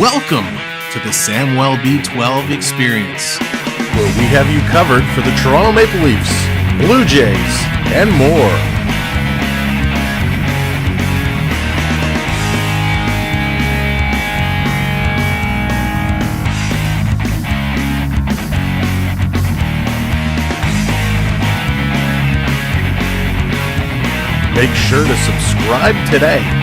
Welcome to the Samwell B12 experience, where we have you covered for the Toronto Maple Leafs, Blue Jays, and more. Make sure to subscribe today.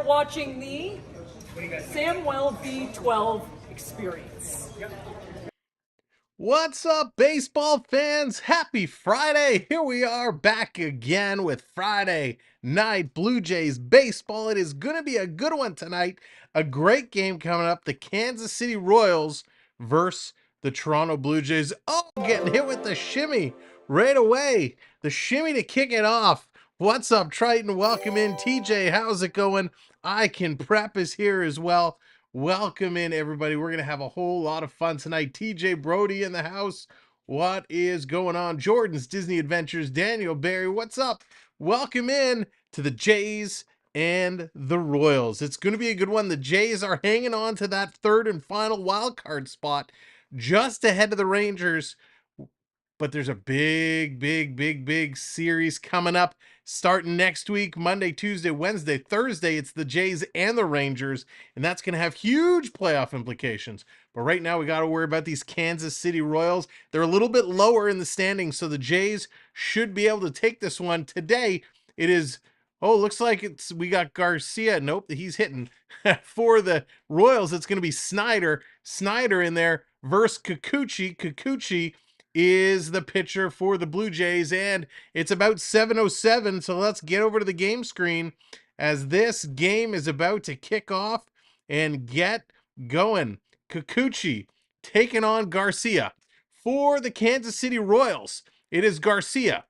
Watching the Samwell B12 experience. What's up, baseball fans? Happy Friday! Here we are back again with Friday Night Blue Jays baseball. It is going to be a good one tonight. A great game coming up. The Kansas City Royals versus the Toronto Blue Jays. Oh, getting hit with the shimmy right away. The shimmy to kick it off. What's up, Triton? Welcome in. TJ, how's it going? I Can Prep is here as well. Welcome in, everybody. We're going to have a whole lot of fun tonight. TJ Brody in the house. What is going on? Jordan's Disney Adventures. Daniel Barry, what's up? Welcome in to the Jays and the Royals. It's going to be a good one. The Jays are hanging on to that third and final wild card spot just ahead of the Rangers. But there's a big series coming up starting next week, Monday, Tuesday, Wednesday, Thursday. It's the Jays and the Rangers, and that's going to have huge playoff implications. But right now, we got to worry about these Kansas City Royals. They're a little bit lower in the standings, so the Jays should be able to take this one. Today, it is, looks like we got Garcia. Nope, he's hitting. For the Royals, it's going to be Snider in there versus Kikuchi. Kikuchi is the pitcher for the Blue Jays, and it's about 7:07, so let's get over to the game screen as this game is about to kick off and get going. Kikuchi taking on Garcia. For the Kansas City Royals, it is Garcia,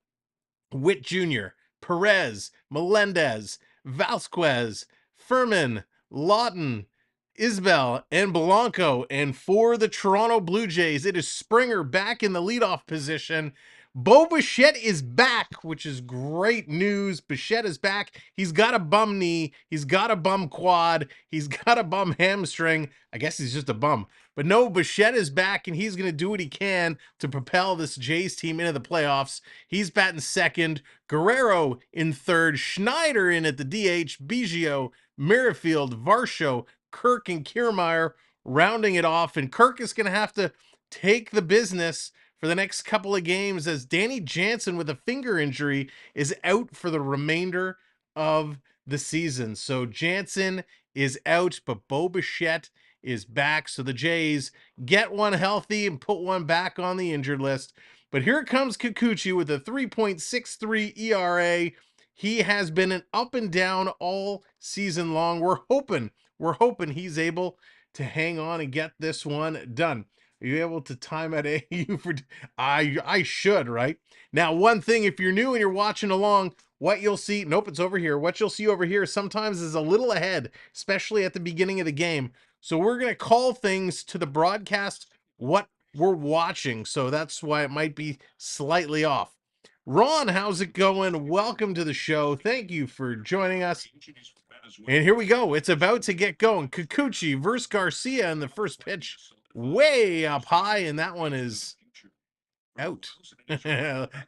Witt Jr., Perez, Melendez, Vasquez, Furman, Lawton, Isbell, and Blanco. And for the Toronto Blue Jays, it is Springer back in the leadoff position. Bo Bichette is back, which is great news. Bichette is back. He's got a bum knee. He's got a bum quad. He's got a bum hamstring. I guess he's just a bum. But no, Bichette is back, and he's going to do what he can to propel this Jays team into the playoffs. He's batting second. Guerrero in third. Snider in at the DH. Biggio Merrifield, Varsho, Kirk, and Kiermaier rounding it off. And Kirk is going to have to take the business for the next couple of games as Danny Jansen with a finger injury is out for the remainder of the season. So Jansen is out, but Bo Bichette is back. So the Jays get one healthy and put one back on the injured list. But here comes Kikuchi with a 3.63 ERA. He has been an up and down all season long. We're hoping he's able to hang on and get this one done. Are you able to time at AU for? I should, right? Now, one thing, if you're new and you're watching along, what you'll see, nope, it's over here. What you'll see over here sometimes is a little ahead, especially at the beginning of the game. So we're going to call things to the broadcast what we're watching. So that's why it might be slightly off. Ron, how's it going? Welcome to the show. Thank you for joining us. And here we go. It's about to get going. Kikuchi versus Garcia in the first pitch. Way up high, and that one is out.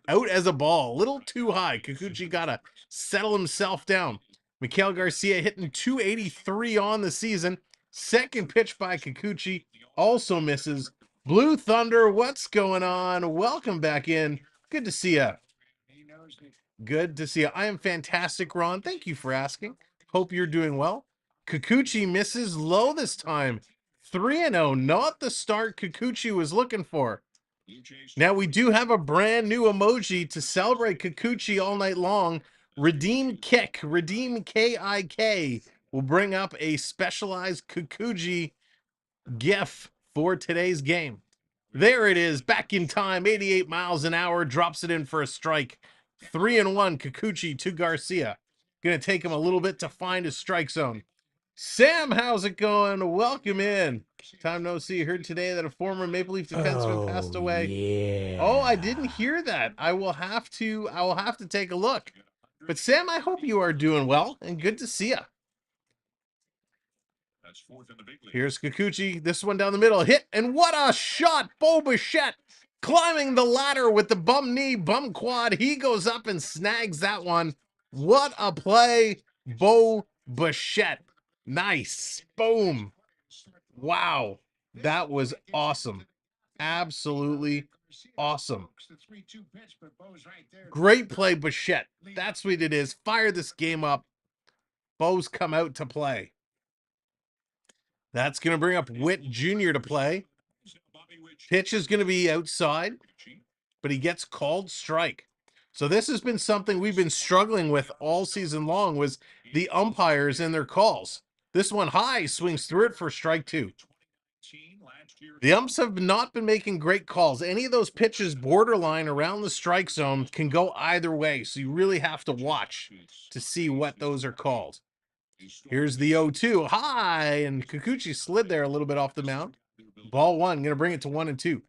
Out as a ball. A little too high. Kikuchi got to settle himself down. Miguel Garcia hitting 283 on the season. Second pitch by Kikuchi also misses. Blue Thunder, what's going on? Welcome back in. Good to see you. Good to see you. I am fantastic, Ron. Thank you for asking. Hope you're doing well. Kikuchi misses low this time. 3-0, not the start Kikuchi was looking for. Now, we do have a brand new emoji to celebrate Kikuchi all night long. Redeem Kick, Redeem KIK will bring up a specialized Kikuchi GIF for today's game. There it is, back in time, 88 miles an hour, drops it in for a strike. 3-1, Kikuchi to Garcia. Gonna take him a little bit to find his strike zone. Sam, how's it going? Welcome in. Time no see. Heard today that a former Maple Leaf defenseman passed away. Yeah. Oh, I didn't hear that. I will have to take a look. But Sam, I hope you are doing well and good to see you. Here's Kikuchi. This one down the middle. Hit, and what a shot. Bo Bichette climbing the ladder with the bum knee, bum quad. He goes up and snags that one. What a play, Bo Bichette. Nice. Boom. Wow. That was awesome. Absolutely awesome. Great play, Bichette. That's what it is. Fire this game up. Bo's come out to play. That's going to bring up Witt Jr. to play. Pitch is going to be outside, but he gets called strike. So this has been something we've been struggling with all season long, was the umpires and their calls. This one high, swings through it for strike two. The umps have not been making great calls. Any of those pitches borderline around the strike zone can go either way, so you really have to watch to see what those are called. Here's the 0-2, high, and Kikuchi slid there a little bit off the mound. Ball one, going to bring it to 1-2.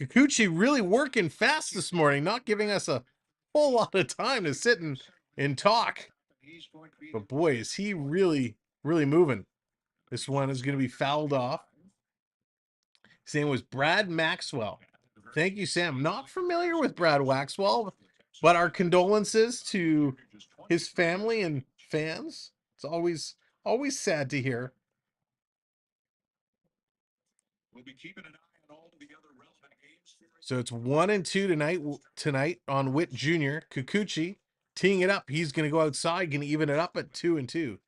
Kikuchi really working fast this morning, not giving us a whole lot of time to sit and talk. But boy, is he really, really moving. This one is going to be fouled off. His name was Brad Maxwell. Thank you, Sam. Not familiar with Brad Maxwell, but our condolences to his family and fans. It's always sad to hear. So it's 1-2 tonight on Witt Jr. Kikuchi teeing it up. He's going to go outside, going to even it up at 2-2.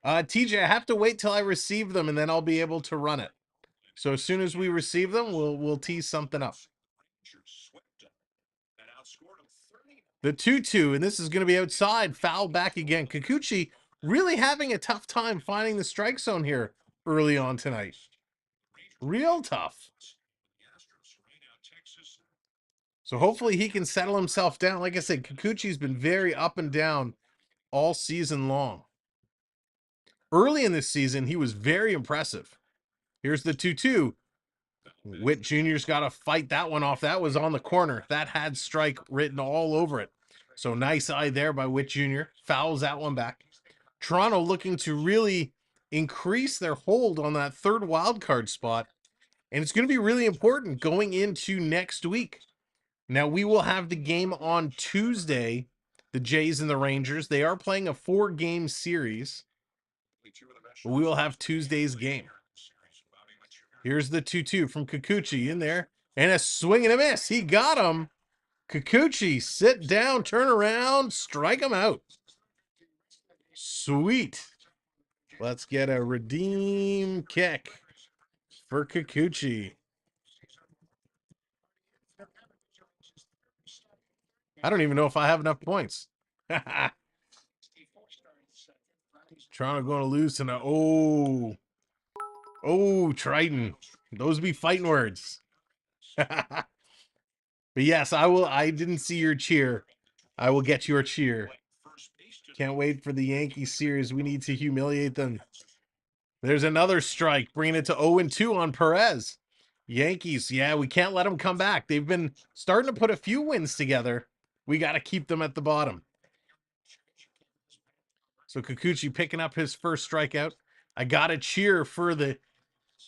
TJ, I have to wait till I receive them, and then I'll be able to run it. So as soon as we receive them, we'll tee something up. The 2-2, and this is going to be outside. Foul back again. Kikuchi really having a tough time finding the strike zone here early on tonight. Real tough. So hopefully he can settle himself down. Like I said, Kikuchi's been very up and down all season long. Early in this season, he was very impressive. Here's the 2-2. Witt Jr.'s got to fight that one off. That was on the corner. That had strike written all over it. So nice eye there by Witt Jr. Fouls that one back. Toronto looking to really increase their hold on that third wild card spot. And it's going to be really important going into next week. Now, we will have the game on Tuesday the Jays and the Rangers. They are playing a 4-game series, but we will have Tuesday's game. Here's the 2-2 from Kikuchi in there. And a swing and a miss. He got him. Kikuchi, sit down, turn around, strike him out. Sweet. Let's get a redeem kick for Kikuchi. I don't even know if I have enough points. Toronto going to lose tonight. Oh, Triton. Those be fighting words. But yes, I didn't see your cheer. I will get your cheer. Can't wait for the Yankees series. We need to humiliate them. There's another strike, bringing it to 0-2 on Perez. Yankees, yeah, we can't let them come back. They've been starting to put a few wins together. We got to keep them at the bottom. So Kikuchi picking up his first strikeout. I got to cheer for the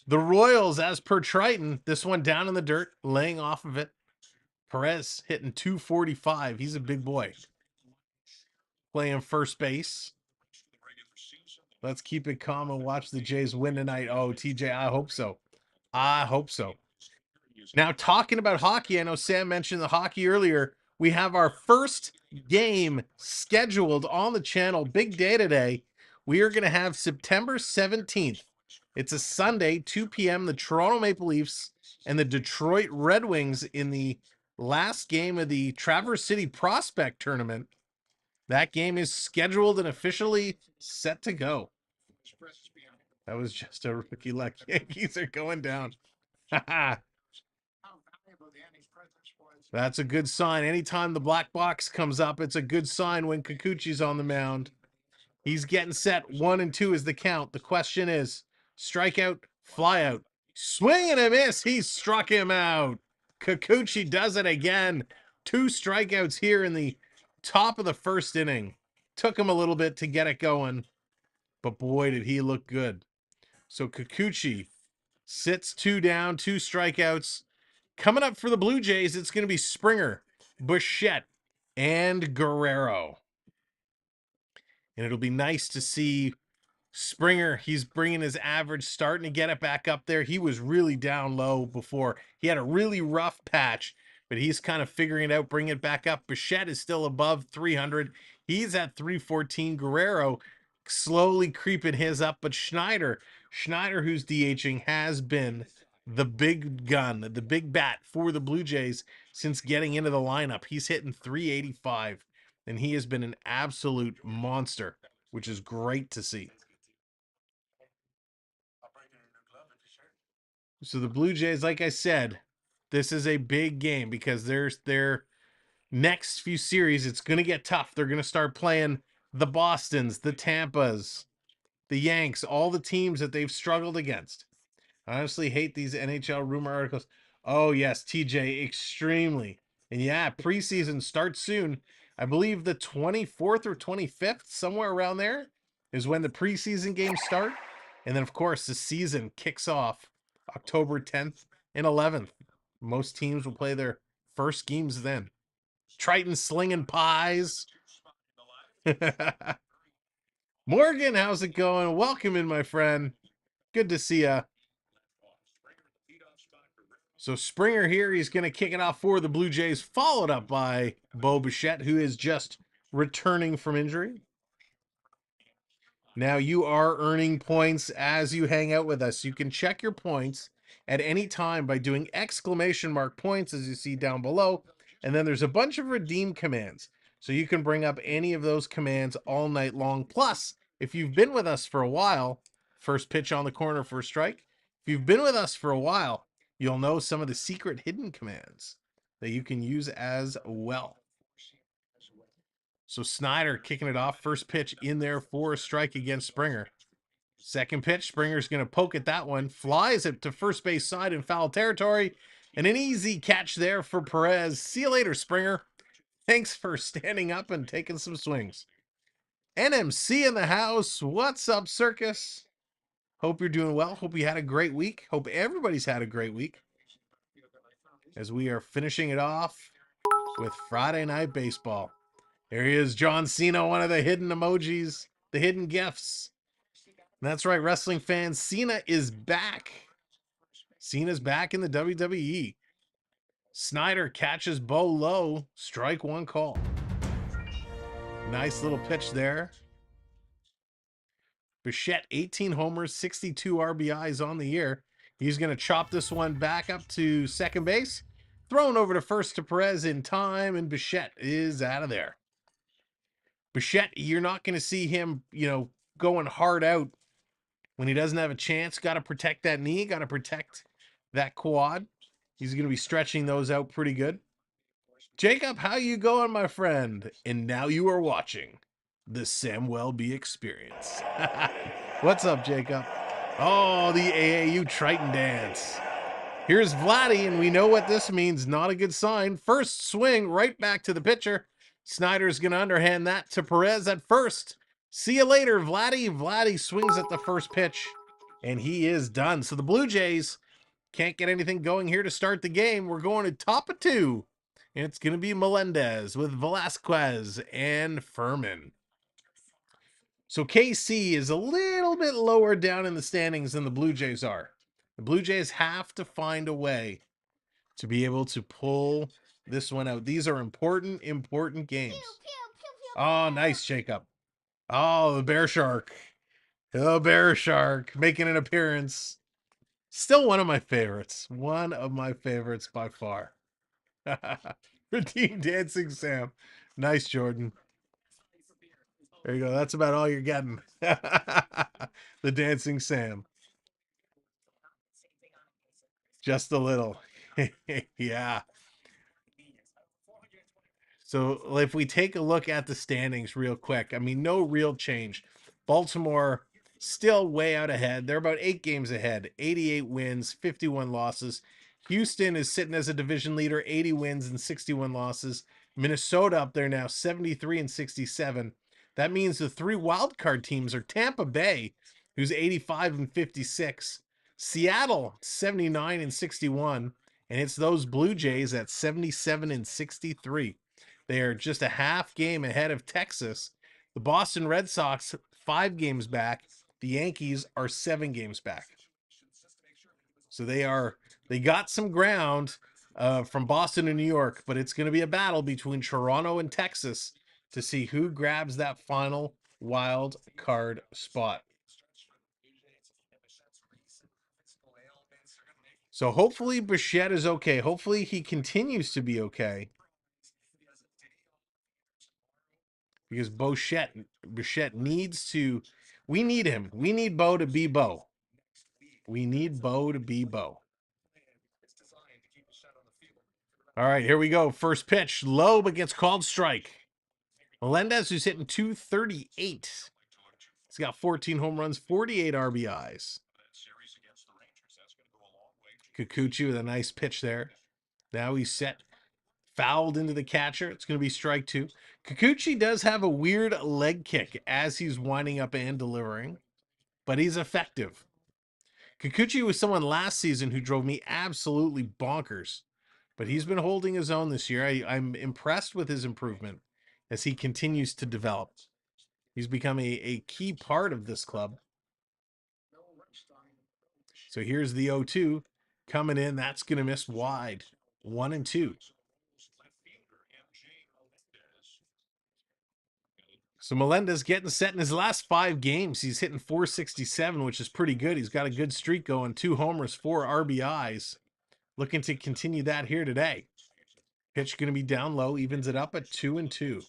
Royals as per Triton. This one down in the dirt, laying off of it. Perez hitting 245. He's a big boy. Playing first base. Let's keep it calm and watch the Jays win tonight. Oh, TJ, I hope so. I hope so. Now, talking about hockey, I know Sam mentioned the hockey earlier. We have our first game scheduled on the channel. Big day today. We are going to have September 17th. It's a Sunday, 2 p.m. The Toronto Maple Leafs and the Detroit Red Wings in the last game of the Traverse City Prospect Tournament. That game is scheduled and officially set to go. That was just a rookie luck. Yankees are going down. That's a good sign. Anytime the black box comes up, it's a good sign when Kikuchi's on the mound. He's getting set. 1-2 is the count. The question is, strikeout, flyout. Swing and a miss. He struck him out. Kikuchi does it again. 2 strikeouts here in the top of the first inning. Took him a little bit to get it going, but boy, did he look good. So Kikuchi sits 2 down, 2 strikeouts. Coming up for the Blue Jays, it's going to be Springer, Bichette, and Guerrero. And it'll be nice to see Springer. He's bringing his average, starting to get it back up there. He was really down low before. He had a really rough patch, but he's kind of figuring it out, bringing it back up. Bichette is still above 300. He's at 314. Guerrero slowly creeping his up, but Snider, who's DHing, has been the big gun, the big bat for the Blue Jays since getting into the lineup. He's hitting 385, and he has been an absolute monster, which is great to see. So the Blue Jays, like I said, this is a big game because there's their next few series. It's going to get tough. They're going to start playing the Bostons, the Tampas, the Yanks, all the teams that they've struggled against. I honestly hate these NHL rumor articles. Oh, yes, TJ, extremely. And yeah, preseason starts soon. I believe the 24th or 25th, somewhere around there, is when the preseason games start. And then, of course, the season kicks off October 10th and 11th. Most teams will play their first games then. Triton slinging pies. Morgan, how's it going? Welcome in, my friend. Good to see ya. So Springer here, he's going to kick it off for the Blue Jays, followed up by Bo Bichette, who is just returning from injury. Now you are earning points as you hang out with us. You can check your points at any time by doing !points, as you see down below. And then there's a bunch of redeem commands. So you can bring up any of those commands all night long. Plus, if you've been with us for a while, first pitch on the corner for a strike. If you've been with us for a while, you'll know some of the secret hidden commands that you can use as well. So Snider kicking it off. First pitch in there for a strike against Springer. Second pitch, Springer's going to poke at that one. Flies it to first base side in foul territory. And an easy catch there for Perez. See you later, Springer. Thanks for standing up and taking some swings. NMC in the house. What's up, Circus? Hope you're doing well. Hope you had a great week. Hope everybody's had a great week. As we are finishing it off with Friday Night Baseball. There he is, John Cena, one of the hidden emojis, the hidden gifts. That's right, wrestling fans. Cena is back. Cena's back in the WWE. Snider catches Bo low. Strike one call. Nice little pitch there. Bichette, 18 homers, 62 RBIs on the year. He's going to chop this one back up to second base. Thrown over to first to Perez in time, and Bichette is out of there. Bichette, you're not going to see him, going hard out when he doesn't have a chance. Got to protect that knee. Got to protect that quad. He's going to be stretching those out pretty good. Jacob, how you going, my friend? And now you are watching the Sam Welby Experience. What's up, Jacob? Oh, the AAU Triton dance. Here's Vladdy, and we know what this means. Not a good sign. First swing right back to the pitcher. Snider's going to underhand that to Perez at first. See you later, Vladdy. Vladdy swings at the first pitch, and he is done. So the Blue Jays can't get anything going here to start the game. We're going to top of 2, and it's going to be Melendez with Velasquez and Furman. So KC is a little bit lower down in the standings than the Blue Jays are. The Blue Jays have to find a way to be able to pull this one out. These are important games. Oh, nice, Jacob. Oh, the Bear Shark. The Bear Shark making an appearance. Still one of my favorites. One of my favorites by far. Redeem Dancing Sam. Nice, Jordan. There you go. That's about all you're getting. The Dancing Sam. Just a little. Yeah. So if we take a look at the standings real quick, I mean, no real change. Baltimore still way out ahead. They're about 8 games ahead, 88 wins, 51 losses. Houston is sitting as a division leader, 80 wins and 61 losses. Minnesota up there now, 73 and 67. That means the 3 wildcard teams are Tampa Bay, who's 85 and 56. Seattle, 79 and 61. And it's those Blue Jays at 77 and 63. They are just a half game ahead of Texas. The Boston Red Sox, 5 games back. The Yankees are 7 games back. So they got some ground from Boston and New York, but it's going to be a battle between Toronto and Texas to see who grabs that final wild card spot. So hopefully Bichette is okay. Hopefully he continues to be okay. Because Bichette needs to, we need him. We need Bo to be Bo. We need Bo to be Bo. All right, here we go. First pitch, low, but gets called strike. Melendez, who's hitting 238. He's got 14 home runs, 48 RBIs. Kikuchi with a nice pitch there. Now he's set. Fouled into the catcher. It's going to be strike 2. Kikuchi does have a weird leg kick as he's winding up and delivering, but he's effective. Kikuchi was someone last season who drove me absolutely bonkers, but he's been holding his own this year. I'm impressed with his improvement as he continues to develop. He's become a key part of this club. So here's the 0-2 coming in. That's going to miss wide. 1-2. So Melendez getting set in his last 5 games. He's hitting 467, which is pretty good. He's got a good streak going. 2 homers, 4 RBIs. Looking to continue that here today. Pitch going to be down low. Evens it up at 2-2.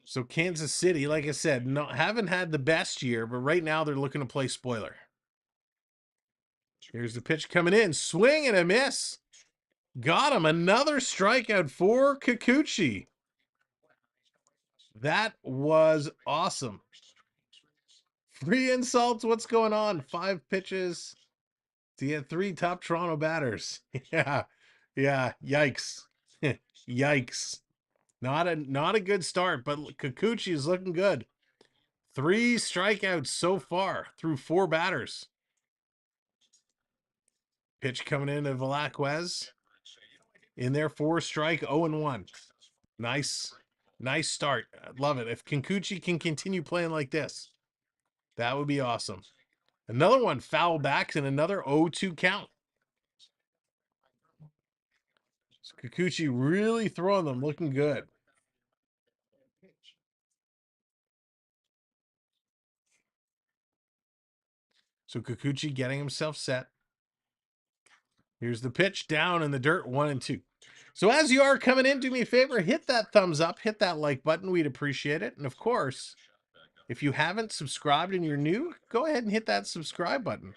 So Kansas City, like I said, haven't had the best year, but right now they're looking to play spoiler. Here's the pitch coming in. Swing and a miss. Got him. Another strikeout for Kikuchi. That was awesome. Free insults. What's going on? 5 pitches to get 3 top Toronto batters. Yeah. Yikes. Yikes. Not a good start, but Kikuchi is looking good. 3 strikeouts so far through 4 batters. Pitch coming in to Velasquez. In there, 4-strike, 0-1. Nice start. I love it. If Kikuchi can continue playing like this, that would be awesome. Another one, foul back, and another 0-2 count. So Kikuchi really throwing them, looking good. So Kikuchi getting himself set. Here's the pitch, down in the dirt, 1-2. So as you are coming in, do me a favor, hit that thumbs up, hit that like button. We'd appreciate it. And of course, if you haven't subscribed and you're new, go ahead and hit that subscribe button.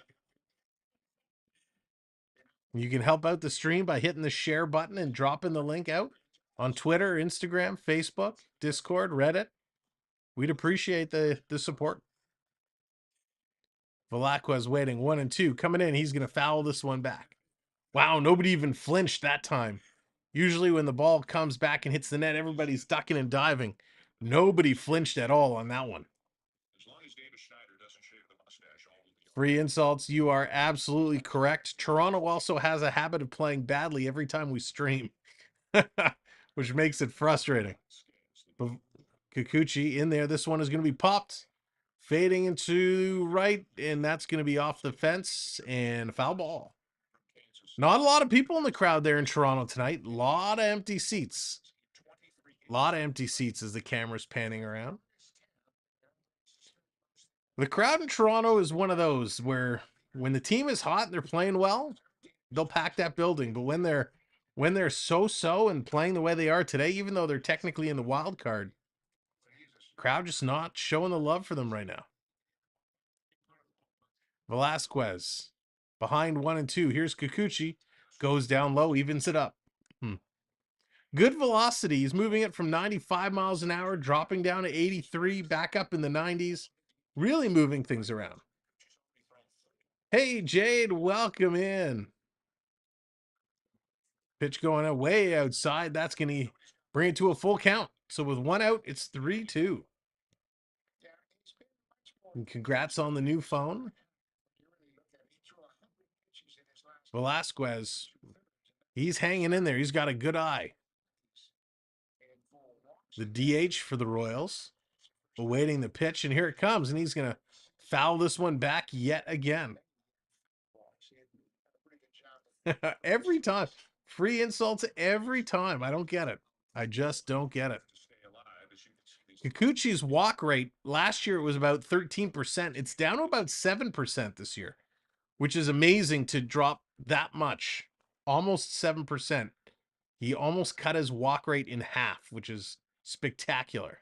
You can help out the stream by hitting the share button and dropping the link out on Twitter, Instagram, Facebook, Discord, Reddit. We'd appreciate the support. Velasquez waiting, 1-2. Coming in, he's going to foul this one back. Wow, nobody even flinched that time. Usually when the ball comes back and hits the net, everybody's ducking and diving. Nobody flinched at all on that one. Free insults, you are absolutely correct. Toronto also has a habit of playing badly every time we stream, which makes it frustrating. But Kikuchi in there. This one is going to be popped. Fading into right, and that's going to be off the fence and foul ball. Not a lot of people in the crowd there in Toronto tonight. A lot of empty seats. A lot of empty seats as the camera's panning around. The crowd in Toronto is one of those where when the team is hot and they're playing well, they'll pack that building. But when they're so-so and playing the way they are today, even though they're technically in the wild card, crowd just not showing the love for them right now. Velasquez behind 1-2. Here's Kikuchi. Goes down low, evens it up. Good velocity. He's moving it from 95 miles an hour, dropping down to 83, back up in the 90s. Really moving things around. Hey, Jade, welcome in. Pitch going way outside. That's going to bring it to a full count. So with one out, it's 3-2. And congrats on the new phone. Velasquez, he's hanging in there. He's got a good eye. The DH for the Royals, awaiting the pitch, and here it comes, and he's going to foul this one back yet again. Every time. Free insults every time. I don't get it. I just don't get it. Kikuchi's walk rate, last year it was about 13%. It's down to about 7% this year, which is amazing to drop that much. Almost 7%. He almost cut his walk rate in half, which is spectacular.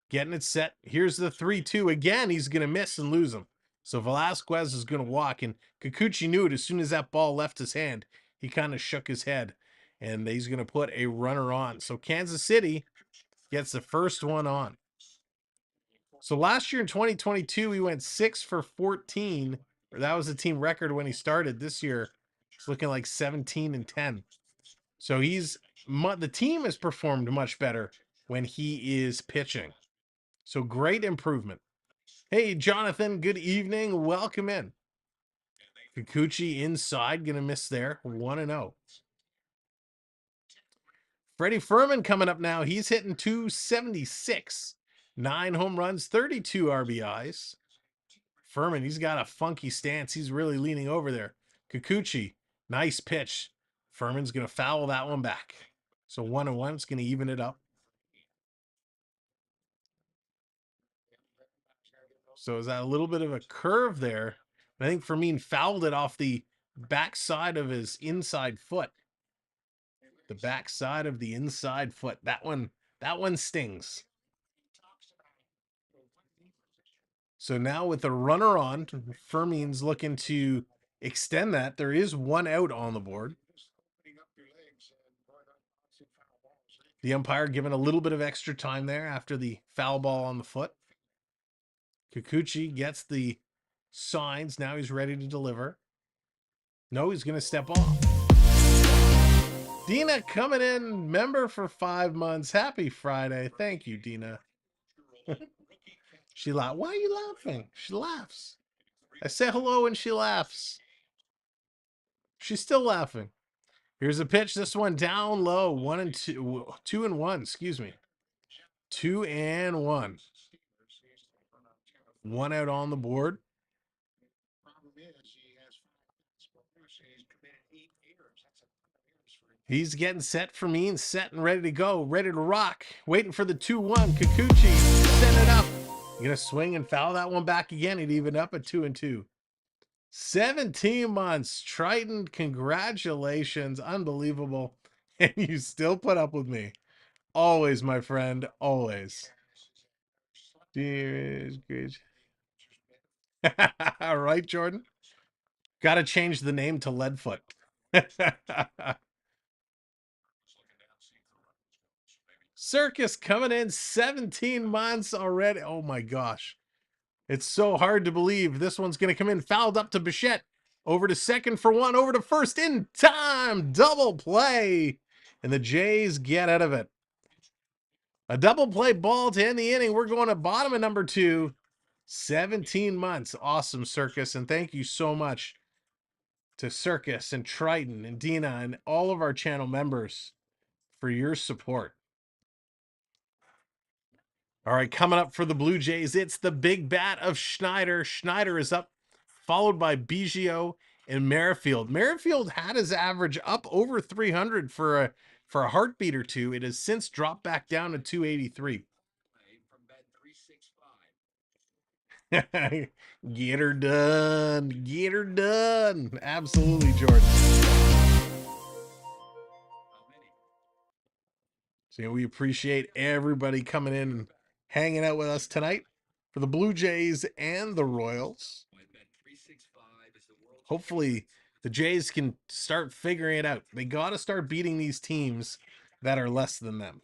Getting it set. Here's the 3-2. Again, he's going to miss and lose him. So Velasquez is going to walk, and Kikuchi knew it as soon as that ball left his hand. He kind of shook his head, and he's going to put a runner on. So Kansas City gets the first one on. So last year in 2022, he went 6 for 14. That was the team record when he started. This year, it's looking like 17-10. So the team has performed much better when he is pitching. So great improvement. Hey, Jonathan, good evening. Welcome in. Kikuchi inside, going to miss there. 1-0. Freddie Furman coming up now. He's hitting 276. 9 home runs, 32 RBIs. Furman, he's got a funky stance. He's really leaning over there. Kikuchi, nice pitch. Furman's going to foul that one back. So 1-1, it's going to even it up. So is that a little bit of a curve there? I think Fermin fouled it off the backside of his inside foot. The backside of the inside foot. That one stings. So now with the runner on, Fermin's looking to extend that. There is one out on the board. The umpire giving a little bit of extra time there after the foul ball on the foot. Kikuchi gets the signs. Now he's ready to deliver. No, he's going to step off. Dina coming in, member for 5 months. Happy Friday. Thank you, Dina. She laughed. Why are you laughing? She laughs. I say hello and she laughs. She's still laughing. Here's a pitch. This one down low. 1-2. 2-1. Excuse me. 2-1. One out on the board. He's getting set for me and set and ready to go. Ready to rock. Waiting for the 2-1. Kikuchi. Send it up. You're going to swing and foul that one back again. It even up at 2-2. 17 months. Triton, congratulations. Unbelievable. And you still put up with me. Always, my friend. Always. Dear good. All right, Jordan. Got to change the name to Leadfoot. Circus coming in 17 months already. Oh my gosh. It's so hard to believe. This one's going to come in fouled up to Bichette. Over to second for one. Over to first in time. Double play. And the Jays get out of it. A double play ball to end the inning. We're going to bottom of number 2. 17 months. Awesome, Circus. And thank you so much to Circus and Triton and Dina and all of our channel members for your support. All right, coming up for the Blue Jays, it's the big bat of Snider. Snider is up, followed by Biggio and Merrifield. Merrifield had his average up over 300 for a heartbeat or two. It has since dropped back down to 283. Get her done. Get her done. Absolutely, Jordan. So we appreciate everybody coming in and hanging out with us tonight for the Blue Jays and the Royals. Hopefully the Jays can start figuring it out. They got to start beating these teams that are less than them.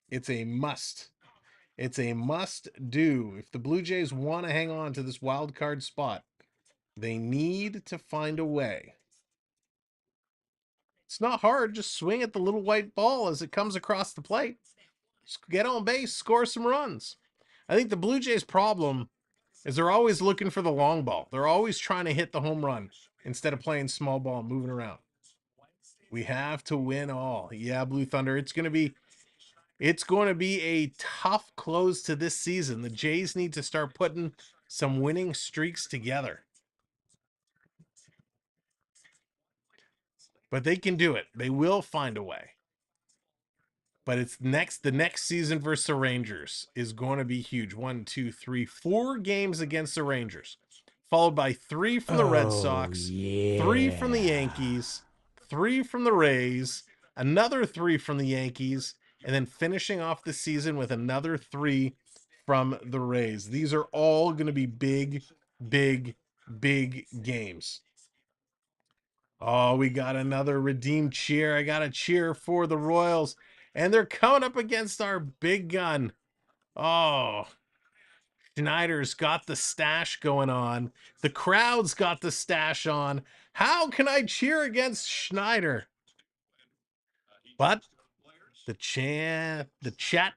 It's a must. It's a must do. If the Blue Jays want to hang on to this wild card spot, they need to find a way. It's not hard. Just swing at the little white ball as it comes across the plate. Get on base, score some runs. I think the Blue Jays' problem is they're always looking for the long ball. They're always trying to hit the home run instead of playing small ball and moving around. We have to win all. Yeah, Blue Thunder, it's going to be a tough close to this season. The Jays need to start putting some winning streaks together. But they can do it. They will find a way. But it's the next season versus the Rangers is going to be huge. 1, 2, 3, 4 games against the Rangers, followed by 3 from the Red Sox, 3 from the Yankees, 3 from the Rays, another 3 from the Yankees, and then finishing off the season with another 3 from the Rays. These are all going to be big, big, big games. Oh, we got another redeemed cheer. I got a cheer for the Royals. And they're coming up against our big gun. Oh, Snider's got the stash going on. The crowd's got the stash on. How can I cheer against Snider? But the chat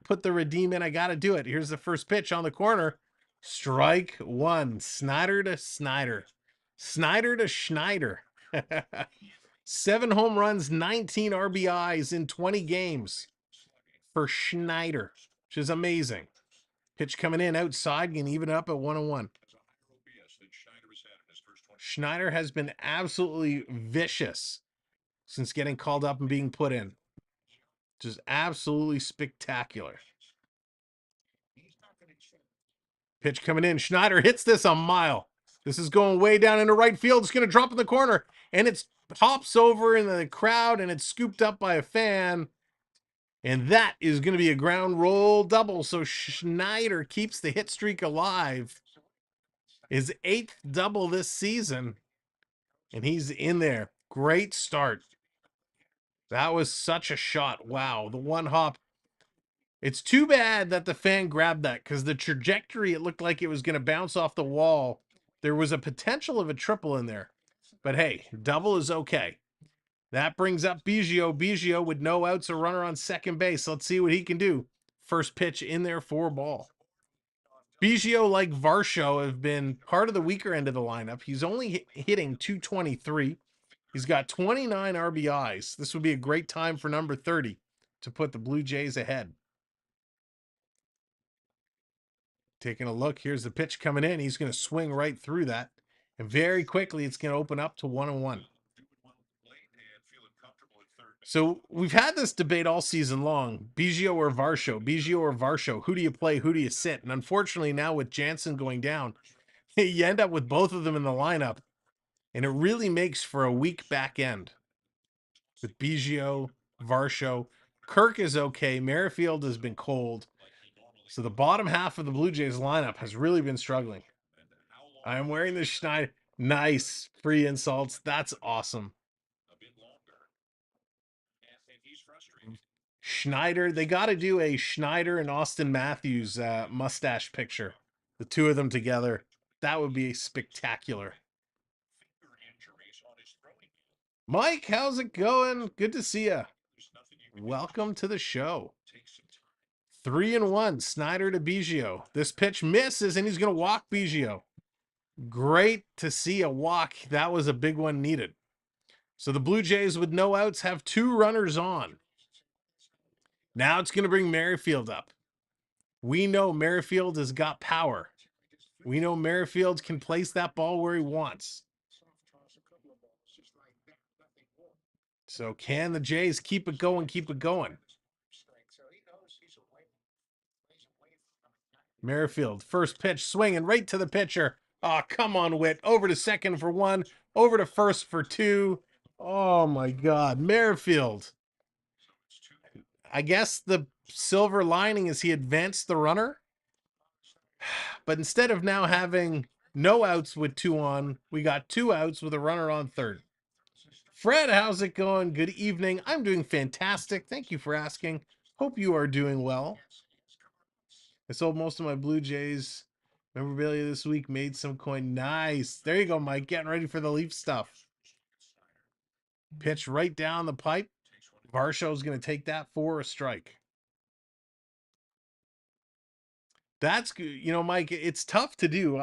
put the redeem in. I got to do it. Here's the first pitch on the corner. Strike 1. Snider to Snider. Snider to Schneider. 7 home runs, 19 RBIs in 20 games for Snider, which is amazing. Pitch coming in outside and even up at 1-1. Snider has been absolutely vicious since getting called up and being put in. Just absolutely spectacular. Pitch coming in. Snider hits this a mile. This is going way down into right field. It's going to drop in the corner. And it hops over in the crowd and it's scooped up by a fan. And that is going to be a ground roll double. So Snider keeps the hit streak alive. His 8th double this season. And he's in there. Great start. That was such a shot. Wow. The one hop. It's too bad that the fan grabbed that because the trajectory, it looked like it was going to bounce off the wall. There was a potential of a triple in there. But hey, double is okay. That brings up Biggio. Biggio with no outs, a runner on second base. Let's see what he can do. First pitch in there for ball. Biggio, like Varsho, have been part of the weaker end of the lineup. He's only hitting 223. He's got 29 RBIs. This would be a great time for number 30 to put the Blue Jays ahead. Taking a look, here's the pitch coming in. He's going to swing right through that. And very quickly, it's going to open up to 1-1. So we've had this debate all season long. Biggio or Varsho? Biggio or Varsho? Who do you play? Who do you sit? And unfortunately, now with Jansen going down, you end up with both of them in the lineup. And it really makes for a weak back end. With Biggio, Varsho. Kirk is okay. Merrifield has been cold. So the bottom half of the Blue Jays lineup has really been struggling. I'm wearing the Snider. Nice. Free insults. That's awesome. Snider. They got to do a Snider and Austin Matthews mustache picture. The two of them together. That would be spectacular. Mike, how's it going? Good to see you. Welcome to the show. 3-1. Snider to Biggio. This pitch misses, and he's going to walk Biggio. Great to see a walk. That was a big one needed. So the Blue Jays with no outs have 2 runners on. Now it's going to bring Merrifield up. We know Merrifield has got power. We know Merrifield can place that ball where he wants. So can the Jays keep it going, keep it going? Merrifield, first pitch, swinging right to the pitcher. Oh, come on, Witt. Over to second for 1. Over to first for 2. Oh, my God. Merrifield. I guess the silver lining is he advanced the runner. But instead of now having no outs with 2 on, we got 2 outs with a runner on third. Fred, how's it going? Good evening. I'm doing fantastic. Thank you for asking. Hope you are doing well. I sold most of my Blue Jays memorabilia this week. Made some coin. Nice. There you go, Mike. Getting ready for the Leaf stuff. Pitch right down the pipe. Varsho's going to take that for a strike. That's good. You know, Mike, it's tough to do.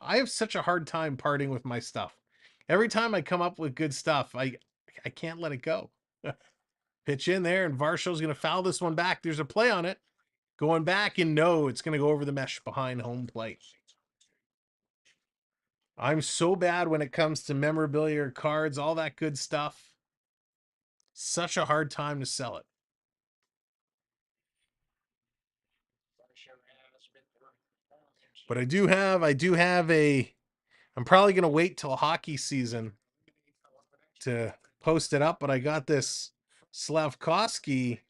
I have such a hard time parting with my stuff. Every time I come up with good stuff, I can't let it go. Pitch in there, and Varsho's going to foul this one back. There's a play on it. Going back, and no, it's going to go over the mesh behind home plate. I'm so bad when it comes to memorabilia, cards, all that good stuff. Such a hard time to sell it. But I do have I'm probably going to wait till hockey season to post it up, but I got this Slavkovsky.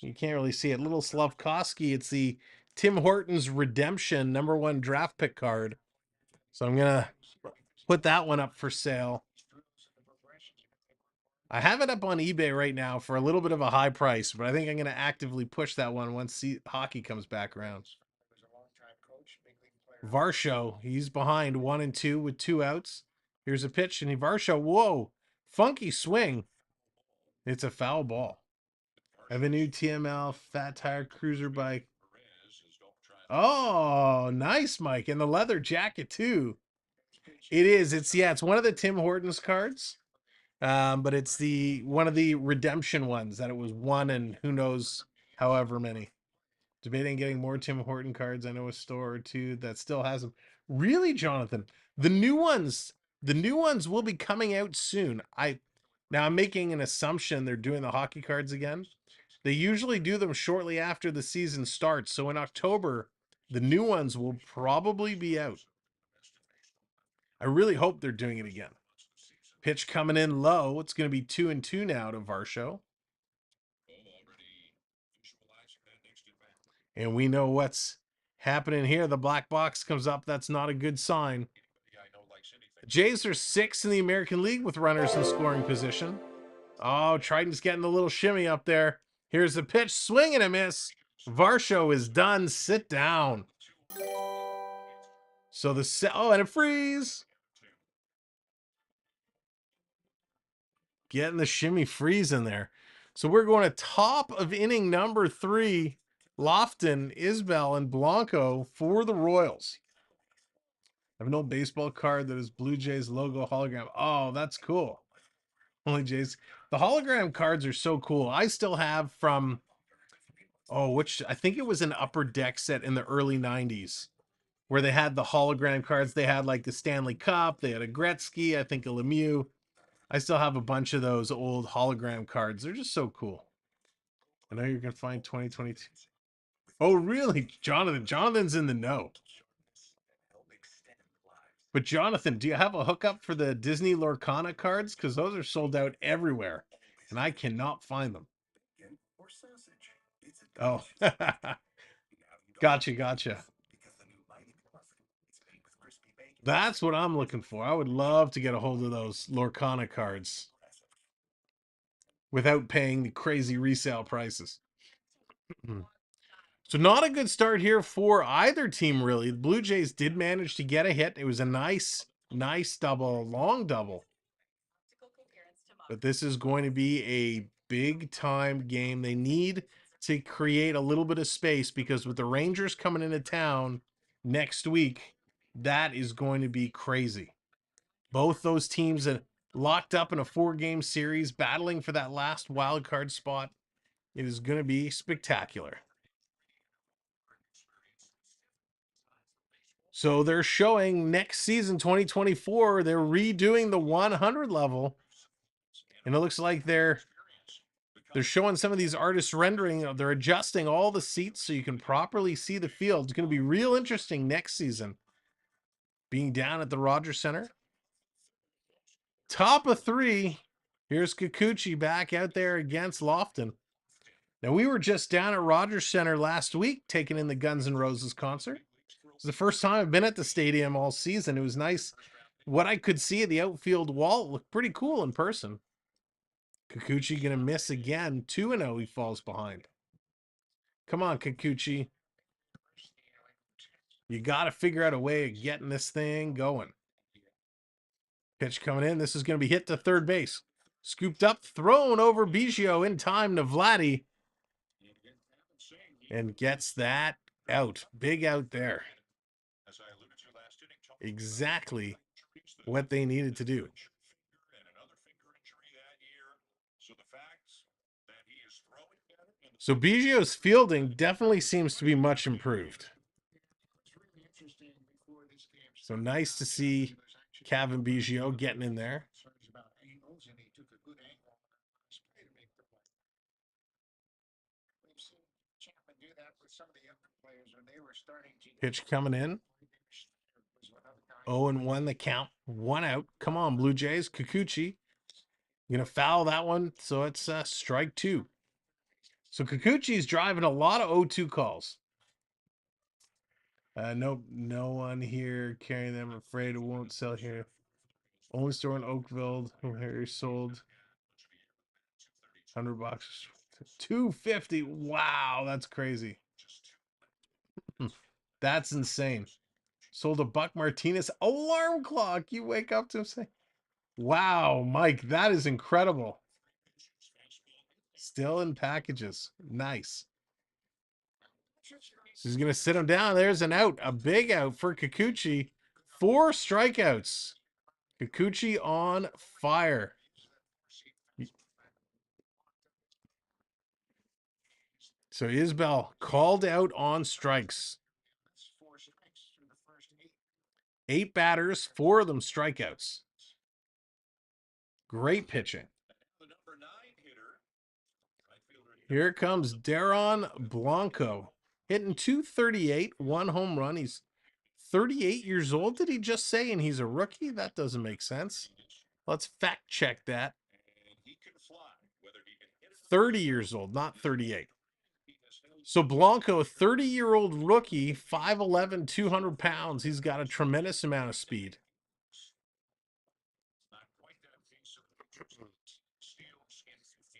You can't really see it. Little Slavkovsky. It's the Tim Hortons Redemption #1 draft pick card. So I'm going to put that one up for sale. I have it up on eBay right now for a little bit of a high price, but I think I'm going to actively push that one once hockey comes back around. Varsho, he's behind 1 and 2 with 2 outs. Here's a pitch, and Varsho, whoa, funky swing. It's a foul ball. I have a new TML Fat Tire Cruiser bike. Oh, nice, Mike. And the leather jacket, too. It is. It's one of the Tim Hortons cards. But it's one of the redemption ones that it was 1 and who knows however many. Debating getting more Tim Horton cards. I know a store or 2 that still has them. Really, Jonathan? The new ones will be coming out soon. Now I'm making an assumption they're doing the hockey cards again. They usually do them shortly after the season starts. So in October, the new ones will probably be out. I really hope they're doing it again. Pitch coming in low. It's going to be 2 and 2 now to Varsho. And we know what's happening here. The black box comes up. That's not a good sign. The Jays are 6th in the American League with runners in scoring position. Oh, Triton's getting a little shimmy up there. Here's the pitch. Swing and a miss. Varsho is done. Sit down. So and a freeze. Getting the shimmy freeze in there. So we're going to top of inning number 3. Lofton, Isbell, and Blanco for the Royals. I have an old baseball card that is Blue Jays logo hologram. Oh, that's cool. Only Jays. The hologram cards are so cool. I still have from, which I think it was an Upper Deck set in the early 90s where they had the hologram cards. They had like the Stanley Cup. They had a Gretzky, I think a Lemieux. I still have a bunch of those old hologram cards. They're just so cool. I know you're going to find 2022. Oh, really? Jonathan's in the know. But Jonathan, do you have a hookup for the Disney Lorcana cards? Because those are sold out everywhere, and I cannot find them. Oh, gotcha. That's what I'm looking for. I would love to get a hold of those Lorcana cards without paying the crazy resale prices. So not a good start here for either team, really. The Blue Jays did manage to get a hit. It was a nice double, long double. But this is going to be a big-time game. They need to create a little bit of space because with the Rangers coming into town next week, that is going to be crazy. Both those teams are locked up in a 4-game series, battling for that last wild card spot. It is going to be spectacular. So they're showing next season, 2024, they're redoing the 100 level. And it looks like they're showing some of these artists rendering. They're adjusting all the seats so you can properly see the field. It's going to be real interesting next season. Being down at the Rogers Center. Top of 3. Here's Kikuchi back out there against Lofton. Now, we were just down at Rogers Center last week taking in the Guns N' Roses concert. It's the first time I've been at the stadium all season. It was nice. What I could see at the outfield wall looked pretty cool in person. Kikuchi going to miss again. 2-0, he falls behind. Come on, Kikuchi. You got to figure out a way of getting this thing going. Pitch coming in. This is going to be hit to third base. Scooped up, thrown over Biggio in time to Vladdy. And gets that out. Big out there. Exactly what they needed to do. So Biggio's fielding definitely seems to be much improved. So nice to see Kevin Biggio getting in there. Pitch coming in. 0-1 the count. 1 out. Come on, Blue Jays. Kikuchi. Going to foul that one. So it's strike 2. So Kikuchi's driving a lot of 0-2 calls. Nope, no one here carrying them. Afraid it won't sell here. Only store in Oakville. Here sold $100. $250. Wow, that's crazy. That's insane. Sold a Buck Martinez alarm clock. You wake up to him saying, wow, Mike, that is incredible. Still in packages. Nice. So he's going to sit him down. There's an out. A big out for Kikuchi. 4 strikeouts. Kikuchi on fire. So Isbell called out on strikes. 8 batters, 4 of them strikeouts. Great pitching. Here comes Daron Blanco. Hitting .238, 1 home run. He's 38 years old, did he just say? And he's a rookie? That doesn't make sense. Let's fact check that. 30 years old, not 38. So Blanco, a 30-year-old rookie, 5'11", 200 pounds. He's got a tremendous amount of speed.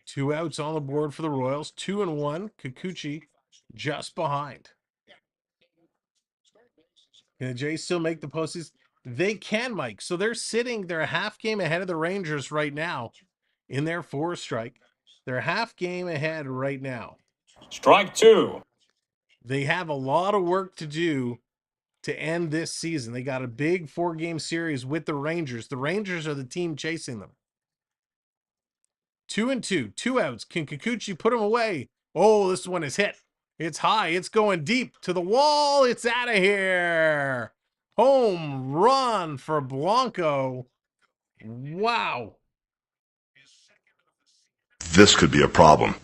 Two outs on the board for the Royals. 2-1. Kikuchi just behind. Can the Jays still make the postseason? They can, Mike. So they're a half game ahead of the Rangers right now in their 4 strike. They're a half game ahead right now. Strike 2. They have a lot of work to do to end this season. They got a big 4-game series with the Rangers. The Rangers are the team chasing them. 2-2, 2 outs. Can Kikuchi put him away? Oh, this one is hit. It's high. It's going deep to the wall. It's out of here. Home run for Blanco. Wow. This could be a problem.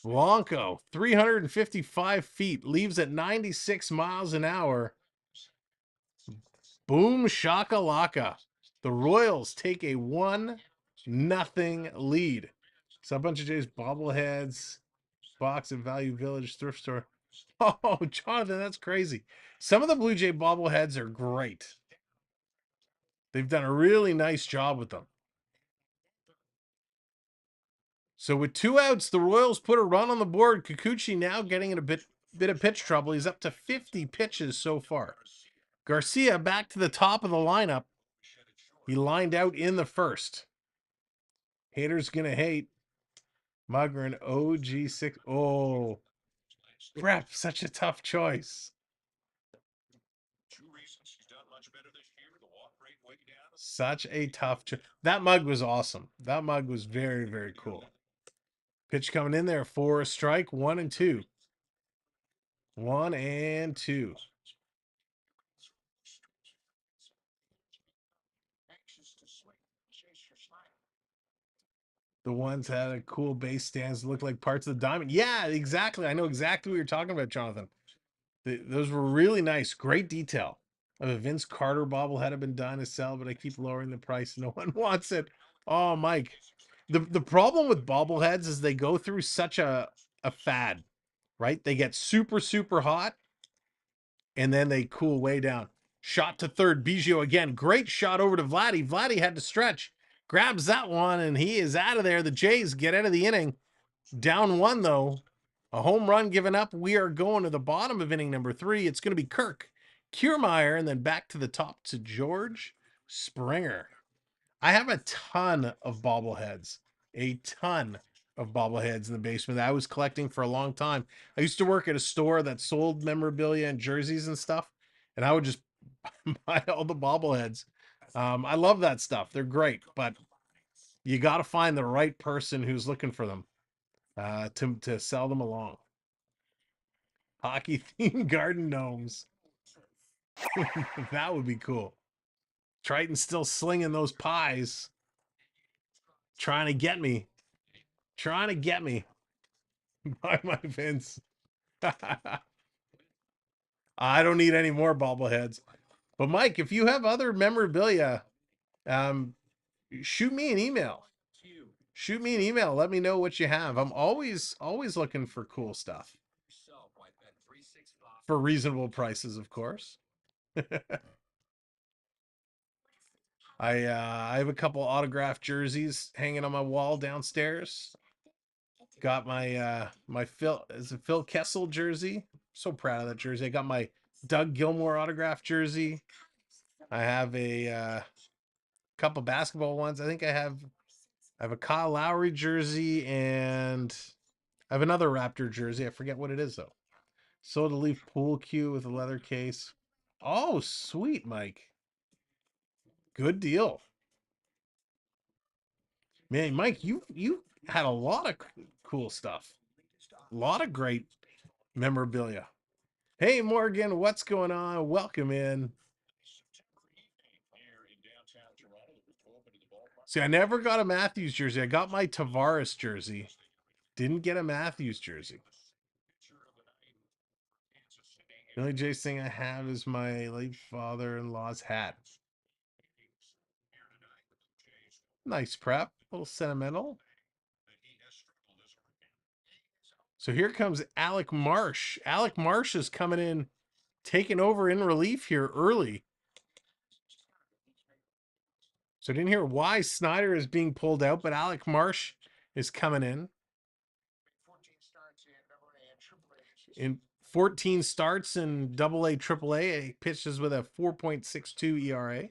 Blanco, 355 feet, leaves at 96 miles an hour. Boom shakalaka. The Royals take a 1-0 lead. So a bunch of Jays bobbleheads, box at Value Village thrift store. Oh, Jonathan, that's crazy. Some of the Blue Jay bobbleheads are great. They've done a really nice job with them. So with 2 outs, the Royals put a run on the board. Kikuchi now getting in a bit of pitch trouble. He's up to 50 pitches so far. Garcia back to the top of the lineup. He lined out in the first. Haters gonna hate. Mugger and OG6. Oh, crap, such a tough choice. Such a tough choice. That mug was awesome. That mug was very, very cool. Pitch coming in there for a strike. 1-2. 1-2. The ones had a cool base stance, look like parts of the diamond. Yeah, exactly. I know exactly what you're talking about, Jonathan. Those were really nice. Great detail. A Vince Carter bobblehead have been done to sell, but I keep lowering the price. No one wants it. Oh, Mike. The problem with bobbleheads is they go through such a fad, right? They get super, super hot, and then they cool way down. Shot to third. Biggio again. Great shot over to Vladdy. Vladdy had to stretch. Grabs that one, and he is out of there. The Jays get out of the inning. Down 1, though. A home run given up. We are going to the bottom of inning number 3. It's going to be Kirk Kiermaier, and then back to the top to George Springer. I have a ton of bobbleheads. A ton of bobbleheads in the basement that I was collecting for a long time. I used to work at a store that sold memorabilia and jerseys and stuff, and I would just buy all the bobbleheads. I love that stuff. They're great, but you got to find the right person who's looking for them to sell them along. Hockey themed garden gnomes. That would be cool. Triton's still slinging those pies. Trying to get me. Trying to get me. Buy my Vince. I don't need any more bobbleheads. But Mike, if you have other memorabilia, shoot me an email. Shoot me an email. Let me know what you have. I'm always looking for cool stuff. For reasonable prices, of course. I have a couple autographed jerseys hanging on my wall downstairs. Got my Phil Kessel jersey. So proud of that jersey. I got my Doug Gilmour autographed jersey. I have a couple basketball ones. I think I have a Kyle Lowry jersey, and I have another Raptor jersey. I forget what it is though. Soda Leaf pool cue with a leather case. Oh, sweet, Mike. Good deal. Man, Mike, you had a lot of cool stuff. A lot of great memorabilia. Hey, Morgan, what's going on? Welcome in. See, I never got a Matthews jersey. I got my Tavares jersey. Didn't get a Matthews jersey. The only Jays thing I have is my late father-in-law's hat. Nice prep. A little sentimental. So here comes Alec Marsh. Alec Marsh is coming in, taking over in relief here early. So I didn't hear why Snider is being pulled out, but Alec Marsh is coming in. In 14 starts in AA, AAA, he pitches with a 4.62 ERA.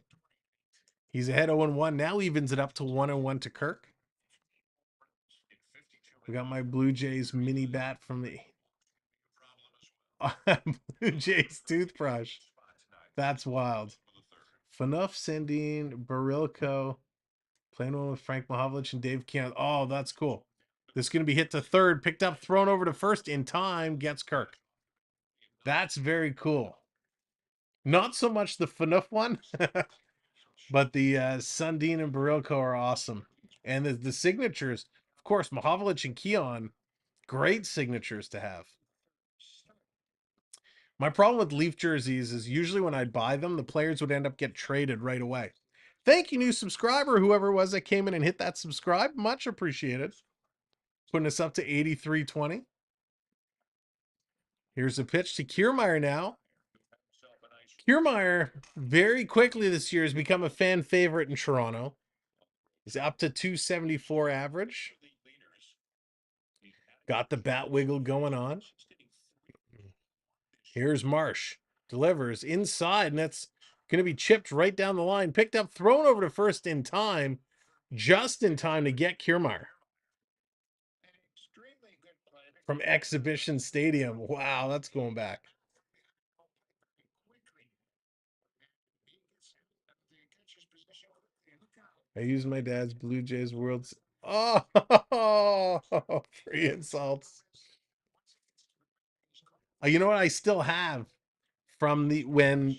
He's ahead 0-1. Now evens it up to 1-1 to Kirk. We got my Blue Jays mini bat from the Blue Jays toothbrush. That's wild. Fanuff, Sandine, Barilko, playing one with Frank Mahovlich and Dave Keon. Oh, that's cool. This is going to be hit to third, picked up, thrown over to first in time, gets Kirk. That's very cool. Not so much the Fanuff one, but the Sundin and Barilko are awesome. And the signatures, of course, Mahovlich and Keon, great signatures to have. My problem with Leaf jerseys is usually when I'd buy them, the players would end up get traded right away. Thank you, new subscriber, whoever it was that came in and hit that subscribe. Much appreciated. Putting us up to 83.20. Here's a pitch to Kiermaier now. Kiermaier, very quickly this year, has become a fan favorite in Toronto. He's up to 274 average. Got the bat wiggle going on. Here's Marsh. Delivers inside, and that's going to be chipped right down the line. Picked up, thrown over to first in time. Just in time to get Kiermaier. From Exhibition Stadium. Wow, that's going back. I used my dad's Blue Jays World. Oh, free insults. You know what I still have from when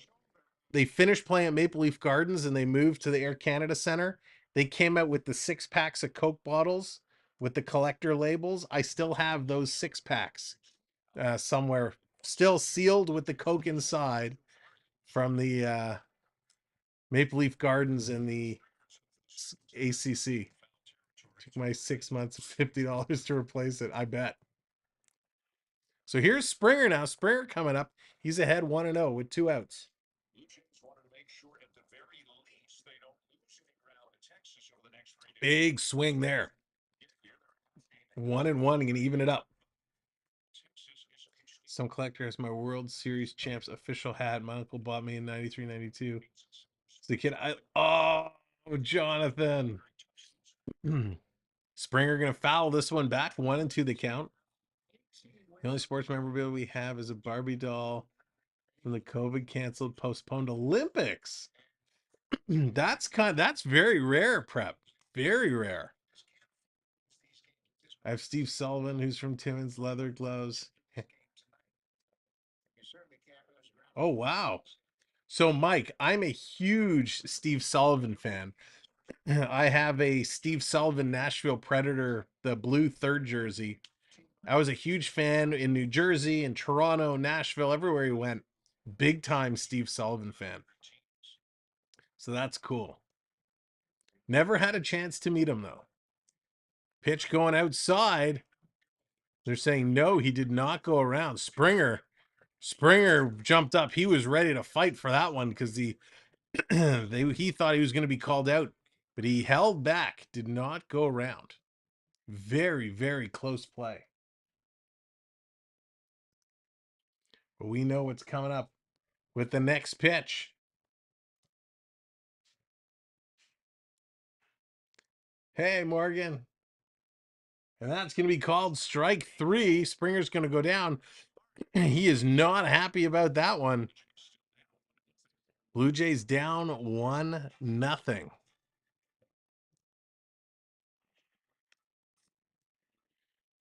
they finished playing at Maple Leaf Gardens and they moved to the Air Canada Center. They came out with the 6-packs of Coke bottles with the collector labels. I still have those 6-packs somewhere, still sealed with the Coke inside from the Maple Leaf Gardens and the ACC. Took my 6 months of $50 to replace it, I bet. So here's Springer now. Springer coming up. He's ahead 1-0 with 2 outs. Big swing there. 1-1, going to even it up. Some collector has my World Series champs official hat. My uncle bought me in 93, 92. It's the kid. Oh, Jonathan. Springer going to foul this one back. 1-2 the count. The only sports memorabilia we have is a Barbie doll from the COVID canceled, postponed Olympics. That's very rare, Prep. Very rare. I have Steve Sullivan, who's from Timmins, leather gloves. Oh, wow. So, Mike, I'm a huge Steve Sullivan fan. I have a Steve Sullivan Nashville Predator, the blue 3rd jersey. I was a huge fan in New Jersey and Toronto, Nashville, everywhere he went. Big time Steve Sullivan fan. So that's cool. Never had a chance to meet him, though. Pitch going outside. They're saying, no, he did not go around. Springer jumped up. He was ready to fight for that one because he thought he was going to be called out, but he held back, did not go around. Very, very close play. But we know what's coming up with the next pitch. Hey, Morgan. And that's going to be called strike 3. Springer's going to go down. He is not happy about that one. Blue Jays down 1-0.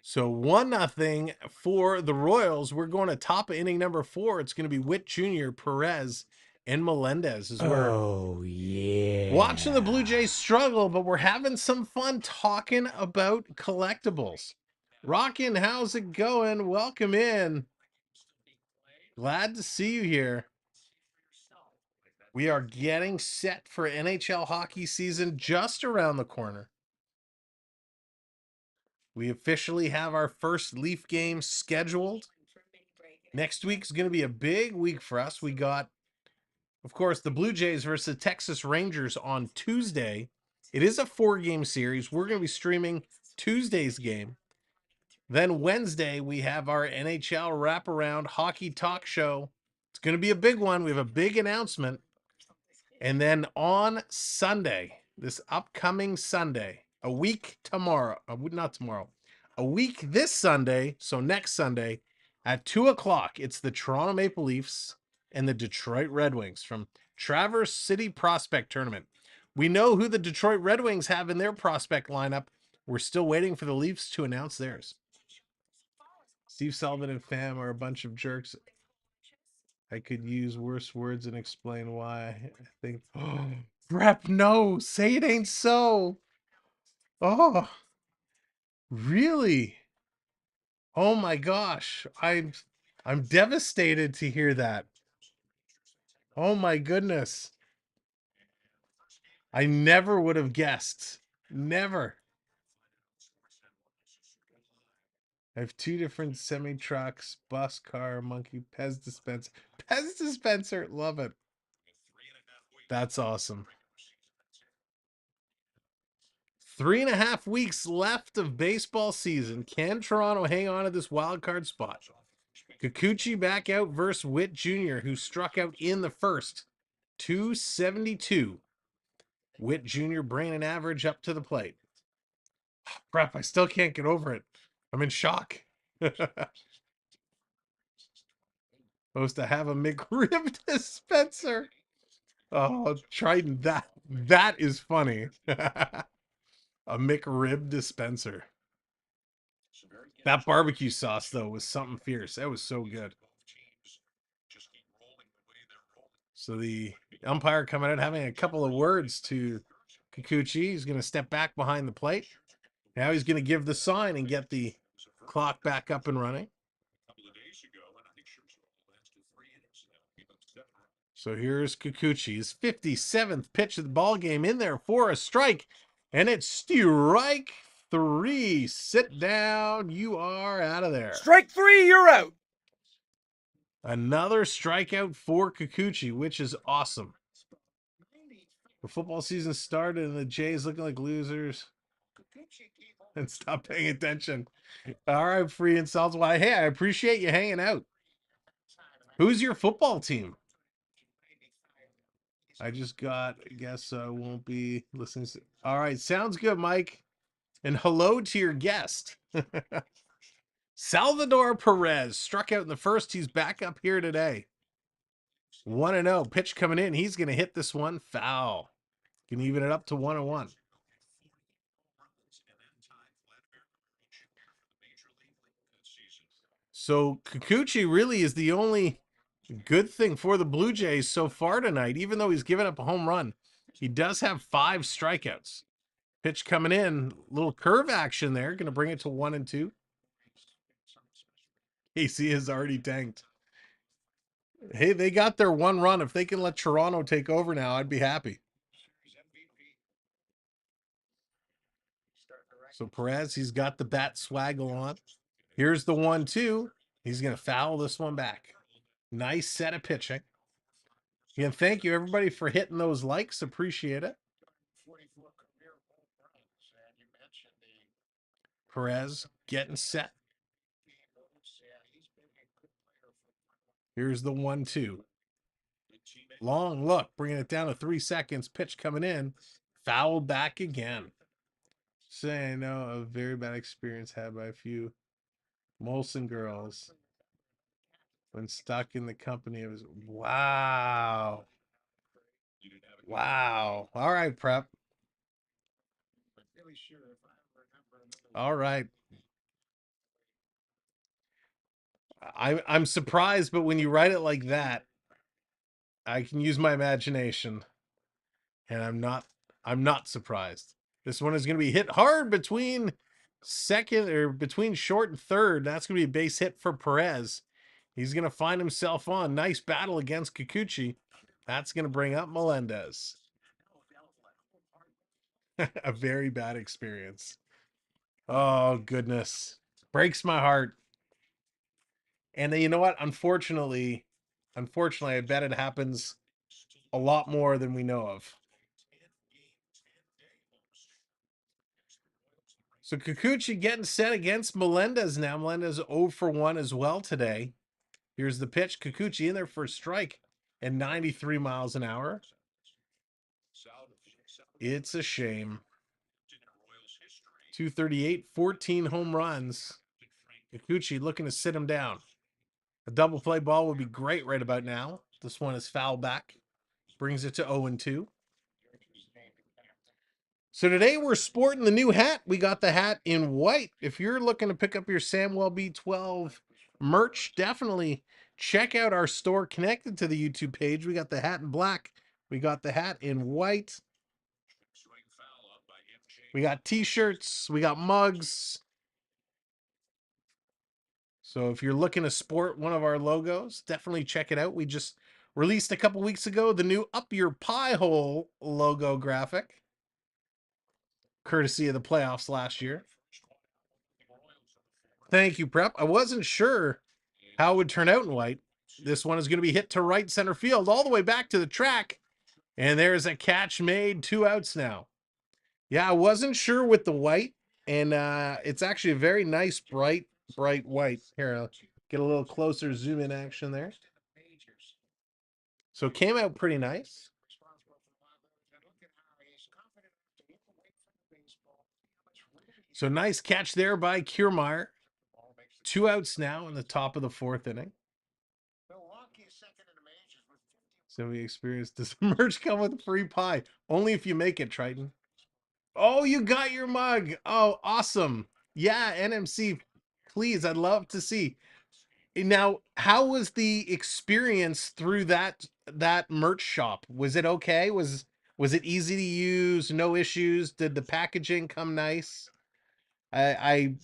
So 1-0 for the Royals. We're going to top of inning number 4. It's going to be Witt Jr., Perez, and Melendez as we're watching the Blue Jays struggle, but we're having some fun talking about collectibles. Rockin', how's it going? Welcome in. Glad to see you here. We are getting set for NHL hockey season just around the corner. We officially have our first Leaf game scheduled. Next week is going to be a big week for us. We got, of course, the Blue Jays versus the Texas Rangers on Tuesday. It is a 4-game series. We're going to be streaming Tuesday's game. Then Wednesday, we have our NHL wraparound hockey talk show. It's going to be a big one. We have a big announcement. And then on Sunday, this upcoming Sunday, a week tomorrow, not tomorrow, A week this Sunday, so next Sunday at 2 o'clock, it's the Toronto Maple Leafs and the Detroit Red Wings from Traverse City Prospect Tournament. We know who the Detroit Red Wings have in their prospect lineup. We're still waiting for the Leafs to announce theirs. Steve Sullivan and fam are a bunch of jerks. I could use worse words and explain why. I think, oh, Rep, no, say it ain't so. Oh, really? Oh my gosh. I'm devastated to hear that. Oh my goodness. I never would have guessed. Never. I have 2 different semi-trucks, bus, car, monkey, Pez dispenser. Pez dispenser, love it. That's awesome. 3.5 weeks left of baseball season. Can Toronto hang on to this wild card spot? Kikuchi back out versus Witt Jr., who struck out in the first. 272. Witt Jr. bringing an average up to the plate. Crap, I still can't get over it. I'm in shock. Supposed to have a McRib dispenser. Oh, Triton, that is funny. A McRib dispenser. That barbecue sauce, though, was something fierce. That was so good. So the umpire coming out having a couple of words to Kikuchi. He's going to step back behind the plate. Now he's going to give the sign and get the clock back up and running. So here's Kikuchi's 57th pitch of the ball game in there for a strike. And it's strike 3. Sit down. You are out of there. Strike 3, you're out. Another strikeout for Kikuchi, which is awesome. The football season started and the Jays looking like losers. And stop paying attention. All right, free insults. Why? Hey, I appreciate you hanging out. Who's your football team? I just got, I guess I won't be listening. All right, sounds good, Mike. And hello to your guest. Salvador Perez struck out in the first. He's back up here today. 1-0. Pitch coming in. He's going to hit this one foul. Can even it up to 1-1. So Kikuchi really is the only good thing for the Blue Jays so far tonight. Even though he's given up a home run, he does have 5 strikeouts. Pitch coming in, little curve action there, going to bring it to 1-2. AC is already tanked. Hey, they got their 1 run. If they can let Toronto take over now, I'd be happy. So Perez, he's got the bat swaggle on. Here's the 1-2. He's going to foul this one back. Nice set of pitching. Again, thank you, everybody, for hitting those likes. Appreciate it. Perez getting set. Here's the 1-2. Long look, bringing it down to 3 seconds. Pitch coming in. Foul back again. Saying no, a very bad experience had by a few Molson girls when stuck in the company of his. Wow. Wow. All right, Prep. All right. I'm surprised, but when you write it like that, I can use my imagination, and I'm not surprised. This one is going to be hit hard between second or between short and third. That's going to be a base hit for Perez. He's going to find himself on. Nice battle against Kikuchi. That's going to bring up Melendez. A very bad experience. Oh, goodness. Breaks my heart. And you know what? Unfortunately, I bet it happens a lot more than we know of. So Kikuchi getting set against Melendez now. Melendez 0 for 1 as well today. Here's the pitch. Kikuchi in there for a strike at 93 miles an hour. It's a shame. 238, 14 home runs. Kikuchi looking to sit him down. A double play ball would be great right about now. This one is foul back. Brings it to 0-2. So today we're sporting the new hat. We got the hat in white. If you're looking to pick up your Samwell B12 merch, definitely check out our store connected to the YouTube page. We got the hat in black. We got the hat in white. We got t-shirts. We got mugs. So if you're looking to sport one of our logos, definitely check it out. We just released a couple weeks ago the new Up Your Pie Hole logo graphic, courtesy of the playoffs last year. Thank you, Prep. I wasn't sure how it would turn out in white. This one is going to be hit to right center field, all the way back to the track. And there's a catch made, 2 outs now. Yeah, I wasn't sure with the white. And it's actually a very nice, bright white. Here, I'll get a little closer zoom in action there. So it came out pretty nice. So nice catch there by Kiermaier. 2 outs now in the top of the 4th inning. So we experienced, does the merch come with free pie? Only if you make it, Triton. Oh, you got your mug. Oh, awesome. Yeah, NMC, please, I'd love to see. Now, how was the experience through that merch shop? Was it okay? Was it easy to use? No issues? Did the packaging come nice? I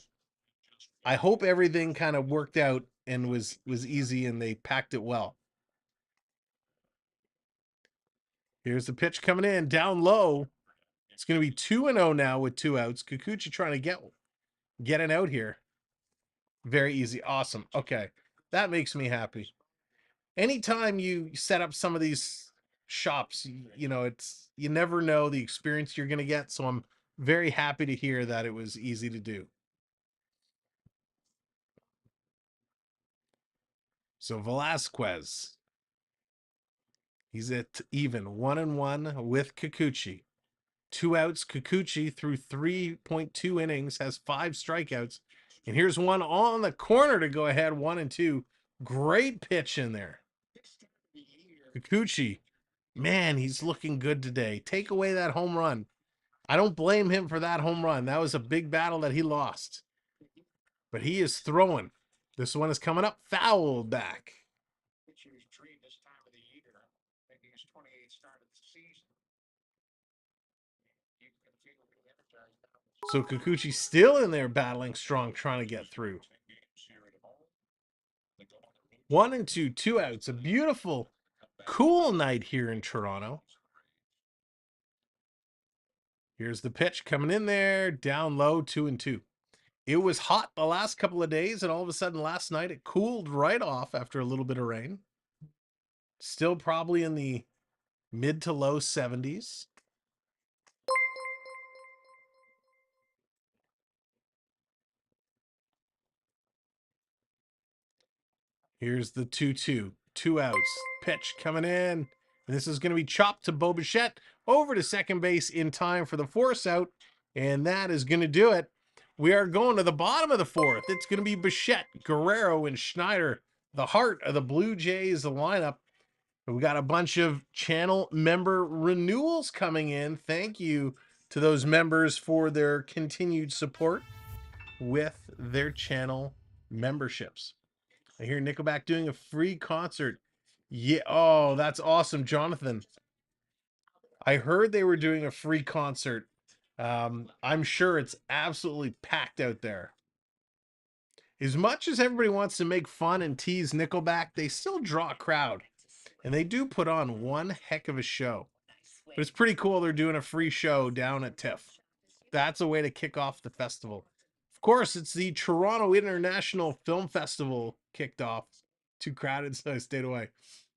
hope everything kind of worked out and was easy and they packed it well. Here's the pitch coming in down low. It's going to be 2-0 now with 2 outs. Kikuchi trying to get an out here. Very easy. Awesome. Okay. That makes me happy. Anytime you set up some of these shops, you know, you never know the experience you're going to get. So I'm very happy to hear that it was easy to do. So Velasquez, he's at even 1-1 with Kikuchi. 2 outs. Kikuchi through 3.2 innings has 5 strikeouts. And here's one on the corner to go ahead, 1-2. Great pitch in there. Kikuchi, man, he's looking good today. Take away that home run. I don't blame him for that home run. That was a big battle that he lost. But he is throwing. This one is coming up. Foul back. So Kikuchi still in there battling strong, trying to get through. 1-2, 2 outs. A beautiful, cool night here in Toronto. Here's the pitch coming in there, down low, 2-2. It was hot the last couple of days, and all of a sudden last night it cooled right off after a little bit of rain. Still probably in the mid to low 70s. Here's the 2-2. 2 outs. Pitch coming in. And this is going to be chopped to Bo Bichette over to second base in time for the force out. And that is going to do it. We are going to the bottom of the 4th. It's going to be Bichette, Guerrero, and Snider, the heart of the Blue Jays lineup. We got a bunch of channel member renewals coming in. Thank you to those members for their continued support with their channel memberships. I hear Nickelback doing a free concert. Yeah. Oh, that's awesome, Jonathan. I heard they were doing a free concert. I'm sure it's absolutely packed out there. As much as everybody wants to make fun and tease Nickelback, they still draw a crowd. And they do put on one heck of a show. But it's pretty cool they're doing a free show down at TIFF. That's a way to kick off the festival. Of course, it's the Toronto International Film Festival kicked off. Too crowded, so I stayed away.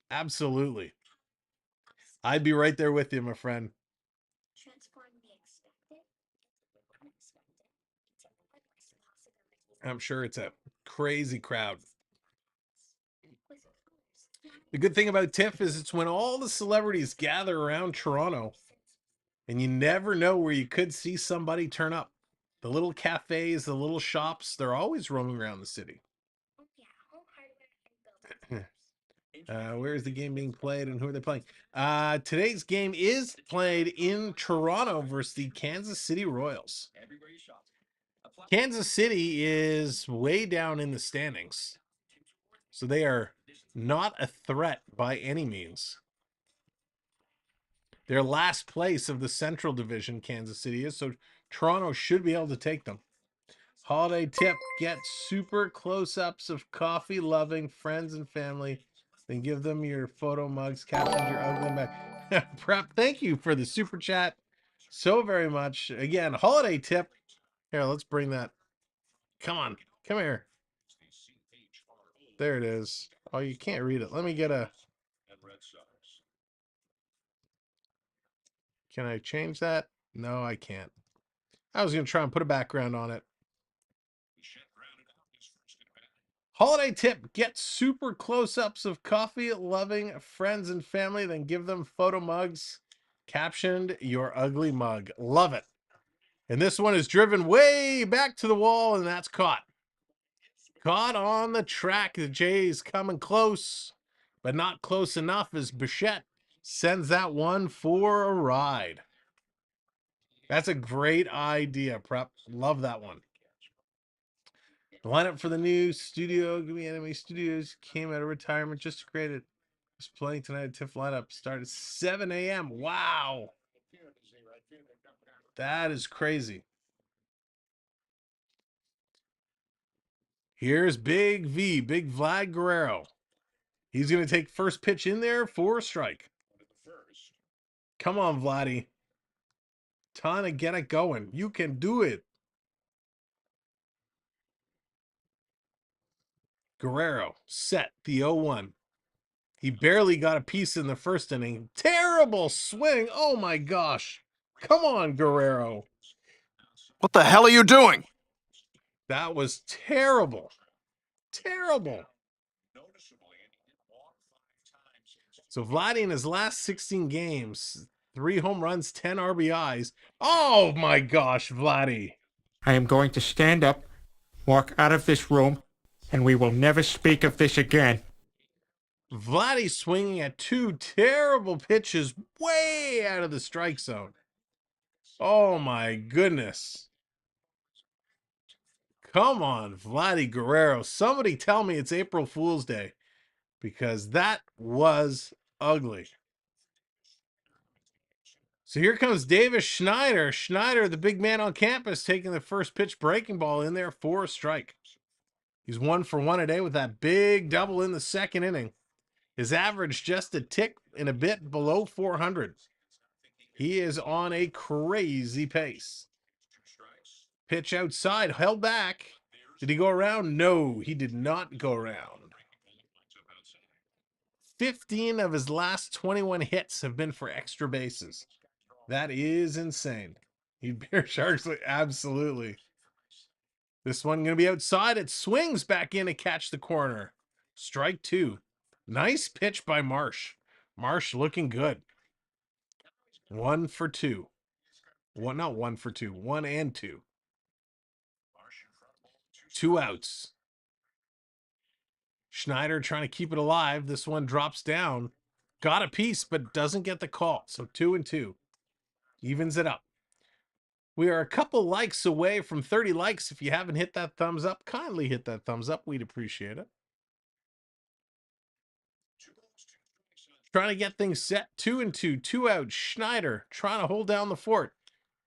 Absolutely. I'd be right there with you, my friend. I'm sure it's a crazy crowd. The good thing about TIFF is it's when all the celebrities gather around Toronto, and you never know where you could see somebody turn up. The little cafes, the little shops, they're always roaming around the city. Where is the game being played and who are they playing? Today's game is played in Toronto versus the Kansas City Royals. Kansas City is way down in the standings, so they are not a threat by any means. They're last place of the Central Division, Kansas City is, so Toronto should be able to take them. Holiday tip, get super close-ups of coffee-loving friends and family, then give them your photo mugs, captions your ugly mug. Prep, thank you for the super chat so very much. Again, holiday tip. Here, let's bring that. Come on, come here. There it is. Oh, you can't read it. Let me get a... Can I change that? No, I can't. I was going to try and put a background on it. Holiday tip, get super close-ups of coffee-loving friends and family, then give them photo mugs, captioned your ugly mug. Love it. And this one is driven way back to the wall, and that's caught. Caught on the track. The Jays coming close, but not close enough as Bichette sends that one for a ride. That's a great idea, Prep. Love that one. The lineup for the new studio, Give Me Anime Studios, came out of retirement just to create it. Was playing tonight. TIFF lineup started 7 a.m. Wow. That is crazy. Here's Big V, Big Vlad Guerrero. He's going to take first pitch in there for a strike. Come on, Vladdy. Time to get it going. You can do it. Guerrero set the 0-1. He barely got a piece in the first inning. Terrible swing. Oh my gosh. Come on, Guerrero. What the hell are you doing? That was terrible. Terrible. So Vladdy in his last 16 games, 3 home runs, 10 RBIs. Oh my gosh, Vladdy. I am going to stand up, walk out of this room, and we will never speak of this again. Vladdy swinging at 2 terrible pitches way out of the strike zone. Oh my goodness. Come on, Vladdy Guerrero. Somebody tell me it's April Fool's Day, because that was ugly. So here comes Davis Snider. Snider, the big man on campus, taking the first pitch breaking ball in there for a strike. He's 1 for 1 today with that big double in the second inning. His average just a tick and a bit below 400. He is on a crazy pace. Pitch outside, held back. Did he go around? No, he did not go around. 15 of his last 21 hits have been for extra bases. That is insane. He'd bear Sharks, absolutely. This one going to be outside. It swings back in to catch the corner. Strike 2. Nice pitch by Marsh. Marsh looking good. 1 for 2. Not 1 for 2. 1 and 2. 2 outs. Snider trying to keep it alive. This one drops down. Got a piece, but doesn't get the call. So 2 and 2. Evens it up. We are a couple likes away from 30 likes. If you haven't hit that thumbs up, kindly hit that thumbs up. We'd appreciate it. Trying to get things set. 2 and 2. 2 out. Snider trying to hold down the fort.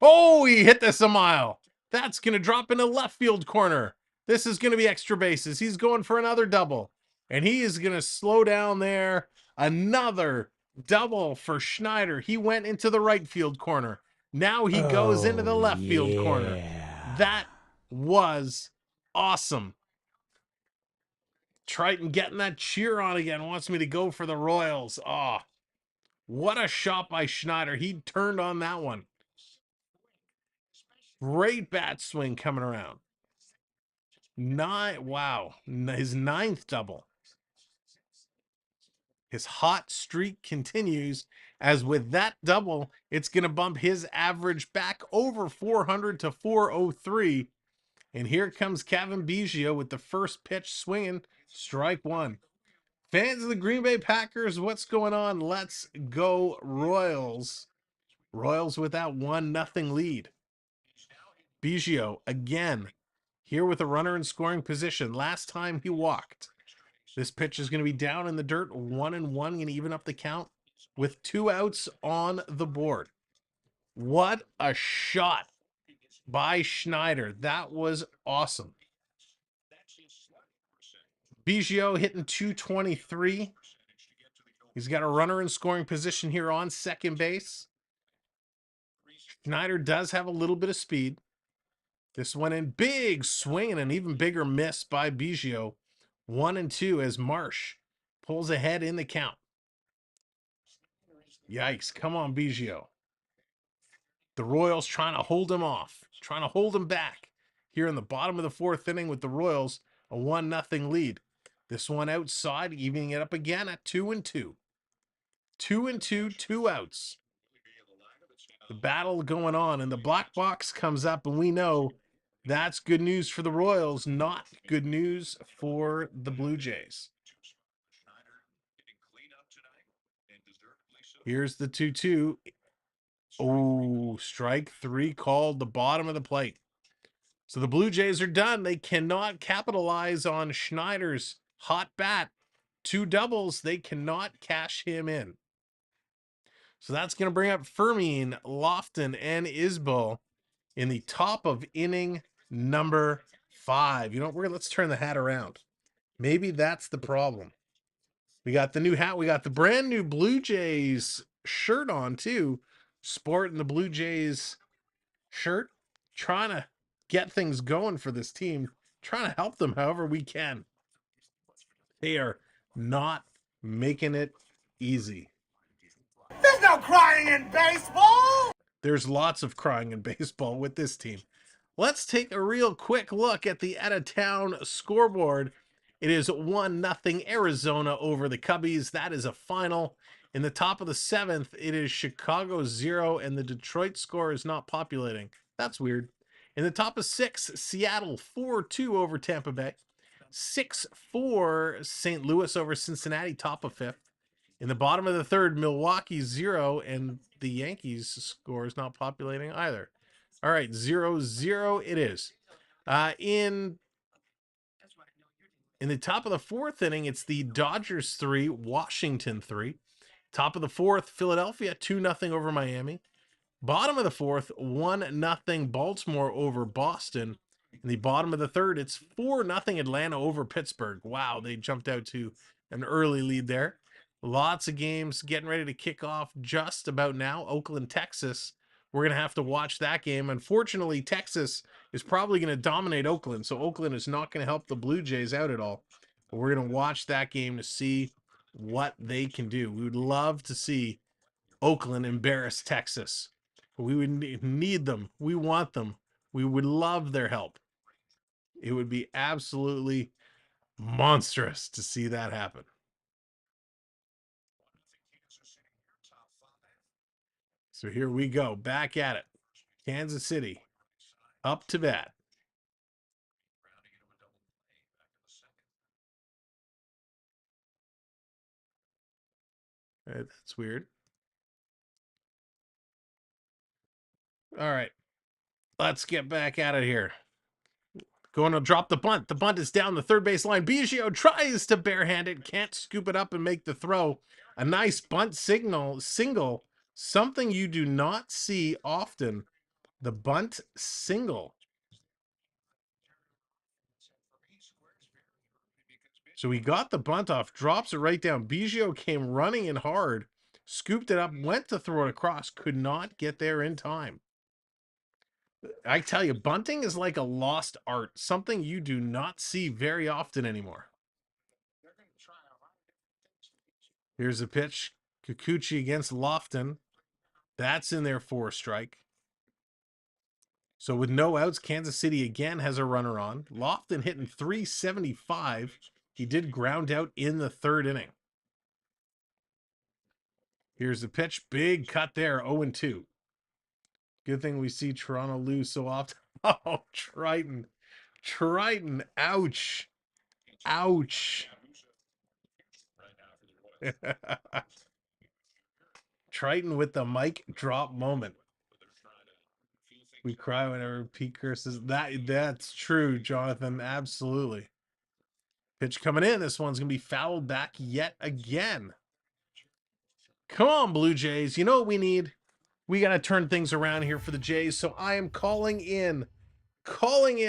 Oh, he hit this a mile. That's going to drop in a left field corner. This is going to be extra bases. He's going for another double. And he is going to slow down there. Another double for Snider. He went into the right field corner. Now he goes into the left field corner. That was awesome. Triton getting that cheer on again. Wants me to go for the Royals. Oh, what a shot by Snider. He turned on that one. Great bat swing coming around. Wow. His 9th double. His hot streak continues, as with that double, it's going to bump his average back over 400 to 403. And here comes Kevin Biggio with the first pitch swinging, strike one. Fans of the Green Bay Packers, what's going on? Let's go Royals. Royals with that 1-0 lead. Biggio again, here with a runner in scoring position. Last time he walked. This pitch is going to be down in the dirt, 1-1, going to even up the count with 2 outs on the board. What a shot by Snider. That was awesome. Biggio hitting 223. He's got a runner in scoring position here on second base. Snider does have a little bit of speed. This one in, big swing and an even bigger miss by Biggio. 1-2 as Marsh pulls ahead in the count. Yikes. Come on, Biggio. The Royals trying to hold him off, trying to hold him back here in the bottom of the 4th inning with the Royals, a 1-0 lead. This one outside, evening it up again at 2-2. 2-2, 2 outs. The battle going on, and the black box comes up, and we know that's good news for the Royals, not good news for the Blue Jays. Here's the 2-2. Oh, strike 3 called, the bottom of the plate. So the Blue Jays are done. They cannot capitalize on Schneider's hot bat. 2 doubles. They cannot cash him in. So that's going to bring up Fermin, Lofton, and Isbell in the top of inning number 5. You know, let's turn the hat around. Maybe that's the problem. We got the new hat. We got the brand new Blue Jays shirt on too. Sporting the Blue Jays shirt. Trying to get things going for this team. Trying to help them however we can. They are not making it easy. There's no crying in baseball! There's lots of crying in baseball with this team. Let's take a real quick look at the out-of-town scoreboard. It is 1-0 Arizona over the Cubbies. That is a final. In the top of the 7th, it is Chicago 0, and the Detroit score is not populating. That's weird. In the top of 6, Seattle 4-2 over Tampa Bay. 6-4 St. Louis over Cincinnati, top of 5th. In the bottom of the 3rd, Milwaukee 0, and the Yankees score is not populating either. All right, 0-0 it is. In the top of the 4th inning, it's the Dodgers 3, Washington 3. Top of the 4th, Philadelphia 2-0 over Miami. Bottom of the 4th, 1-0 Baltimore over Boston. In the bottom of the 3rd, it's 4-0 Atlanta over Pittsburgh. Wow, they jumped out to an early lead there. Lots of games getting ready to kick off just about now. Oakland, Texas. We're going to have to watch that game. Unfortunately, Texas is probably going to dominate Oakland, so Oakland is not going to help the Blue Jays out at all. But we're going to watch that game to see what they can do. We would love to see Oakland embarrass Texas. We would need them. We want them. We would love their help. It would be absolutely monstrous to see that happen. So here we go. Back at it. Kansas City. Up to bat. That's weird. All right. Let's get back at it here. Going to drop the bunt. The bunt is down the 3rd base line. Biggio tries to barehand it. Can't scoop it up and make the throw. A nice bunt single. Something you do not see often. The bunt single. So he got the bunt off. Drops it right down. Biggio came running in hard. Scooped it up. Went to throw it across. Could not get there in time. I tell you, bunting is like a lost art. Something you do not see very often anymore. Here's a pitch. Kikuchi against Lofton. That's in there for a strike. So with no outs, Kansas City again has a runner on. Lofton hitting 375. He did ground out in the 3rd inning. Here's the pitch. Big cut there. 0-2. Good thing we see Toronto lose so often. Oh, Triton. Triton. Ouch. Ouch. Triton with the mic drop moment. We cry whenever Pete curses. That's true, Jonathan. Absolutely. Pitch coming in. This one's going to be fouled back yet again. Come on, Blue Jays. You know what we need? We got to turn things around here for the Jays. So I am calling in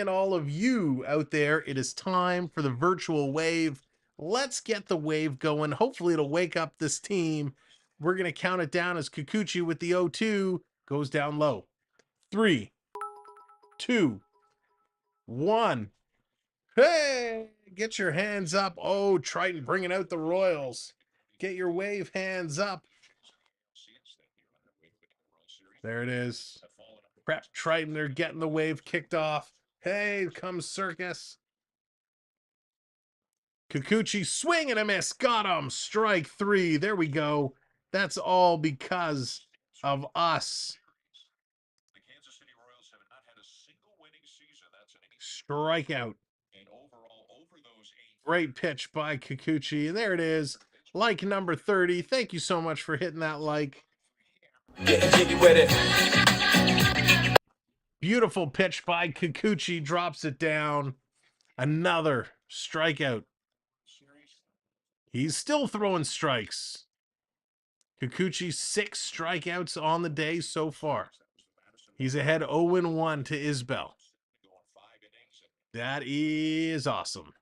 all of you out there. It is time for the virtual wave. Let's get the wave going. Hopefully it'll wake up this team. We're going to count it down as Kikuchi with the 0-2 goes down low. 3, 2, 1. Hey, get your hands up. Oh, Triton bringing out the Royals. Get your wave hands up. There it is. Prep Triton, they're getting the wave kicked off. Hey, comes Circus. Kikuchi, swing and a miss. Got him. Strike 3. There we go. That's all because of us. Strikeout. Great pitch by Kikuchi. And there it is. Like number 30. Thank you so much for hitting that like. Getting jiggy with it. Beautiful pitch by Kikuchi. Drops it down. Another strikeout. He's still throwing strikes. Kikuchi 6 strikeouts on the day so far. He's ahead 0-1 to Isbell. That is awesome.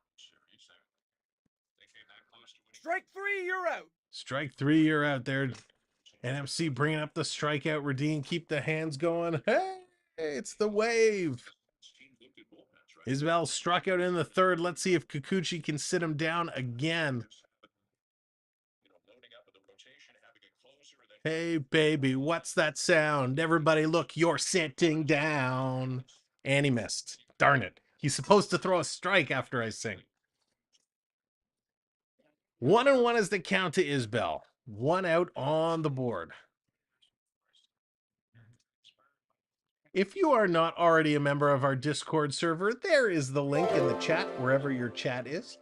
Strike 3, you're out. Strike 3, you're out there. NMC bringing up the strikeout routine. Keep the hands going. Hey, it's the wave. Isbell struck out in the 3rd. Let's see if Kikuchi can sit him down again. Hey, baby, what's that sound? Everybody look, you're sitting down. And he missed. Darn it. He's supposed to throw a strike after I sing. 1-1 is the count to Isbell. 1 out on the board. If you are not already a member of our Discord server, there is the link in the chat, wherever your chat is.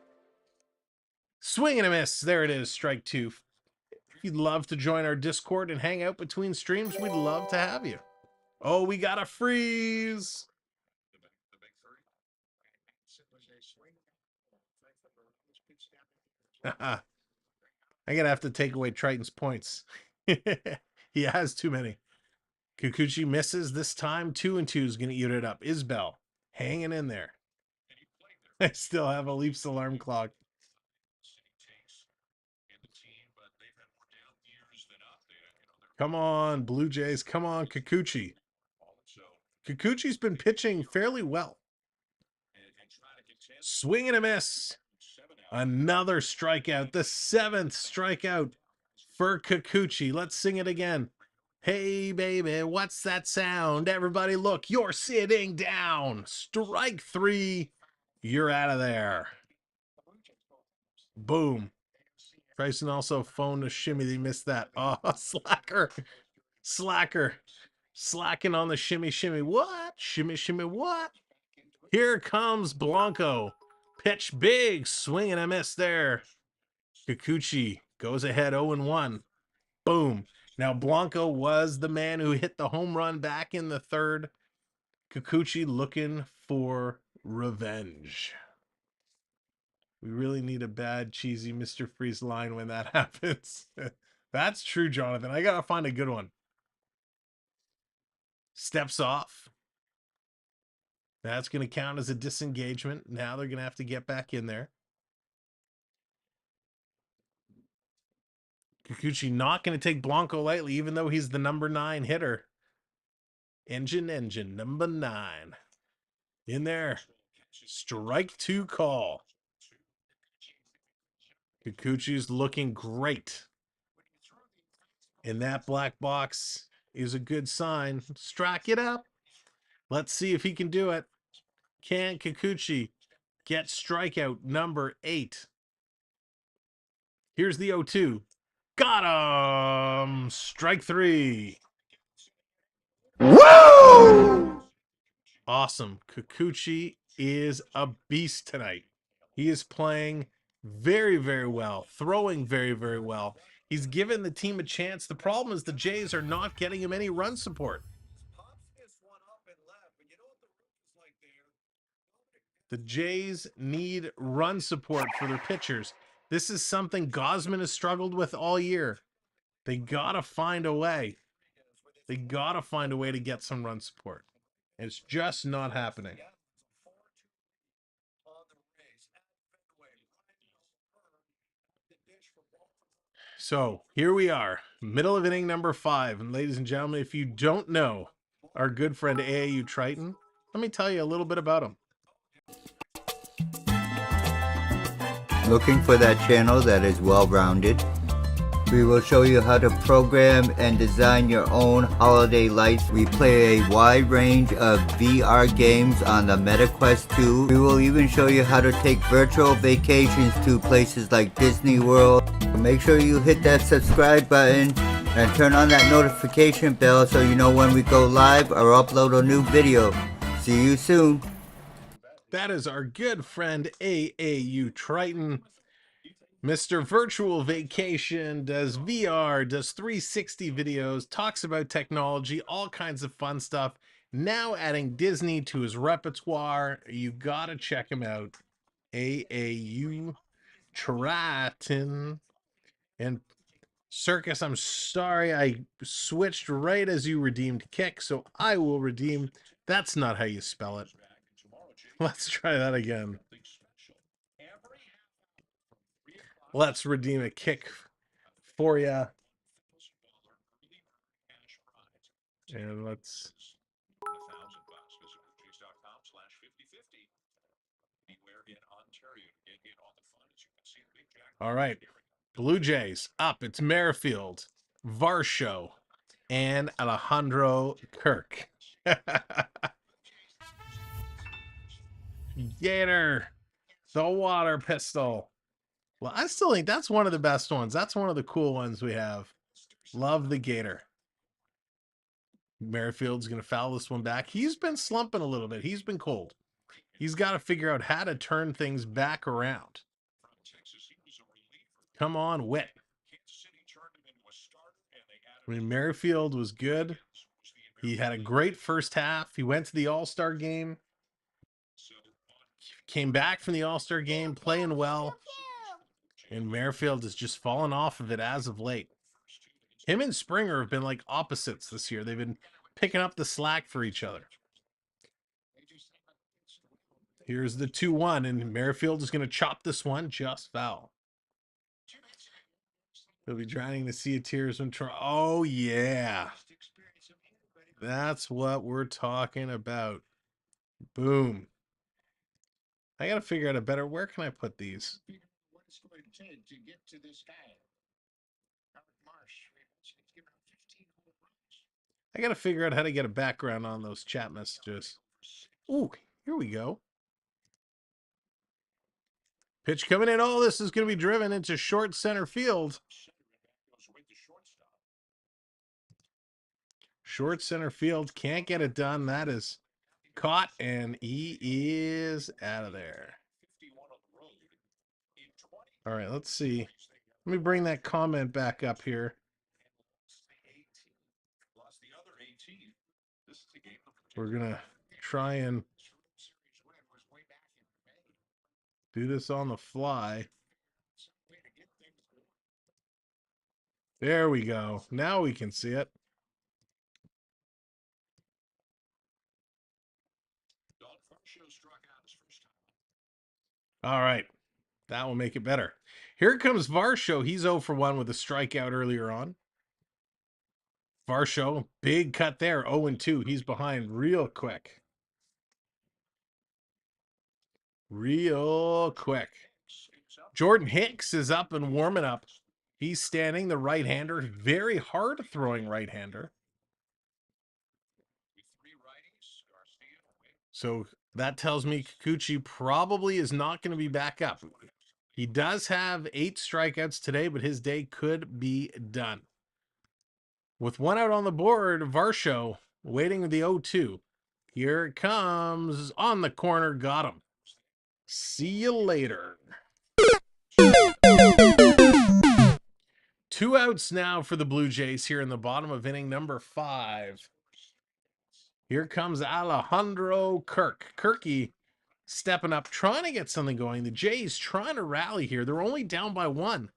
Swing and a miss. There it is, strike 2. If you'd love to join our Discord and hang out between streams, we'd love to have you. Oh, we got a freeze. I'm gonna have to take away Triton's points. He has too many. Kikuchi misses this time. 2-2 is gonna eat it up. Isbell hanging in there. I still have a Leafs alarm clock. Come on, Blue Jays. Come on, Kikuchi. Kikuchi's been pitching fairly well. Swing and a miss. Another strikeout. The 7th strikeout for Kikuchi. Let's sing it again. Hey, baby, what's that sound? Everybody look, you're sitting down. Strike 3. You're out of there. Boom. Bryson also phoned a shimmy. They missed that. Oh, slacker. Slacker. Slacking on the shimmy, shimmy. What? Shimmy, shimmy, what? Here comes Blanco. Pitch big. Swing and a miss there. Kikuchi goes ahead 0-1. Boom. Now, Blanco was the man who hit the home run back in the 3rd. Kikuchi looking for revenge. We really need a bad, cheesy Mr. Freeze line when that happens. That's true, Jonathan. I gotta find a good one. Steps off. That's going to count as a disengagement. Now they're going to have to get back in there. Kikuchi not going to take Blanco lightly, even though he's the number 9 hitter. Engine, number 9. In there. Strike 2 call. Kikuchi's looking great. And that black box is a good sign. Strike it up. Let's see if he can do it. Can Kikuchi get strikeout number 8? Here's the 0-2. Got him! Strike 3. Woo! Awesome. Kikuchi is a beast tonight. He is playing very, very well, throwing very, very well. He's given the team a chance. The problem is the Jays are not getting him any run support. The Jays need run support for their pitchers. This is something Gosman has struggled with all year. They gotta find a way. They gotta find a way to get some run support. It's just not happening. So here we are, middle of inning number 5. And ladies and gentlemen, if you don't know our good friend AAU Triton, let me tell you a little bit about him. Looking for that channel that is well-rounded? We will show you how to program and design your own holiday lights. We play a wide range of VR games on the MetaQuest 2. We will even show you how to take virtual vacations to places like Disney World. Make sure you hit that subscribe button and turn on that notification bell so you know when we go live or upload a new video. See you soon. That is our good friend AAU Triton. Mr. Virtual Vacation, does VR, does 360 videos, talks about technology, all kinds of fun stuff. Now adding Disney to his repertoire. You gotta check him out. AAU Triton. And Circus, I'm sorry, I switched right as you redeemed kick, so I will redeem. That's not how you spell it. Let's try that again. Let's redeem a kick for you. And let's. All right. Blue Jays up. It's Merrifield, Varsho, and Alejandro Kirk. Gator, the water pistol. Well, I still think that's one of the best ones. That's one of the cool ones we have. Love the Gator. Merrifield's going to foul this one back. He's been slumping a little bit. He's been cold. He's got to figure out how to turn things back around. Come on, Witt. I mean, Merrifield was good. He had a great first half. He went to the All-Star game. Came back from the All-Star game playing well. And Merrifield has just fallen off of it as of late. Him and Springer have been like opposites this year. They've been picking up the slack for each other. Here's the 2-1, and Merrifield is going to chop this one just foul. He'll be drowning to see tears when oh yeah. That's what we're talking about. Boom. I got to figure out a better, where can I put these? I got to figure out how to get a background on those chat messages. Ooh, here we go. Pitch coming in. Oh, this is going to be driven into short center field. Short center field. Can't get it done. That is caught, and he is out of there. All right, let's see. Let me bring that comment back up here. We're going to try and do this on the fly. There we go. Now we can see it. All right. That will make it better. Here comes Varsho. He's 0 for 1 with a strikeout earlier on. Varsho, big cut there. 0-2. He's behind real quick. Real quick. Jordan Hicks is up and warming up. He's standing, the right-hander. Very hard throwing right-hander. So that tells me Kikuchi probably is not going to be back up. He does have 8 strikeouts today, but his day could be done. With 1 out on the board, Varsho waiting the 0-2. Here it comes on the corner. Got him. See you later. 2 outs now for the Blue Jays here in the bottom of inning number 5. Here comes Alejandro Kirk. Kirky stepping up, trying to get something going. The Jays trying to rally here. They're only down by 1.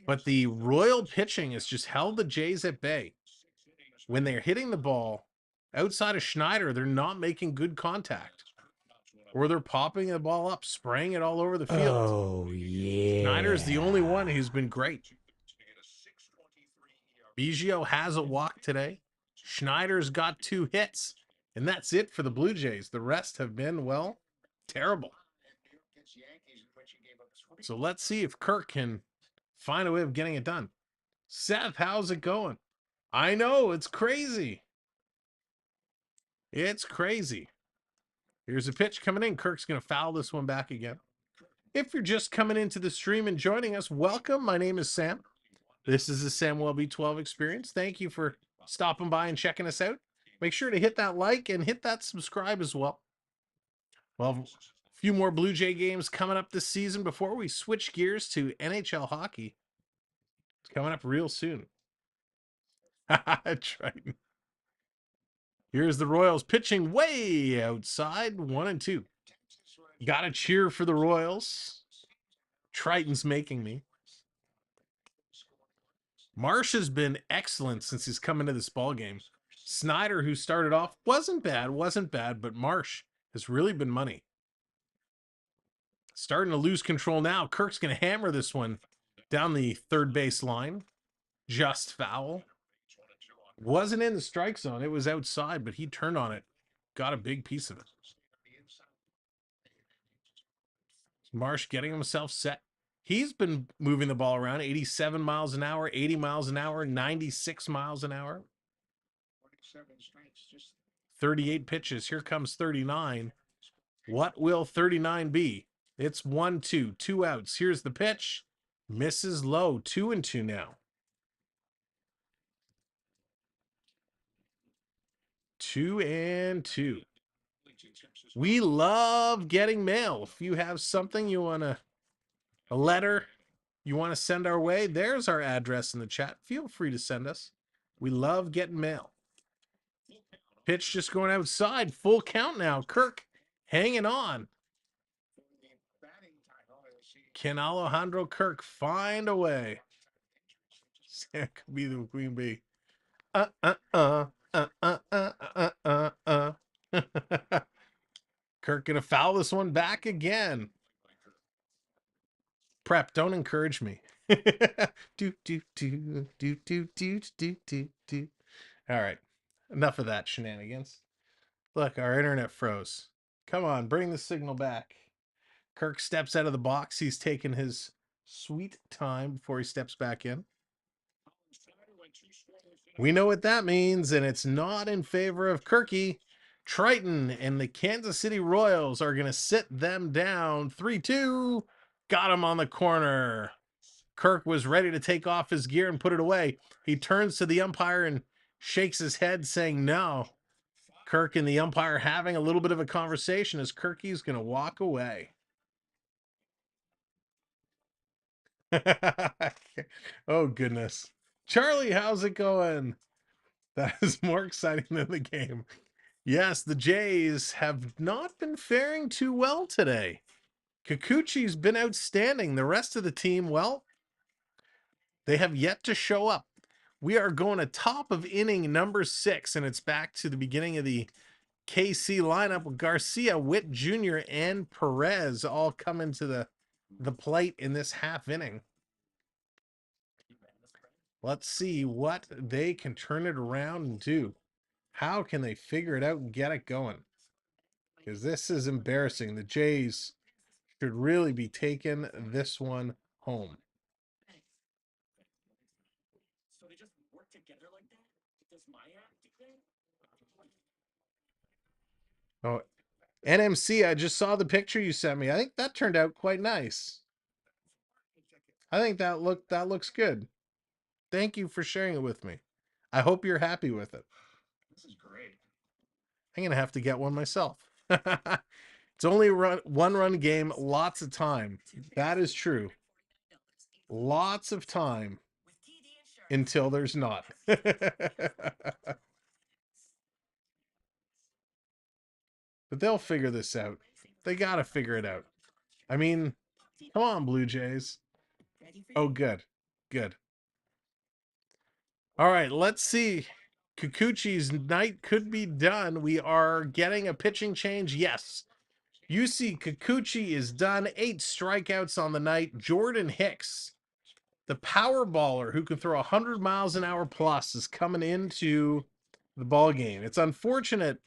But the Royal pitching has just held the Jays at bay. When they're hitting the ball outside of Snider, they're not making good contact. Or they're popping the ball up, spraying it all over the field. Oh, yeah. Snider's the only one who's been great. Biggio has a walk today. Schneider's got 2 hits. And that's it for the Blue Jays. The rest have been, well, terrible. So let's see if Kirk can find a way of getting it done. Seth, how's it going? I know, it's crazy. It's crazy. Here's a pitch coming in. Kirk's going to foul this one back again. If you're just coming into the stream and joining us, welcome. My name is Sam. This is the Sam WellB 12 Experience. Thank you for stopping by and checking us out. Make sure to hit that like and hit that subscribe as well. Well, a few more Blue Jay games coming up this season before we switch gears to NHL hockey. It's coming up real soon. Triton. Here's the Royals pitching way outside, 1-2. Gotta cheer for the Royals. Triton's making me. Marsh has been excellent since he's come into this ball game. Snider, who started off, wasn't bad, but Marsh has really been money. Starting to lose control now. Kirk's going to hammer this one down the third base line. Just foul. Wasn't in the strike zone. It was outside, but he turned on it. Got a big piece of it. Marsh getting himself set. He's been moving the ball around. 87 miles an hour, 80 miles an hour, 96 miles an hour. 38 pitches. Here comes 39. What will 39 be? It's 1-2, 2 outs. Here's the pitch. Misses low. 2-2 now. 2-2. We love getting mail. If you have something you want to, a letter you want to send our way, there's our address in the chat. Feel free to send us. We love getting mail. Pitch just going outside. Full count now. Kirk hanging on. Can Alejandro Kirk find a way? That could be the Queen Bee. Kirk gonna foul this one back again. Prep, don't encourage me. do. All right, enough of that shenanigans. Look, our internet froze. Come on, bring the signal back. Kirk steps out of the box. He's taking his sweet time before he steps back in. We know what that means, and it's not in favor of Kirky. Triton and the Kansas City Royals are going to sit them down. 3-2. Got him on the corner. Kirk was ready to take off his gear and put it away. He turns to the umpire and shakes his head saying no. Kirk and the umpire having a little bit of a conversation as Kirky's going to walk away. Oh, goodness. Charlie, how's it going? That is more exciting than the game. Yes, the Jays have not been faring too well today. Kikuchi's been outstanding. The rest of the team, well, they have yet to show up. We are going to top of inning number 6, and it's back to the beginning of the KC lineup with Garcia, Witt Jr., and Perez all coming to the plate in this half inning. Let's see what they can turn it around and do. How can they figure it out and get it going? Because this is embarrassing. The Jays should really be taking this one home. Oh, NMC, I just saw the picture you sent me. I think that turned out quite nice. I think that looks good. Thank you for sharing it with me. I hope you're happy with it. This is great. I'm gonna have to get one myself. It's only a one-run game, lots of time. That is true. Lots of time until there's not. But they'll figure this out. They gotta figure it out. I mean, come on, Blue Jays. Oh, good. Good. All right, let's see. Kikuchi's night could be done. We are getting a pitching change. Yes. Yusei Kikuchi is done. 8 strikeouts on the night. Jordan Hicks, the power baller who can throw 100 miles an hour plus, is coming into the ball game. It's unfortunate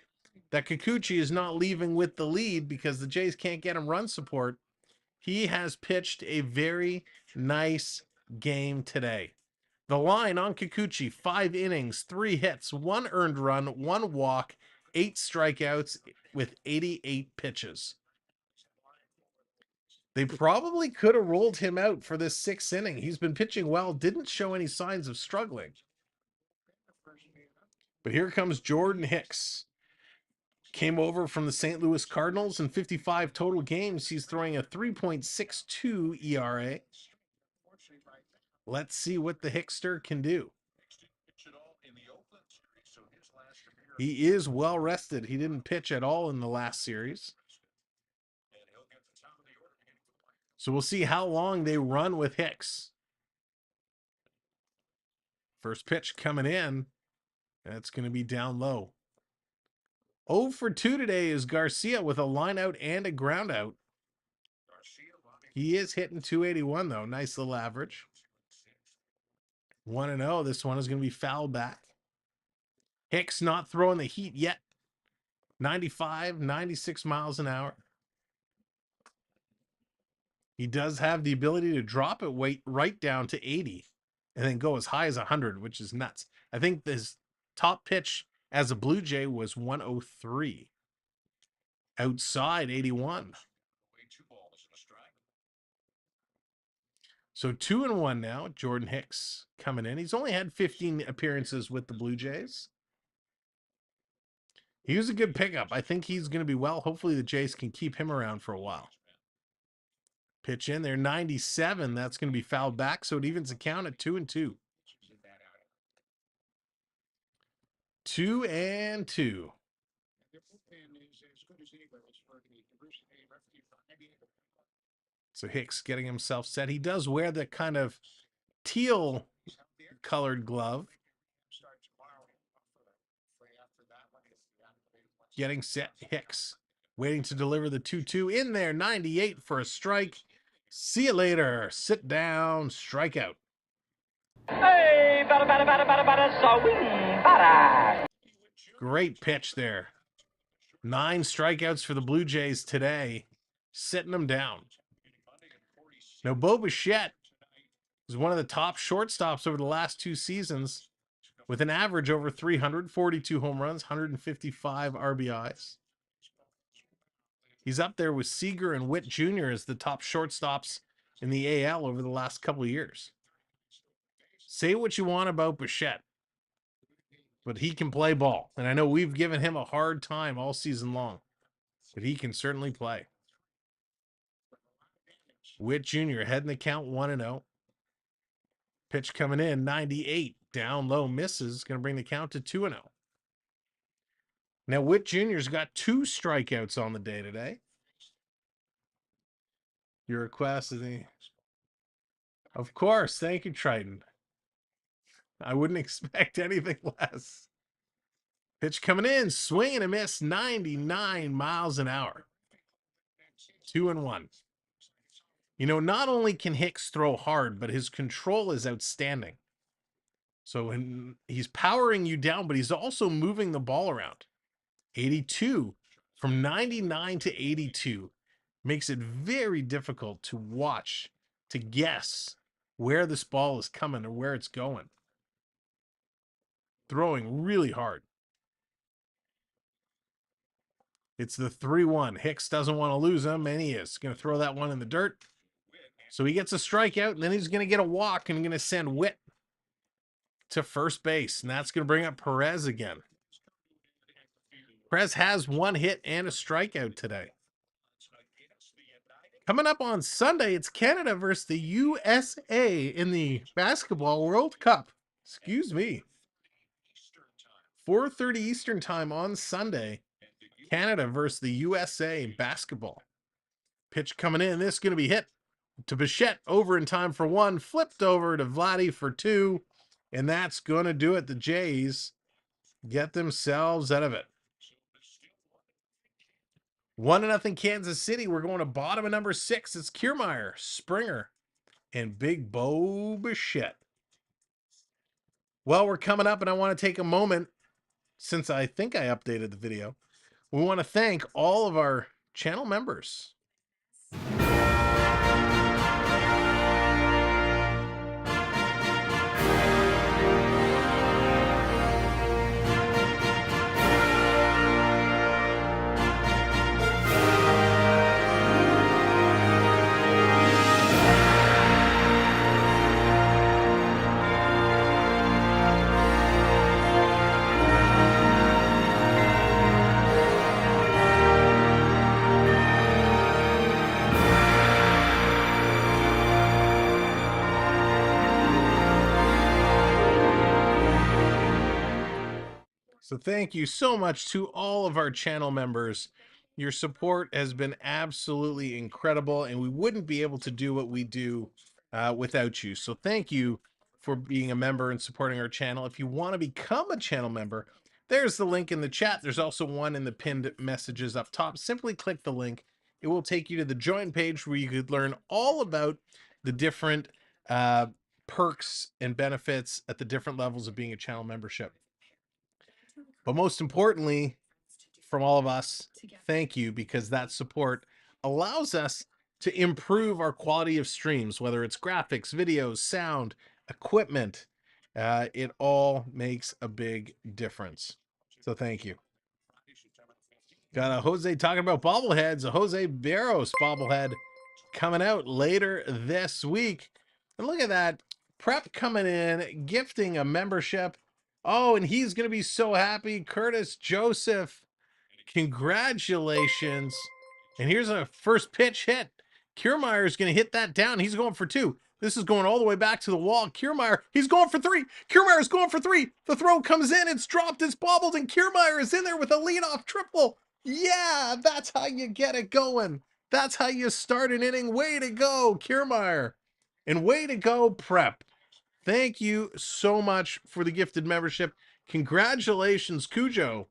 that Kikuchi is not leaving with the lead because the Jays can't get him run support. He has pitched a very nice game today. The line on Kikuchi: 5 innings, 3 hits, 1 earned run, 1 walk, 8 strikeouts with 88 pitches. They probably could have rolled him out for this 6th inning. He's been pitching well, didn't show any signs of struggling. But here comes Jordan Hicks. Came over from the St. Louis Cardinals. In 55 total games, he's throwing a 3.62 ERA. Let's see what the Hickster can do. He is well rested. He didn't pitch at all in the last series. So we'll see how long they run with Hicks. First pitch coming in. That's going to be down low. 0 for 2 today is Garcia with a line out and a ground out. He is hitting 281 though. Nice little average. 1-0. This one is going to be foul back. Hicks not throwing the heat yet. 95, 96 miles an hour. He does have the ability to drop it right down to 80 and then go as high as 100, which is nuts. I think his top pitch as a Blue Jay was 103. Outside 81. So 2-1 now. Jordan Hicks coming in. He's only had 15 appearances with the Blue Jays. He was a good pickup. I think he's going to be well. Hopefully the Jays can keep him around for a while. Pitch in there, 97. That's going to be fouled back, so it evens the count at 2-2. 2-2. So Hicks getting himself set. He does wear the kind of teal colored glove. Getting set. Hicks waiting to deliver the 2-2 in there. 98 for a strike. See you later. Sit down. Strikeout. Hey, bada, swing, bada. Great pitch there. 9 strikeouts for the Blue Jays today. Sitting them down. Now, Bo Bichette is one of the top shortstops over the last 2 seasons with an average over 342 home runs, 155 RBIs. He's up there with Seager and Witt Jr. as the top shortstops in the AL over the last couple of years. Say what you want about Bichette, but he can play ball. And I know we've given him a hard time all season long, but he can certainly play. Witt Jr. heading the count 1-0. Pitch coming in, 98. Down low, misses. Going to bring the count to 2-0. Now, Witt Jr.'s got 2 strikeouts on the day today. Your request is of course. Thank you, Triton. I wouldn't expect anything less. Pitch coming in, swing and a miss, 99 miles an hour. 2-1. You know, not only can Hicks throw hard, but his control is outstanding. So when he's powering you down, but he's also moving the ball around. 82 from 99 to 82 makes it very difficult to watch, to guess where this ball is coming or where it's going. Throwing really hard. It's the 3-1. Hicks doesn't want to lose him, and he is going to throw that one in the dirt. So he gets a strikeout, and then he's going to get a walk and going to send Witt to first base, and that's going to bring up Perez again. Perez has 1 hit and a strikeout today. Coming up on Sunday, it's Canada versus the USA in the Basketball World Cup. Excuse me. 4:30 Eastern time on Sunday. Canada versus the USA in basketball. Pitch coming in. This is going to be hit to Bichette over in time for 1. Flipped over to Vladdy for 2. And that's going to do it. The Jays get themselves out of it. 1-0 Kansas City. We're going to bottom of number 6. It's Kiermaier, Springer, and Big Bo Bichette. Well, we're coming up, and I want to take a moment, since I think I updated the video. We want to thank all of our channel members. So thank you so much to all of our channel members. Your support has been absolutely incredible, and we wouldn't be able to do what we do without you. So thank you for being a member and supporting our channel. If you want to become a channel member, there's the link in the chat. There's also one in the pinned messages up top. Simply click the link. It will take you to the join page where you could learn all about the different perks and benefits at the different levels of being a channel membership. But most importantly, from all of us, thank you, because that support allows us to improve our quality of streams, whether it's graphics, videos, sound, equipment. It all makes a big difference. So thank you. Got a Jose talking about bobbleheads, a Jose Barros bobblehead coming out later this week. And look at that. Prep coming in, gifting a membership. Oh, and he's going to be so happy. Curtis Joseph, congratulations. And here's a first pitch hit. Kiermaier is going to hit that down. He's going for 2. This is going all the way back to the wall. Kiermaier, he's going for 3. Kiermaier is going for 3. The throw comes in. It's dropped. It's bobbled. And Kiermaier is in there with a leadoff triple. Yeah, that's how you get it going. That's how you start an inning. Way to go, Kiermaier. And way to go, Prep. Thank you so much for the gifted membership. Congratulations, Cujo,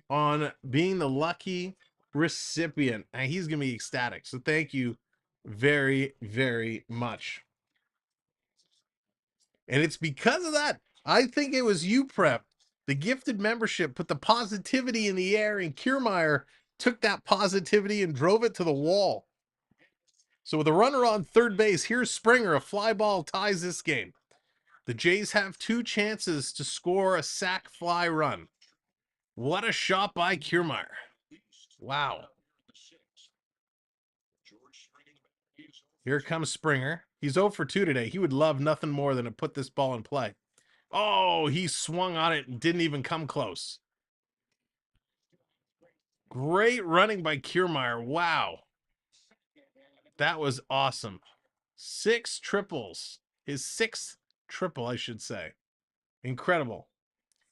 on being the lucky recipient. And he's going to be ecstatic. So thank you very, very much. And it's because of that. I think it was you, Prep. The gifted membership put the positivity in the air, and Kiermaier took that positivity and drove it to the wall. So with a runner on third base, here's Springer. A fly ball ties this game. The Jays have 2 chances to score a sac fly run. What a shot by Kiermaier. Wow. Here comes Springer. He's 0 for 2 today. He would love nothing more than to put this ball in play. Oh, he swung on it and didn't even come close. Great running by Kiermaier. Wow. That was awesome. 6 triples. His 6th triple, I should say. Incredible.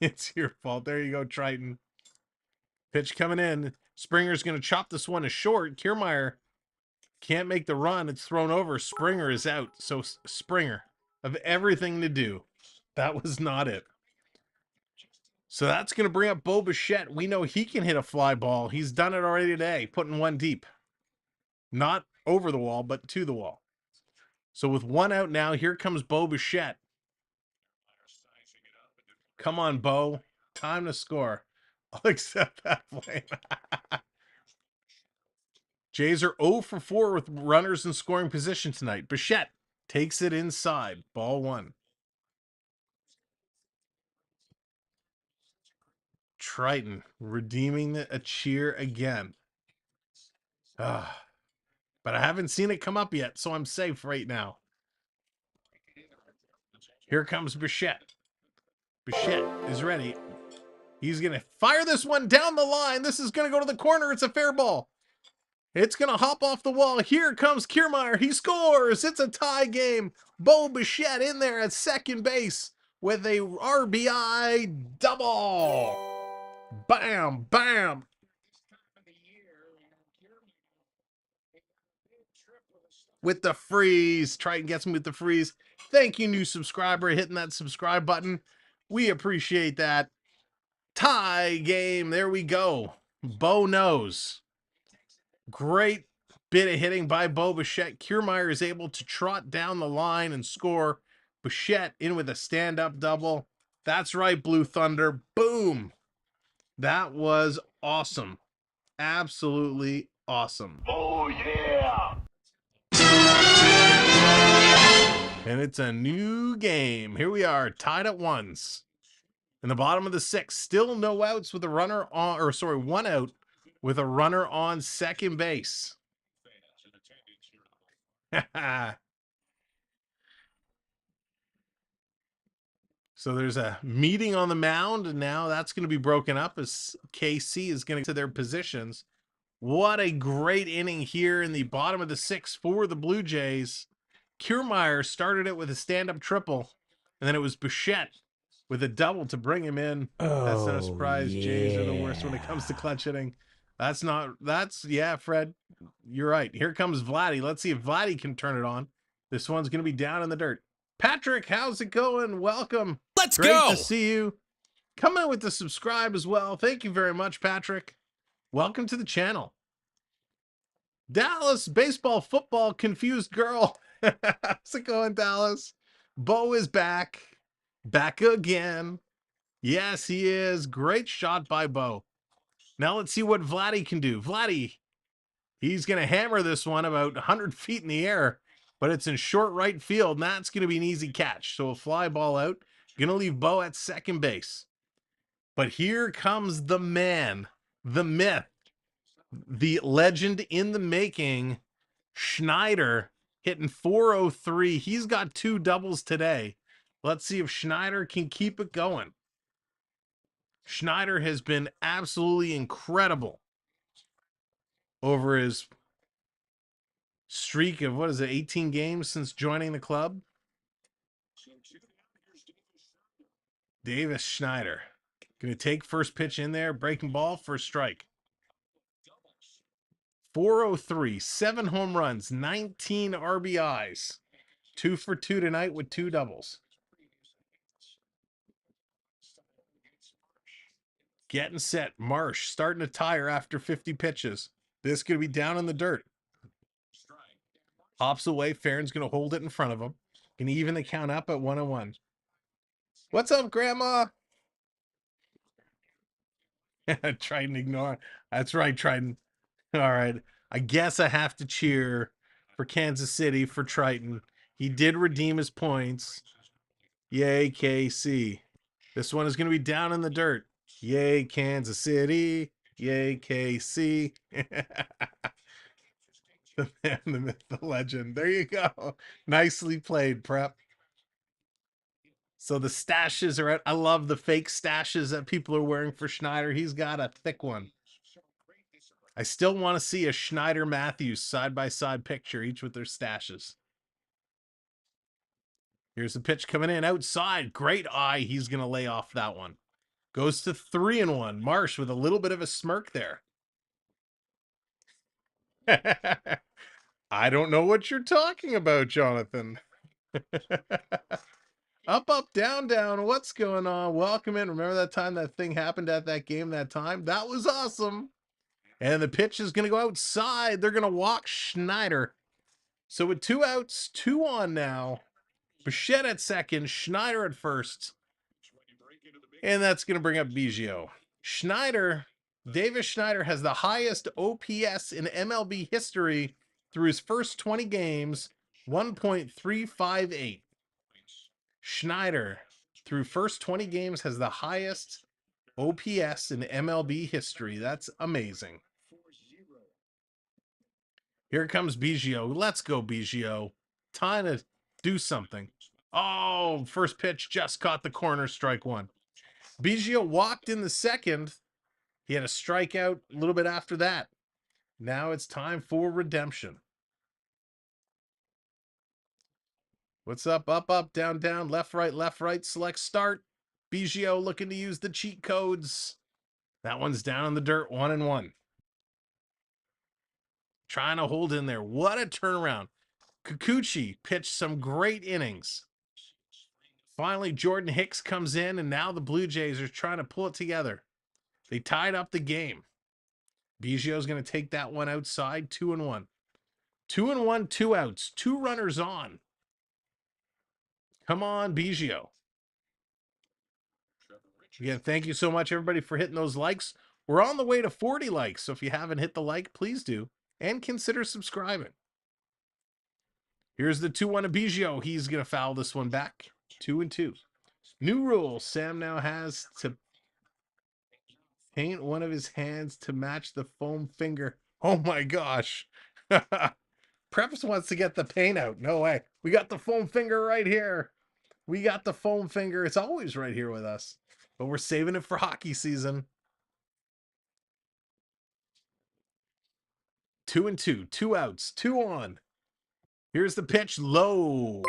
It's your fault. There you go, Triton. Pitch coming in. Springer's going to chop this one to short. Kiermaier can't make the run. It's thrown over. Springer is out. So Springer, of everything to do, that was not it. So that's going to bring up Bo Bichette. We know he can hit a fly ball. He's done it already today, putting one deep. Not over the wall, but to the wall. So with 1 out now, here comes Bo Bichette. Come on, Bo. Time to score. I'll accept that blame. Jays are 0 for 4 with runners in scoring position tonight. Bichette takes it inside. Ball 1. Triton redeeming a cheer again. But I haven't seen it come up yet, so I'm safe right now. Here comes Bichette. Bichette is ready. He's going to fire this one down the line. This is going to go to the corner. It's a fair ball. It's going to hop off the wall. Here comes Kiermaier. He scores. It's a tie game. Bo Bichette in there at second base with a RBI double. Bam, bam. With the freeze. Triton gets me with the freeze. Thank you, new subscriber, hitting that subscribe button. We appreciate that. Tie game. There we go. Bo knows. Great bit of hitting by Bo Bichette. Kiermaier is able to trot down the line and score. Bichette in with a stand-up double. That's right, Blue Thunder. Boom. That was awesome. Absolutely awesome. Oh, yeah! And it's a new game. Here we are, tied at ones. In the bottom of the sixth, still no outs with a runner on, or sorry, one out with a runner on second base. So there's a meeting on the mound, and now that's going to be broken up as KC is going to their positions. What a great inning here in the bottom of the sixth for the Blue Jays. Kiermaier started it with a stand-up triple, and then it was Bichette with a double to bring him in. That's not a surprise. Yeah. Jays are the worst when it comes to clutch hitting. Yeah, Fred, you're right. Here comes Vladdy. Let's see if Vladdy can turn it on. This one's going to be down in the dirt. Patrick, how's it going? Welcome. Let's Great go. to see you. Come in with the subscribe as well. Thank you very much, Patrick. Welcome to the channel. Dallas baseball football confused girl. How's it going, Dallas? Bo is back. Back again. Yes, he is. Great shot by Bo. Now let's see what Vladdy can do. Vladdy, he's going to hammer this one about 100 feet in the air, but it's in short right field, and that's going to be an easy catch. So a fly ball out. Going to leave Bo at second base. But here comes the man, the myth, the legend in the making, Snider, hitting 403. He's got 2 doubles today. Let's see if Snider can keep it going. Snider has been absolutely incredible over his streak of, 18 games since joining the club? Davis Snider. Going to take first pitch in there, breaking ball for a strike. 403, 7 home runs, 19 RBIs. 2 for 2 tonight with 2 doubles. Getting set. Marsh starting to tire after 50 pitches. This going to be down in the dirt. Hops away. Farron's going to hold it in front of him. Going to even the count up at 1-1. What's up, Grandma? Triton ignore. That's right, Triton. All right. I guess I have to cheer for Kansas City for Triton. He did redeem his points. Yay, KC. This one is going to be down in the dirt. Yay, Kansas City. Yay, KC. The man, the myth, the legend. There you go. Nicely played, Prep. So the stashes are out. I love the fake stashes that people are wearing for Snider. He's got a thick one. I still want to see a Snider Matthews side-by-side picture, each with their stashes. Here's the pitch coming in outside. Great eye. He's going to lay off that one. Goes to 3-1. Marsh with a little bit of a smirk there. I don't know what you're talking about, Jonathan. Up, up, down, down. What's going on? Welcome in. Remember that time that thing happened at that game that time? That was awesome. And the pitch is going to go outside. They're going to walk Snider. So with 2 outs, 2 on now. Bichette at second, Snider at first. And that's going to bring up Biggio. Snider, Davis Snider has the highest OPS in MLB history through his first 20 games, 1.358. Snider, through first 20 games, has the highest OPS in MLB history. That's amazing. Here comes Biggio. Let's go, Biggio. Time to do something. Oh, first pitch just caught the corner, strike one. Biggio walked in the second. He had a strikeout a little bit after that. Now it's time for redemption. What's up? Up, up, down, down, left, right, select start. Biggio looking to use the cheat codes. That one's down in the dirt, 1-1. Trying to hold in there. What a turnaround. Kikuchi pitched some great innings. Finally, Jordan Hicks comes in, and now the Blue Jays are trying to pull it together. They tied up the game. Biggio's going to take that one outside, 2-1. 2-1, 2 outs, 2 runners on. Come on, Biggio. Again, thank you so much, everybody, for hitting those likes. We're on the way to 40 likes, so if you haven't hit the like, please do. And consider subscribing. Here's the 2-1 to Biggio. He's going to foul this one back. 2-2. New rule. Sam now has to paint one of his hands to match the foam finger. Oh my gosh. Preps wants to get the paint out. No way. We got the foam finger right here. We got the foam finger. It's always right here with us. But we're saving it for hockey season. 2-2. 2 outs. 2 on. Here's the pitch. Low.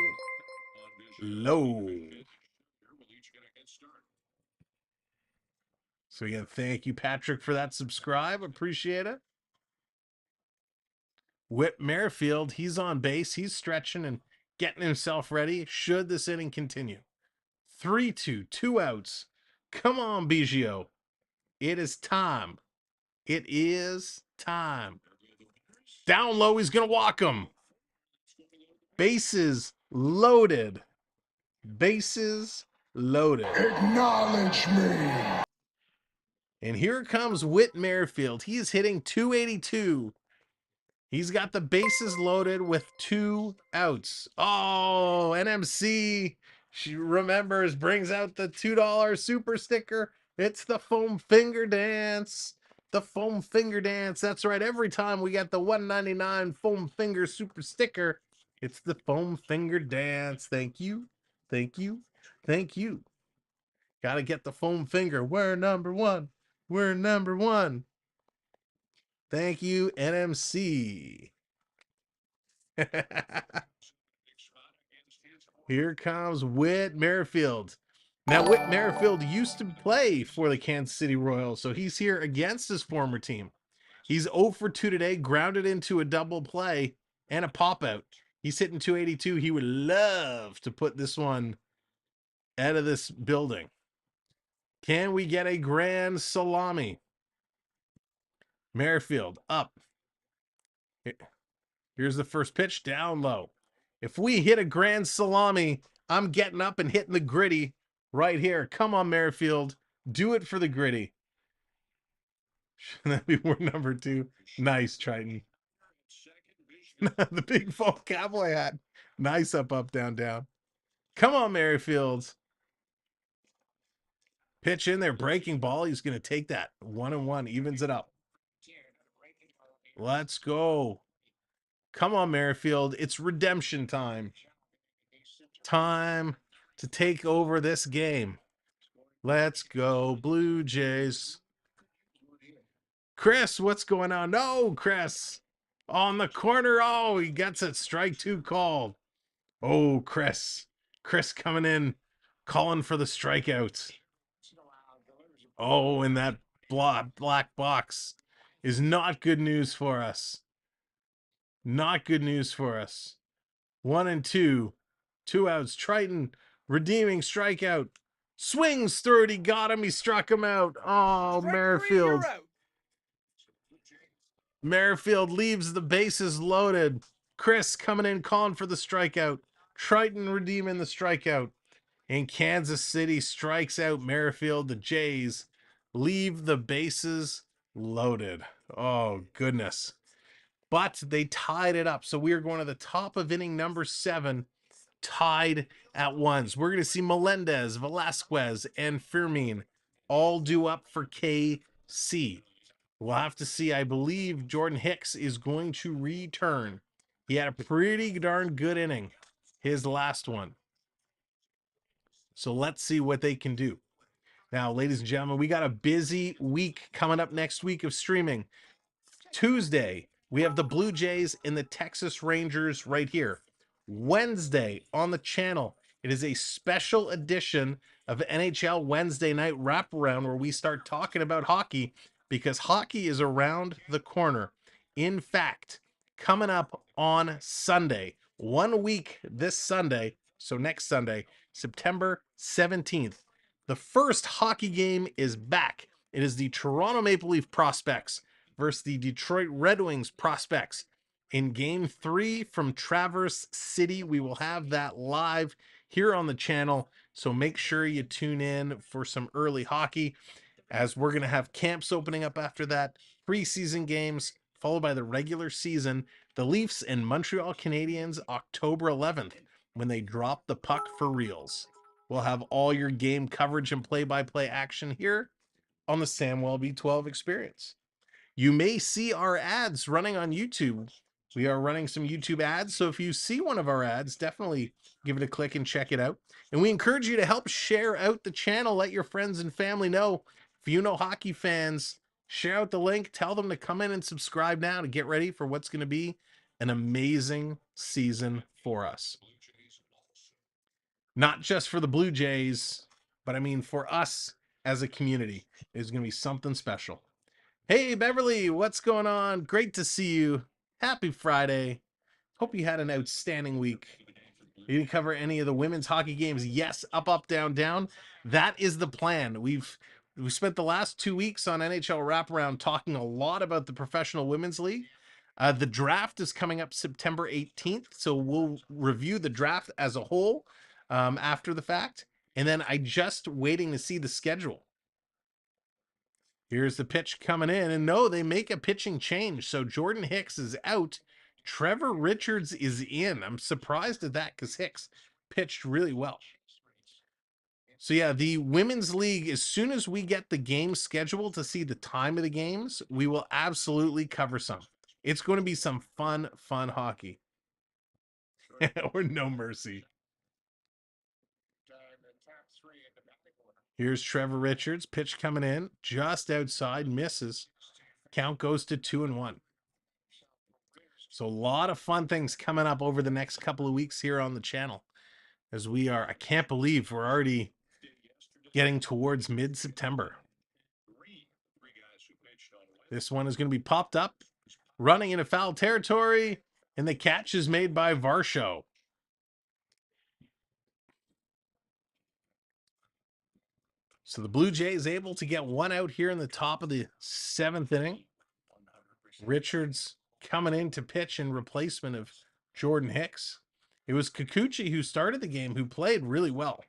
Low. So again, thank you, Patrick, for that subscribe. Appreciate it. Whit Merrifield, he's on base. He's stretching and getting himself ready. Should this inning continue? 3-2, 2 outs. Come on, Biggio. It is time. It is time. Down low, he's going to walk him. Bases loaded. Bases loaded. Acknowledge me. And here comes Whit Merrifield. He is hitting 282. He's got the bases loaded with 2 outs. Oh, NMC, she remembers, brings out the $2 super sticker. It's the foam finger dance. The foam finger dance. That's right. Every time we get the $1.99 foam finger super sticker, it's the foam finger dance. Thank you. Thank you. Thank you. Got to get the foam finger. We're number one. We're number one. Thank you, NMC. Here comes Whit Merrifield. Now, Whit Merrifield used to play for the Kansas City Royals, so he's here against his former team. He's 0 for 2 today, grounded into a double play and a pop out. He's hitting 282. He would love to put this one out of this building. Can we get a grand salami? Merrifield up. Here's the first pitch, down low. If we hit a grand salami, I'm getting up and hitting the gritty right here. Come on, Merrifield. Do it for the gritty. Shouldn't that be word number 2? Nice, Triton. The big fall cowboy hat. Nice up, up, down, down. Come on, Merrifield. Pitch in there, breaking ball. He's going to take that. 1-1, evens it up. Let's go. Come on, Merrifield. It's redemption time. Time to take over this game. Let's go, Blue Jays. Chris, what's going on? No, Chris. On the corner. Oh, he gets it. Strike 2 called. Oh, Chris. Chris coming in, calling for the strikeouts. Oh, and that black box is not good news for us. Not good news for us. 1-2. 2 outs. Triton redeeming strikeout. Swings through it. He got him. He struck him out. Oh, Merrifield. Merrifield leaves the bases loaded. Chris coming in, calling for the strikeout. Triton redeeming the strikeout. And Kansas City strikes out Merrifield. The Jays leave the bases loaded. Oh, goodness. But they tied it up. So we are going to the top of inning number 7, tied at 1s. We're going to see Melendez, Velasquez, and Fermin all due up for KC. We'll have to see. I believe Jordan Hicks is going to return. He had a pretty darn good inning, his last one. So let's see what they can do. Now, ladies and gentlemen, we got a busy week coming up next week of streaming. Tuesday, we have the Blue Jays and the Texas Rangers right here. Wednesday on the channel, it is a special edition of NHL Wednesday Night Wraparound where we start talking about hockey because hockey is around the corner. In fact, coming up on Sunday, 1 week this Sunday, so next Sunday, September 17th, the first hockey game is back. It is the Toronto Maple Leaf Prospects versus the Detroit Red Wings prospects in game 3 from Traverse City. We will have that live here on the channel, so make sure you tune in for some early hockey as we're going to have camps opening up after that, preseason games followed by the regular season, the Leafs and Montreal Canadiens October 11th when they drop the puck for reals. We'll have all your game coverage and play-by-play action here on the Sam Welby 12 Experience. You may see our ads running on YouTube. We are running some YouTube ads, so if you see one of our ads, definitely give it a click and check it out. And we encourage you to help share out the channel. Let your friends and family know. If you know hockey fans, share out the link. Tell them to come in and subscribe now to get ready for what's going to be an amazing season for us. Not just for the Blue Jays, but I mean for us as a community. It's going to be something special. Hey, Beverly, what's going on? Great to see you. Happy Friday. Hope you had an outstanding week. You didn't cover any of the women's hockey games. Yes, up, down, down. That is the plan. We spent the last 2 weeks on NHL Wraparound talking a lot about the Professional Women's League. The draft is coming up September 18th, so we'll review the draft as a whole after the fact. And then I just waiting to see the schedule. Here's the pitch coming in, and no, they make a pitching change. So Jordan Hicks is out. Trevor Richards is in. I'm surprised at that because Hicks pitched really well. So yeah, the Women's League, as soon as we get the game scheduled to see the time of the games, we will absolutely cover some. It's going to be some fun hockey. Or no mercy. Here's Trevor Richards, pitch coming in, just outside, misses. Count goes to 2-1. So a lot of fun things coming up over the next couple of weeks here on the channel. As we are, I can't believe we're already getting towards mid-September. This one is going to be popped up, running into foul territory, and the catch is made by Varsho. So the Blue Jays able to get one out here in the top of the 7th inning. Richards coming in to pitch in replacement of Jordan Hicks. It was Kikuchi who started the game, who played really well.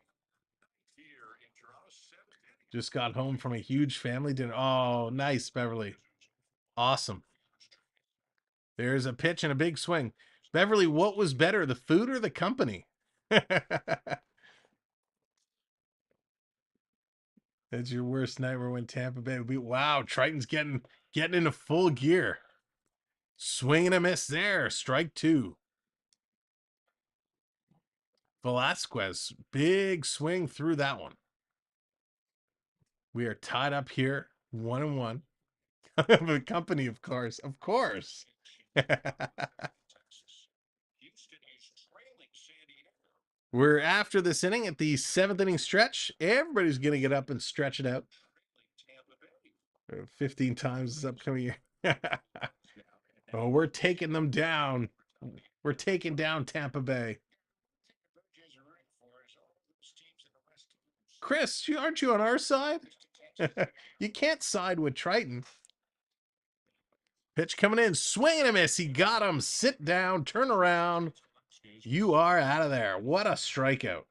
Just got home from a huge family dinner. Oh, nice, Beverly. Awesome. There's a pitch and a big swing. Beverly, what was better, the food or the company? That's your worst nightmare when Tampa Bay would be. Wow, Triton's getting into full gear. Swing and a miss there. Strike 2. Velasquez, big swing through that one. We are tied up here, 1-1. The company, of course. Of course. We're after this inning at the 7th inning stretch. Everybody's going to get up and stretch it out. 15 times this upcoming year. Oh, we're taking them down. We're taking down Tampa Bay. Chris, aren't you on our side? You can't side with Triton. Pitch coming in, swing and a miss. He got him. Sit down, turn around. You are out of there. What a strikeout.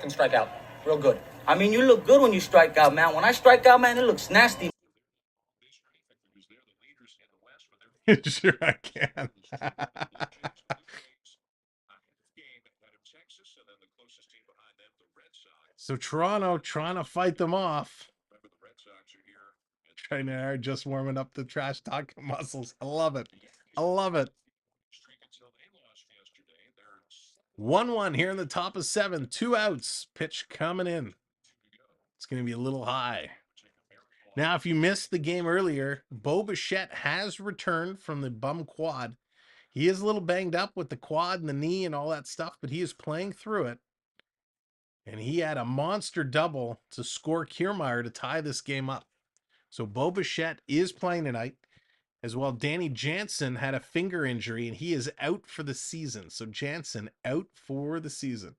Can strike out real good. I mean, you look good when you strike out, man. When I strike out, man, it looks nasty. Sure I can. So Toronto trying to fight them off. Snider just warming up the trash talk muscles. I love it. I love it. 1-1 here in the top of 7. 2 outs. Pitch coming in. It's going to be a little high. Now, if you missed the game earlier, Bo Bichette has returned from the bum quad. He is a little banged up with the quad and the knee and all that stuff, but he is playing through it. And he had a monster double to score Kiermaier to tie this game up. So Bo Bichette is playing tonight. As well, Danny Jansen had a finger injury, and he is out for the season. So Jansen out for the season.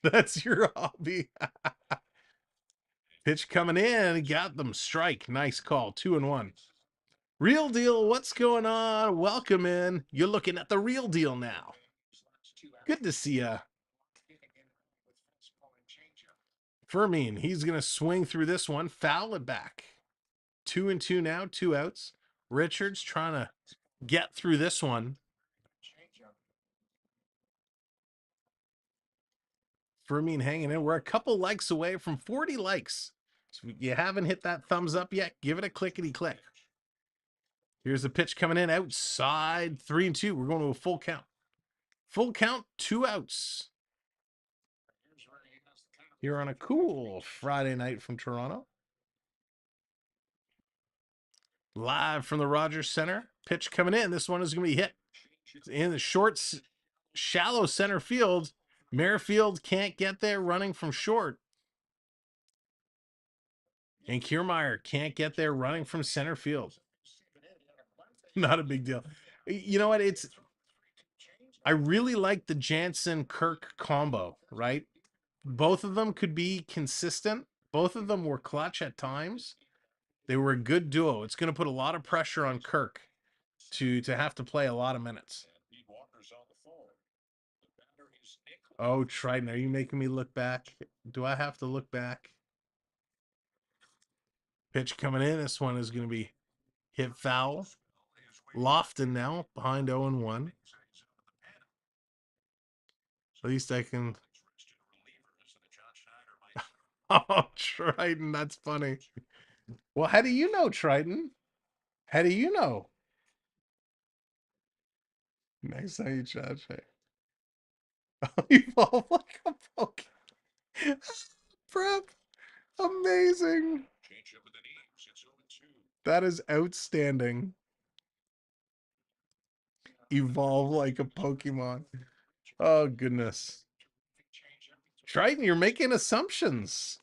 That's your hobby. Pitch coming in, got them. Strike. Nice call. 2-1. Real Deal, what's going on? Welcome in. You're looking at the Real Deal now. Good to see ya. Fermin, he's going to swing through this one. Foul it back. 2-2 now. 2 outs. Richards trying to get through this one. Fermin hanging in. We're a couple likes away from 40 likes. So if you haven't hit that thumbs up yet, give it a clickety-click. Here's the pitch coming in outside. 3-2. We're going to a full count. Full count, 2 outs. Here on a cool Friday night from Toronto. Live from the Rogers Center. Pitch coming in. This one is going to be hit in the short, shallow center field. Merrifield can't get there running from short. And Kiermaier can't get there running from center field. Not a big deal. You know what? I really like the Jansen-Kirk combo, right? Both of them could be consistent. Both of them were clutch at times. They were a good duo. It's going to put a lot of pressure on Kirk to have to play a lot of minutes. Oh, Triton, are you making me look back? Do I have to look back? Pitch coming in. This one is going to be hit foul. Lofton now behind 0-1. At least I can... Oh, Triton, that's funny. Well, how do you know, Triton? How do you know? Next time you judge it. Evolve like a Pokemon. Prep. Amazing. That is outstanding. Evolve like a Pokemon. Oh, goodness. Triton, you're making assumptions.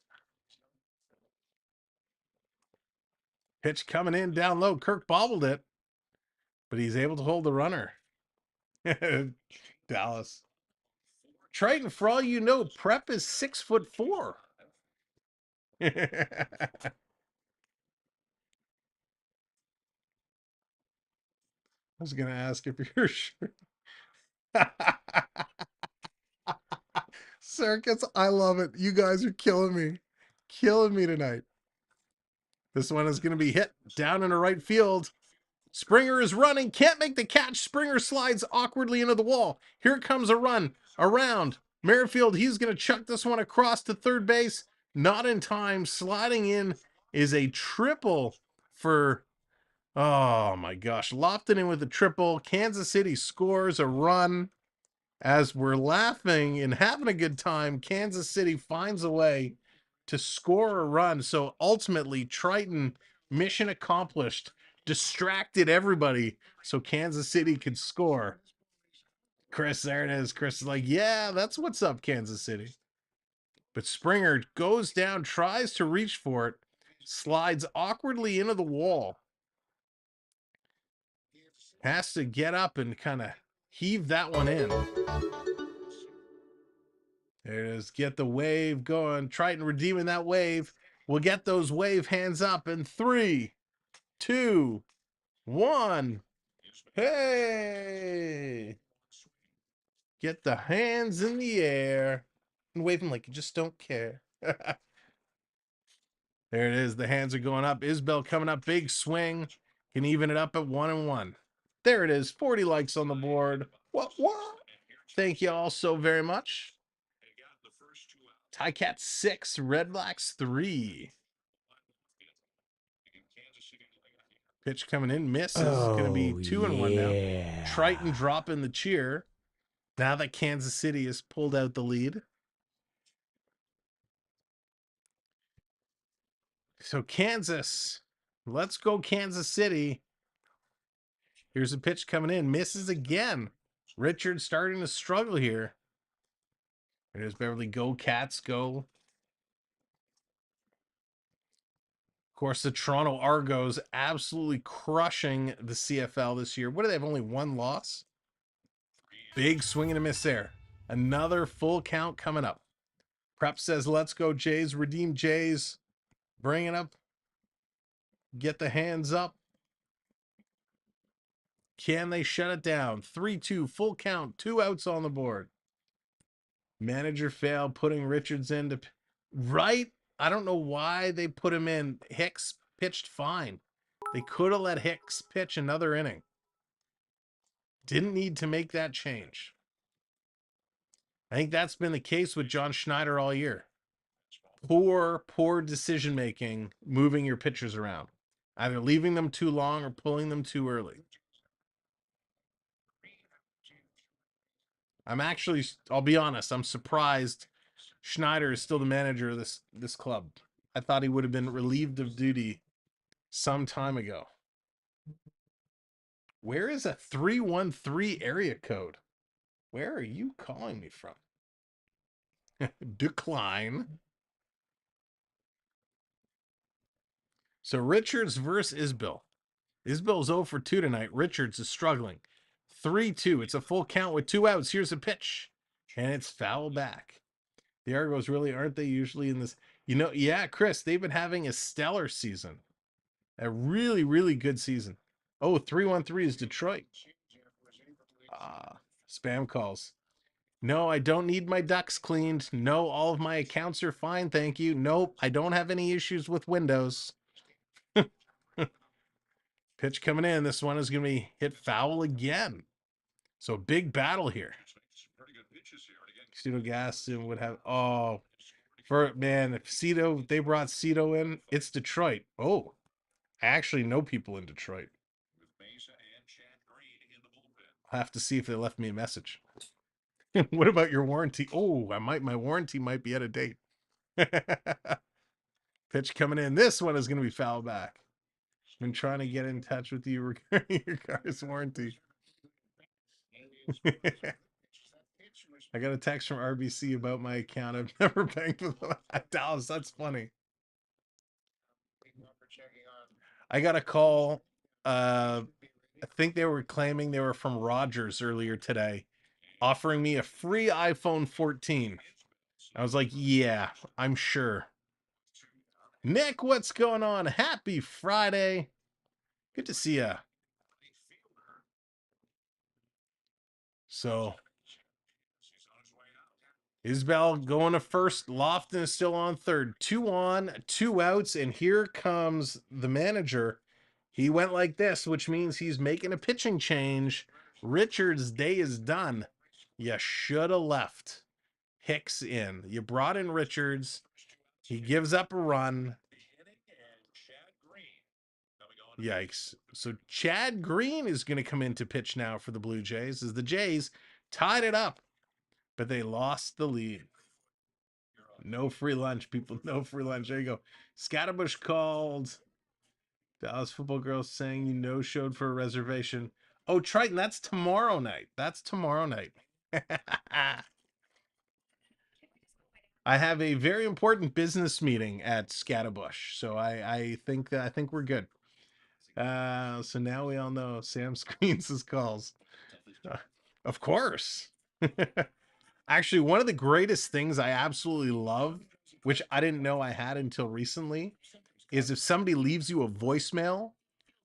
Pitch coming in down low. Kirk bobbled it, but he's able to hold the runner. Dallas. Triton, for all you know, Prep is 6'4". I was gonna ask if you're sure. Circus, I love it. You guys are killing me. Killing me tonight. This one is gonna be hit down in the right field. Springer is running, can't make the catch. Springer slides awkwardly into the wall. Here comes a run around. Merrifield, he's going to chuck this one across to third base. Not in time. Sliding in is a triple for, oh my gosh, Lofton in with a triple. Kansas City scores a run. As we're laughing and having a good time, Kansas City finds a way to score a run. So ultimately, Triton, mission accomplished. Distracted everybody so Kansas City could score. Chris, there it is. Chris is like, yeah, that's what's up, Kansas City. But Springer goes down, tries to reach for it, slides awkwardly into the wall. Has to get up and kind of heave that one in. There it is. Get the wave going. Triton redeeming that wave. We'll get those wave hands up in 3, 2, 1. Hey! Get the hands in the air and wave them like you just don't care. There it is. The hands are going up. Isbell coming up. Big swing. Can even it up at 1-1. There it is. 40 likes on the board. What? Thank you all so very much. Ticats 6, Red Blacks 3. Pitch coming in, misses. Going to be 2-1 now. Triton dropping the cheer. Now that Kansas City has pulled out the lead. So Kansas, let's go Kansas City. Here's a pitch coming in, misses again. Richard starting to struggle here. There's Beverly, go Cats, go. Of course, the Toronto Argos absolutely crushing the CFL this year. What do they have? Only one loss? Big swing and a miss there. Another full count coming up. Prep says, let's go Jays, redeem Jays. Bring it up. Get the hands up. Can they shut it down? 3-2, full count, 2 outs on the board. Manager failed, putting Richards into right. I don't know why they put him in. Hicks pitched fine. They could have let Hicks pitch another inning. Didn't need to make that change. I think that's been the case with John Snider all year. Poor decision making, moving your pitchers around. Either leaving them too long or pulling them too early. I'll be honest, I'm surprised Snider is still the manager of this club. I thought he would have been relieved of duty some time ago. Where is a 313 area code? Where are you calling me from? Decline. So Richards versus Isbell. Isbell's 0 for 2 tonight. Richards is struggling. 3-2. It's a full count with 2 outs. Here's a pitch. And it's foul back. The Argos really aren't they usually in this? You know, yeah, Chris, they've been having a stellar season. A really, really good season. Oh, 313 is Detroit. Spam calls. No, I don't need my ducks cleaned. No, all of my accounts are fine, thank you. Nope, I don't have any issues with Windows. Pitch coming in. This one is going to be hit foul again. So big battle here. Cito Gaston would have, if they brought Cito in, it's Detroit. Oh, I actually know people in Detroit. I'll have to see if they left me a message. What about your warranty? Oh, my warranty might be out of date. Pitch coming in. This one is going to be foul back. Been trying to get in touch with you regarding your car's warranty. I got a text from RBC about my account. I've never banked with them. Dallas, that's funny. I got a call. I think they were claiming they were from Rogers earlier today, offering me a free iPhone 14. I was like, yeah, I'm sure. Nick, what's going on? Happy Friday. Good to see ya. So, Isbell going to first. Lofton is still on third. 2 on, 2 outs, and here comes the manager. He went like this, which means he's making a pitching change. Richards' day is done. You should have left Hicks in. You brought in Richards. He gives up a run. Yikes. So Chad Green is going to come in to pitch now for the Blue Jays as the Jays tied it up, but they lost the lead. No free lunch, people. No free lunch. There you go. Scatterbush called. Dallas Football Girls saying you no-showed for a reservation. Oh, Triton, that's tomorrow night. That's tomorrow night. I have a very important business meeting at Scatterbush, so I think we're good. So now we all know Sam screens his calls. Of course. Actually, one of the greatest things I absolutely love, which I didn't know I had until recently, is if somebody leaves you a voicemail,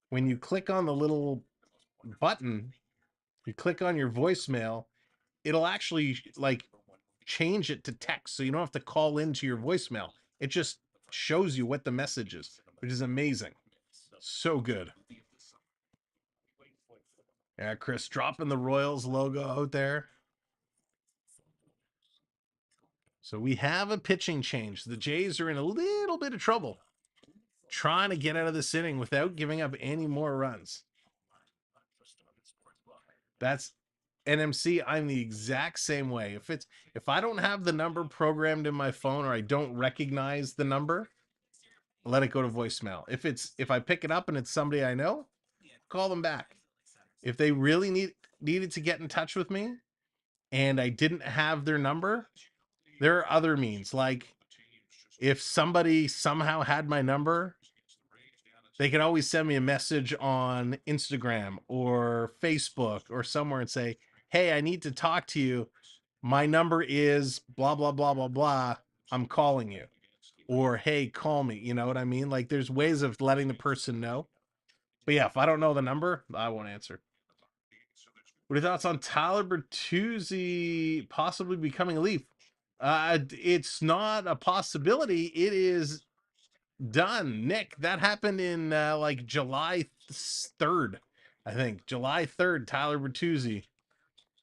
when you click on the little button, you click on your voicemail, it'll actually like change it to text. So you don't have to call into your voicemail. It just shows you what the message is, which is amazing. So good. Yeah, Chris dropping the Royals logo out there. So we have a pitching change. The Jays are in a little bit of trouble. Trying to get out of this inning without giving up any more runs. That's NMC. I'm the exact same way. If I don't have the number programmed in my phone or I don't recognize the number, let it go to voicemail. If I pick it up and it's somebody I know, call them back. If they really needed to get in touch with me and I didn't have their number, there are other means. Like if somebody somehow had my number, they can always send me a message on Instagram or Facebook or somewhere and say, hey, I need to talk to you. My number is blah, blah, blah, blah, blah. I'm calling you. Or, hey, call me. You know what I mean? Like there's ways of letting the person know. But yeah, if I don't know the number, I won't answer. What are your thoughts on Tyler Bertuzzi possibly becoming a Leaf? It's not a possibility. It is done. Nick, that happened in like July 3rd, I think. July 3rd, Tyler Bertuzzi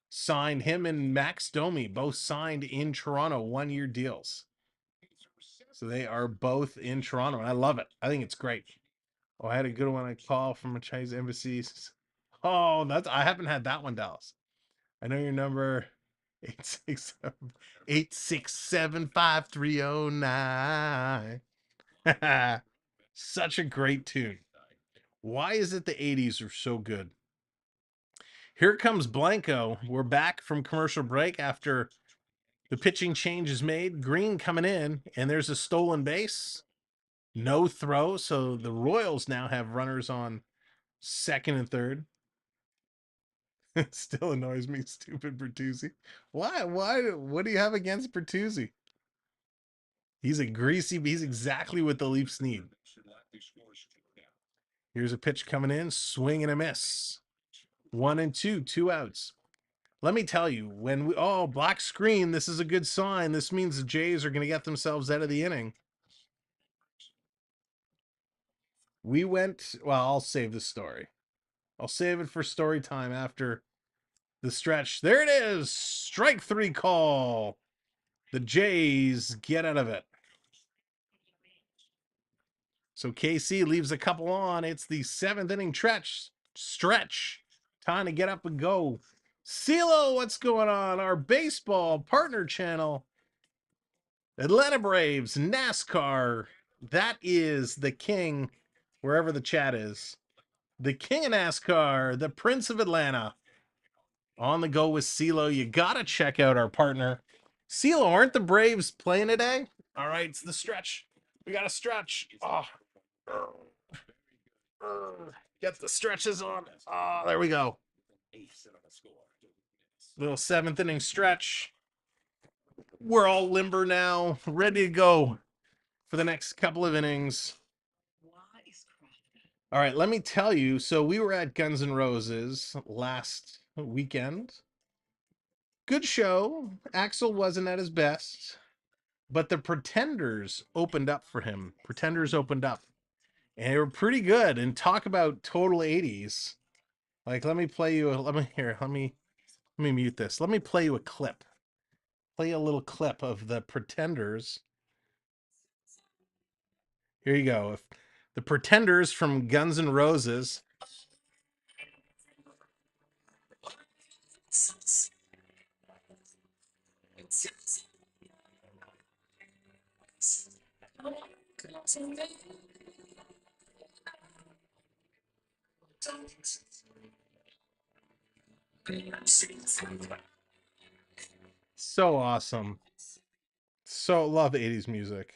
signed. Him and Max Domi both signed in Toronto 1-year deals. So they are both in Toronto, and I love it. I think it's great. Oh, I had a good one. I call from a Chinese embassy. Oh, I haven't had that one, Dallas. I know your number. 867-530-9. Such a great tune. Why is it the 80s are so good? Here comes Blanco. We're back from commercial break after the pitching change is made. Green coming in, and there's a stolen base. No throw, so the Royals now have runners on second and third. It still annoys me, stupid Bertuzzi. Why? What do you have against Bertuzzi? He's exactly what the Leafs need. Here's a pitch coming in, swing and a miss. 1-2, 2 outs. Let me tell you, black screen, this is a good sign. This means the Jays are going to get themselves out of the inning. I'll save the story. I'll save it for story time after the stretch. There it is. Strike 3 call. The Jays get out of it. So KC leaves a couple on. It's the 7th inning stretch. Time to get up and go. CeeLo, what's going on? Our baseball partner channel. Atlanta Braves, NASCAR. That is the king, wherever the chat is. The king of NASCAR, the Prince of Atlanta. On the go with CeeLo. You got to check out our partner. CeeLo, aren't the Braves playing today? All right, it's the stretch. We got to stretch. Oh. Get the stretches on. Oh, there we go. Little 7th inning stretch. We're all limber now, ready to go for the next couple of innings. All right, let me tell you. So we were at Guns N' Roses last weekend. Good show. Axl wasn't at his best, but the Pretenders opened up for him. Pretenders opened up, and they were pretty good. And talk about total 80s. Like, let me play you. Let me mute this. Let me play you a clip. Play a little clip of the Pretenders. Here you go. The Pretenders from Guns N' Roses. So awesome. So love 80s music.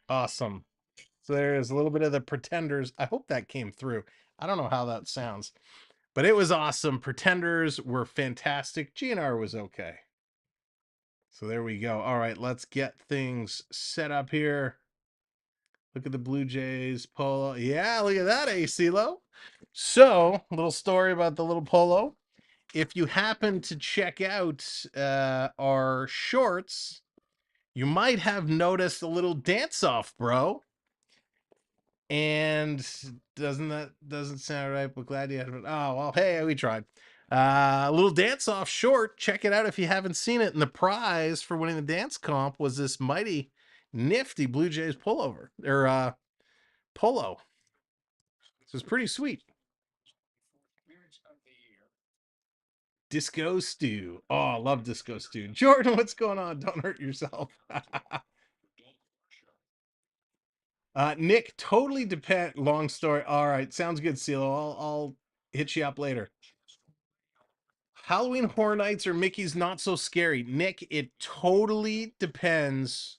Awesome. So there's a little bit of the Pretenders. I hope that came through. I don't know how that sounds, but it was awesome. Pretenders were fantastic. GNR was okay. So there we go. All right, let's get things set up here. Look at the Blue Jays polo. Yeah, look at that, CeeLo. So, a little story about the little polo. If you happen to check out our shorts, you might have noticed a little dance-off, bro. And doesn't sound right, but glad you had it. Oh, well, hey, we tried. A little dance off short. Check it out if you haven't seen it. And the prize for winning the dance comp was this mighty nifty Blue Jays pullover or polo. So it's pretty sweet. Disco Stew. Oh, I love Disco Stew. Jordan, what's going on? Don't hurt yourself. Nick, totally depend. Long story. All right, sounds good, CeeLo. I'll hit you up later. Halloween Horror Nights or Mickey's Not So Scary. Nick, it totally depends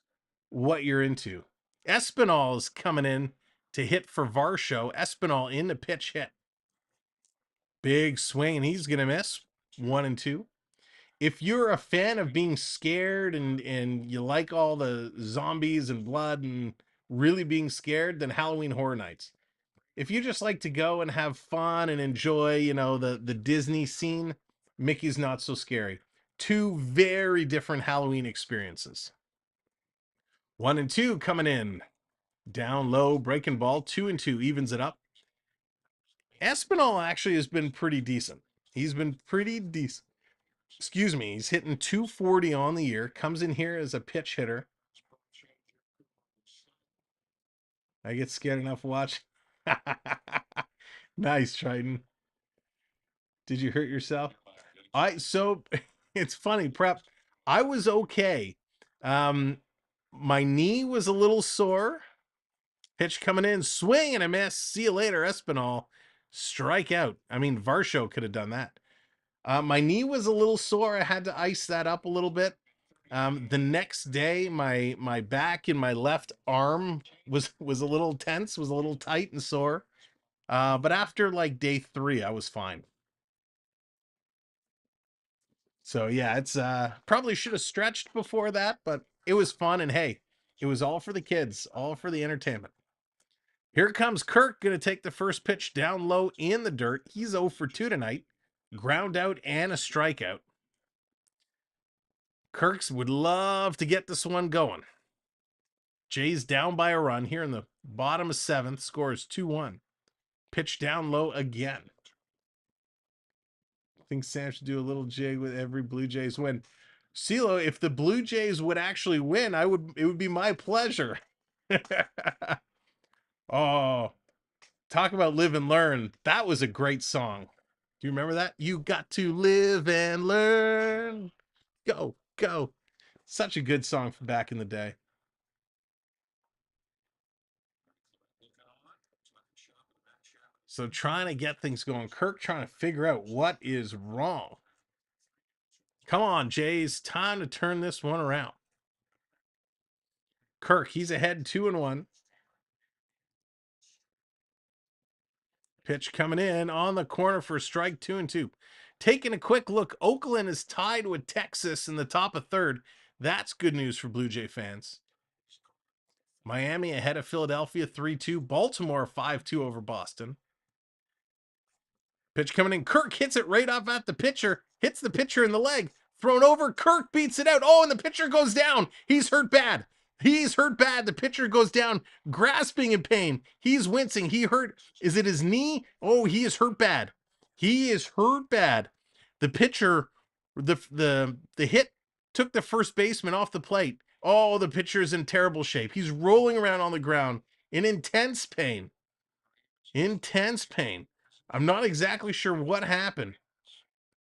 what you're into. Espinal is coming in to hit for Varsho. Espinal in the pitch hit. Big swing, and he's gonna miss 1 and 2. If you're a fan of being scared and you like all the zombies and blood and really being scared, then Halloween Horror Nights. If you just like to go and have fun and enjoy, the Disney scene, Mickey's Not So Scary. 2 very different Halloween experiences. 1 and 2 coming in. Down low, breaking ball. 2 and 2 evens it up. Espinal actually has been pretty decent. He's been pretty decent. Excuse me. He's hitting 240 on the year. Comes in here as a pitch hitter. I get scared enough watching. Nice, Triton. Did you hurt yourself? So it's funny, Prep. I was okay. My knee was a little sore. Pitch coming in, swing and a miss. See you later, Espinal. Strike out. I mean, Varsho could have done that. My knee was a little sore. I had to ice that up a little bit. The next day, my back and my left arm was a little tense, was a little tight and sore. But after like day 3, I was fine. So yeah, it's probably should have stretched before that, but it was fun. And hey, it was all for the kids, all for the entertainment. Here comes Kirk, gonna take the first pitch down low in the dirt. He's 0 for 2 tonight. Ground out and a strikeout. Kirks would love to get this one going. Jays down by a run here in the bottom of 7th, scores 2-1. Pitch down low again. I think Sam should do a little jig with every Blue Jays win. CeeLo, if the Blue Jays would actually win, it would be my pleasure. Oh, talk about live and learn. That was a great song. Do you remember that? You got to live and learn. Go, go. Such a good song from back in the day. So trying to get things going. Kirk trying to figure out what is wrong. Come on, Jays. Time to turn this one around. Kirk, he's ahead 2-1. Pitch coming in on the corner for strike 2-2. Taking a quick look, Oakland is tied with Texas in the top of 3rd. That's good news for Blue Jay fans. Miami ahead of Philadelphia 3-2. Baltimore 5-2 over Boston. Pitch coming in. Kirk hits it right off at the pitcher. Hits the pitcher in the leg. Thrown over. Kirk beats it out. Oh, and the pitcher goes down. He's hurt bad. He's hurt bad. The pitcher goes down, grasping in pain. He's wincing. He hurt. Is it his knee? Oh, he is hurt bad. He is hurt bad. The pitcher, the hit took the first baseman off the plate. Oh, the pitcher is in terrible shape. He's rolling around on the ground in intense pain. Intense pain. I'm not exactly sure what happened.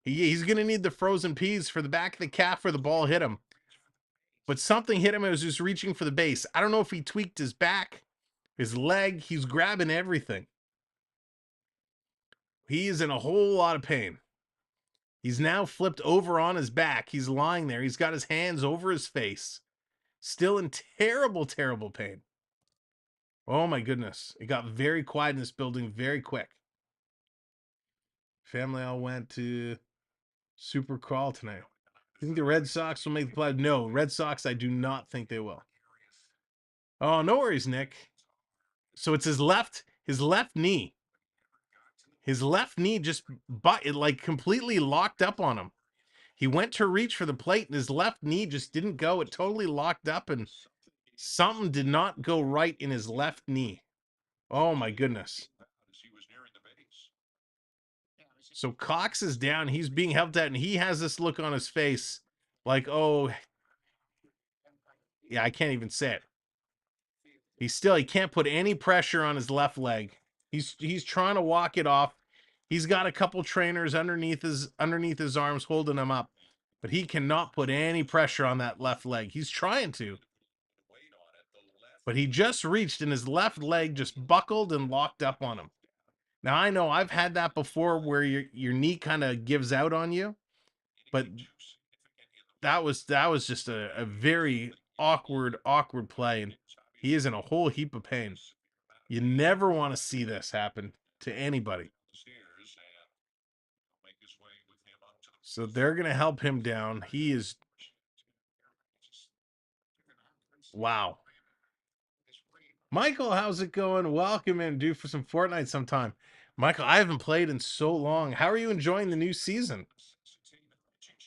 He's going to need the frozen peas for the back of the calf where the ball hit him. But something hit him as he was reaching for the base. I don't know if he tweaked his back, his leg. He's grabbing everything. He is in a whole lot of pain. He's now flipped over on his back. He's lying there. He's got his hands over his face. Still in terrible, terrible pain. Oh my goodness. It got very quiet in this building very quick. Family all went to Super Crawl tonight. You think the Red Sox will make the playoffs? No, Red Sox, I do not think they will. Oh, no worries, Nick. So it's his left knee. His left knee just completely locked up on him. He went to reach for the plate and his left knee just didn't go. It totally locked up and something did not go right in his left knee. Oh my goodness. So Cox is down. He's being helped out, and he has this look on his face like, oh, yeah, I can't even say it. He can't put any pressure on his left leg. He's trying to walk it off. He's got a couple trainers underneath his arms holding him up, but he cannot put any pressure on that left leg. He's trying to, but he just reached and his left leg just buckled and locked up on him. Now I know I've had that before where your knee kind of gives out on you, but that was just a very awkward play, and he is in a whole heap of pain. You never want to see this happen to anybody. So they're going to help him down. He is... Wow. Michael, how's it going? Welcome in. Due for some Fortnite sometime. Michael, I haven't played in so long. How are you enjoying the new season?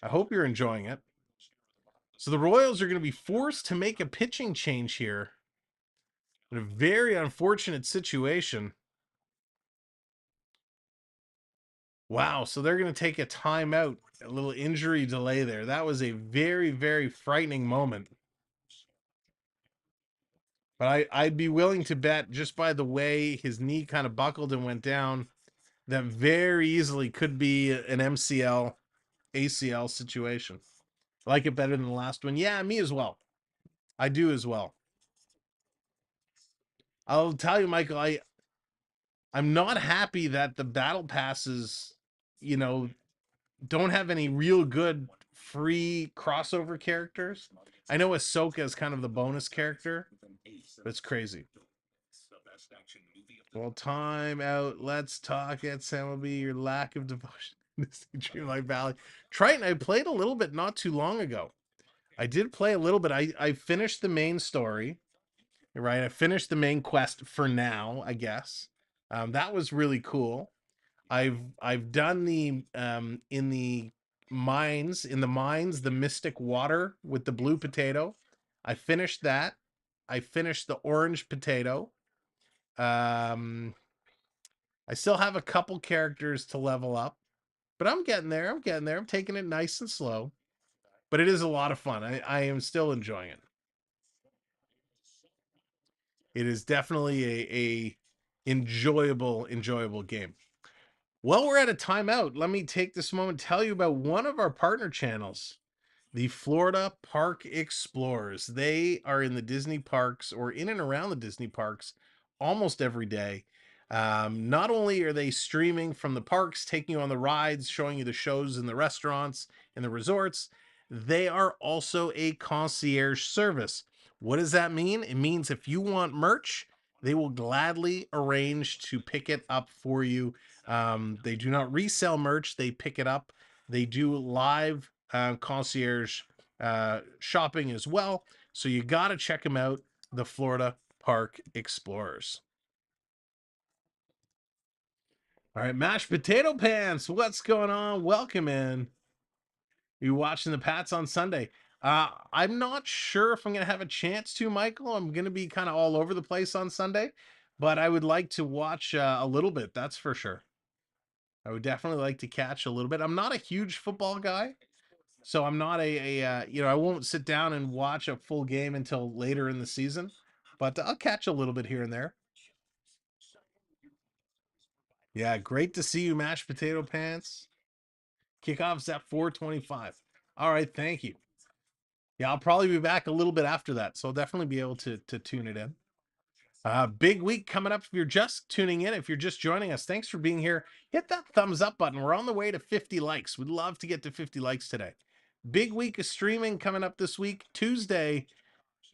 I hope you're enjoying it. So the Royals are going to be forced to make a pitching change here. In a very unfortunate situation. Wow, so they're going to take a timeout, a little injury delay there. That was a very, very frightening moment. But I'd be willing to bet, just by the way his knee kind of buckled and went down, that very easily could be an MCL, ACL situation. I like it better than the last one. Yeah, me as well. I do as well. I'll tell you, Michael, I'm not happy that the battle passes, don't have any real good free crossover characters. I know Ahsoka is kind of the bonus character, but it's crazy. Well, time out. Let's talk at MLB. Your lack of devotion to Dreamlight Valley. Triton, I played a little bit not too long ago. I did play a little bit. I finished the main story, right? I finished the main quest for now, I guess. That was really cool. I've done the in the mines, the mystic water with the blue potato. I finished that. I finished the orange potato. I still have a couple characters to level up, but I'm getting there. I'm taking it nice and slow, but it is a lot of fun. I am still enjoying it. It is definitely a enjoyable game. Well, we're at a timeout. Let me take this moment to tell you about one of our partner channels, the Florida Park Explorers. They are in the Disney parks, or in and around the Disney parks, almost every day. Not only are they streaming from the parks, taking you on the rides, showing you the shows in the restaurants and the resorts, they are also a concierge service. What does that mean? It means if you want merch, they will gladly arrange to pick it up for you. They do not resell merch, they pick it up. They do live concierge shopping as well. So you got to check them out, the Florida Park Explorers. All right, mashed potato pants. What's going on? Welcome in. You watching the Pats on Sunday? I'm not sure if I'm going to have a chance to, Michael. I'm going to be kind of all over the place on Sunday, but I would like to watch a little bit. That's for sure. I would definitely like to catch a little bit. I'm not a huge football guy, so I'm not I won't sit down and watch a full game until later in the season, but I'll catch a little bit here and there. Yeah, great to see you, mashed potato pants. Kickoff's at 4:25. All right, thank you. Yeah, I'll probably be back a little bit after that, so I'll definitely be able to tune it in. Big week coming up if you're just tuning in. If you're just joining us, thanks for being here. Hit that thumbs up button. We're on the way to 50 likes. We'd love to get to 50 likes today. Big week of streaming coming up this week. Tuesday,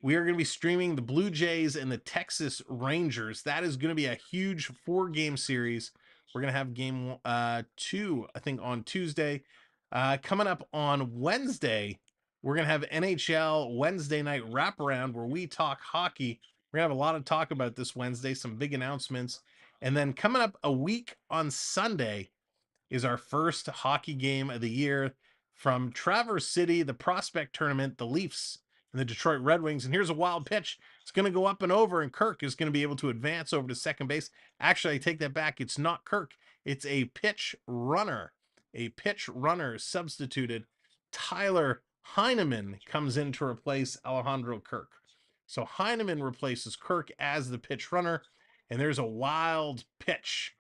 we are going to be streaming the Blue Jays and the Texas Rangers. That is going to be a huge 4-game series. We're going to have game 2, I think, on Tuesday. Coming up on Wednesday, we're going to have NHL Wednesday night wraparound where we talk hockey. We're going to have a lot of talk about this Wednesday, some big announcements. And then coming up a week on Sunday is our first hockey game of the year from Traverse City, the Prospect Tournament. The Leafs and the Detroit Red Wings. And here's a wild pitch. It's going to go up and over, and Kirk is going to be able to advance over to second base. Actually, I take that back. It's not Kirk. It's a pitch runner. A pitch runner substituted. Tyler Heineman comes in to replace Alejandro Kirk. So Heineman replaces Kirk as the pitch runner, and there's a wild pitch.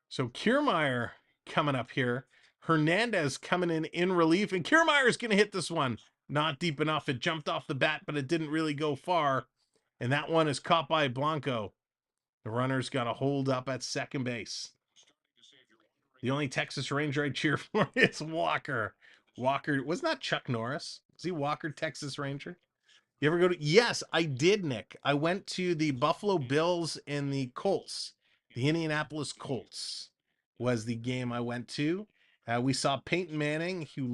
So Kiermaier coming up here. Hernandez coming in relief, and Kiermaier's going to hit this one. Not deep enough. It jumped off the bat, but it didn't really go far. And that one is caught by Blanco. The runner's got to hold up at second base. The only Texas Ranger I cheer for is Walker. Walker, wasn't that Chuck Norris? Was he Walker, Texas Ranger? You ever go to? Yes, I did, Nick. I went to the Buffalo Bills and the Colts. The Indianapolis Colts was the game I went to. We saw Peyton Manning, who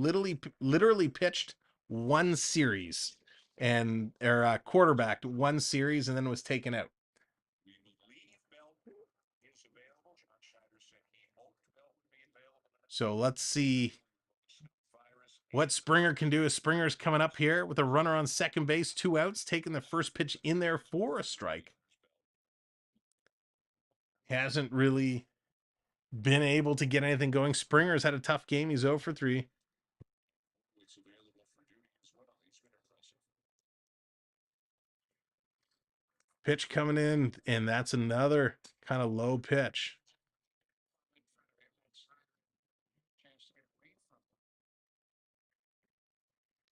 literally pitched one series and quarterbacked one series and then was taken out. So let's see what Springer can do. As Springer's coming up here with a runner on second base, 2 outs, taking the first pitch in there for a strike. Hasn't really been able to get anything going. Springer's had a tough game. He's 0 for 3. Pitch coming in, and that's another kind of low pitch.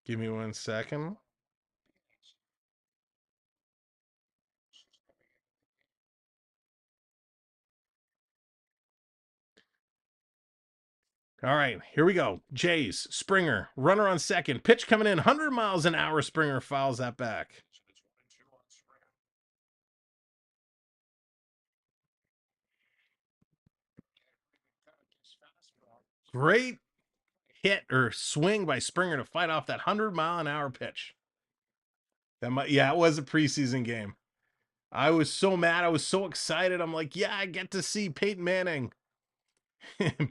Give me 1 second. All right, here we go. Jays, Springer, runner on second. Pitch coming in, 100 miles an hour. Springer fouls that back. Great hit or swing by Springer to fight off that 100-mile-an-hour pitch. Yeah, it was a preseason game. I was so mad. I was so excited. I'm like, yeah, I get to see Peyton Manning.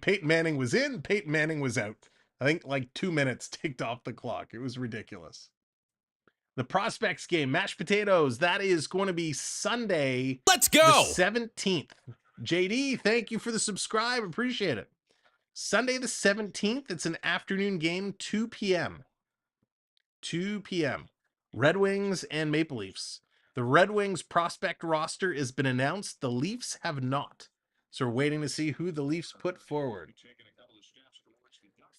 Peyton Manning was in, Peyton Manning was out. I think like 2 minutes ticked off the clock. It was ridiculous. The Prospects game, mashed potatoes. That is going to be Sunday. Let's go. The 17th. JD, thank you for the subscribe. Appreciate it. Sunday the 17th. It's an afternoon game, 2 p.m. 2 p.m. Red Wings and Maple Leafs. The Red Wings prospect roster has been announced. The Leafs have not. So we're waiting to see who the Leafs put forward.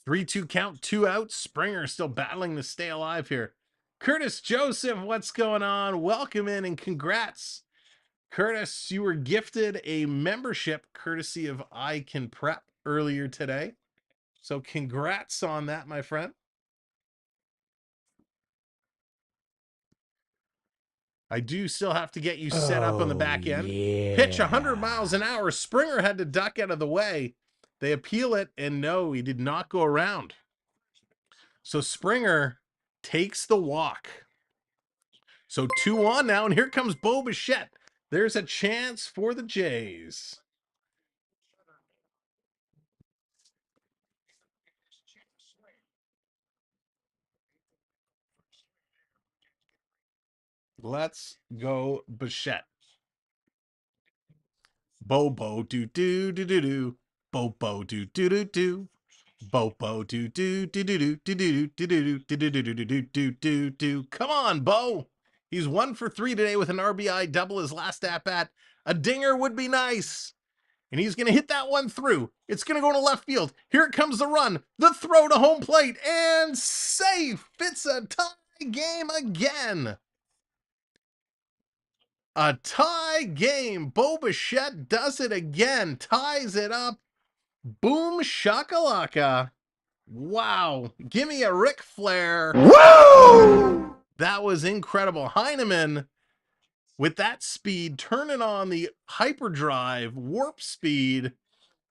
3-2 count, 2 outs. Springer still battling to stay alive here. Curtis Joseph, what's going on? Welcome in and congrats. Curtis, you were gifted a membership courtesy of I Can Prep earlier today. So congrats on that, my friend. I do still have to get you set up on the back end. Yeah. Pitch 100 miles an hour. Springer had to duck out of the way. They appeal it, and no, he did not go around. So Springer takes the walk. So 2-on now, and here comes Bo Bichette. There's a chance for the Jays. Let's go Bichette. Bo do do do do do. Bo do do do do. Bo do do do do do do do do do do do do do. Come on, Bo. He's 1 for 3 today with an RBI double his last at bat. A dinger would be nice. And he's going to hit that one through. It's going to go to left field. Here comes the run. The throw to home plate. And safe. It's a tie game again. A tie game. Bo Bichette does it again. Ties it up. Boom shakalaka. Wow. Give me a Ric Flair. Woo! That was incredible. Heineman, with that speed, turning on the hyperdrive, warp speed,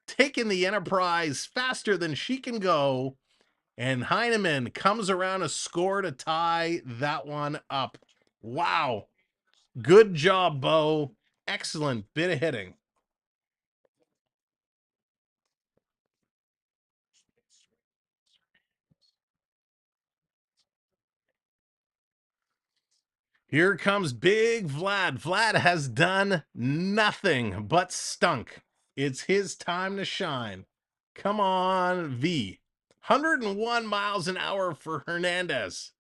taking the Enterprise faster than she can go. And Heineman comes around a score to tie that one up. Wow. Good job, Bo. Excellent bit of hitting. Here comes Big Vlad. Vlad has done nothing but stunk. It's his time to shine. Come on, V. 101 miles an hour for Hernandez.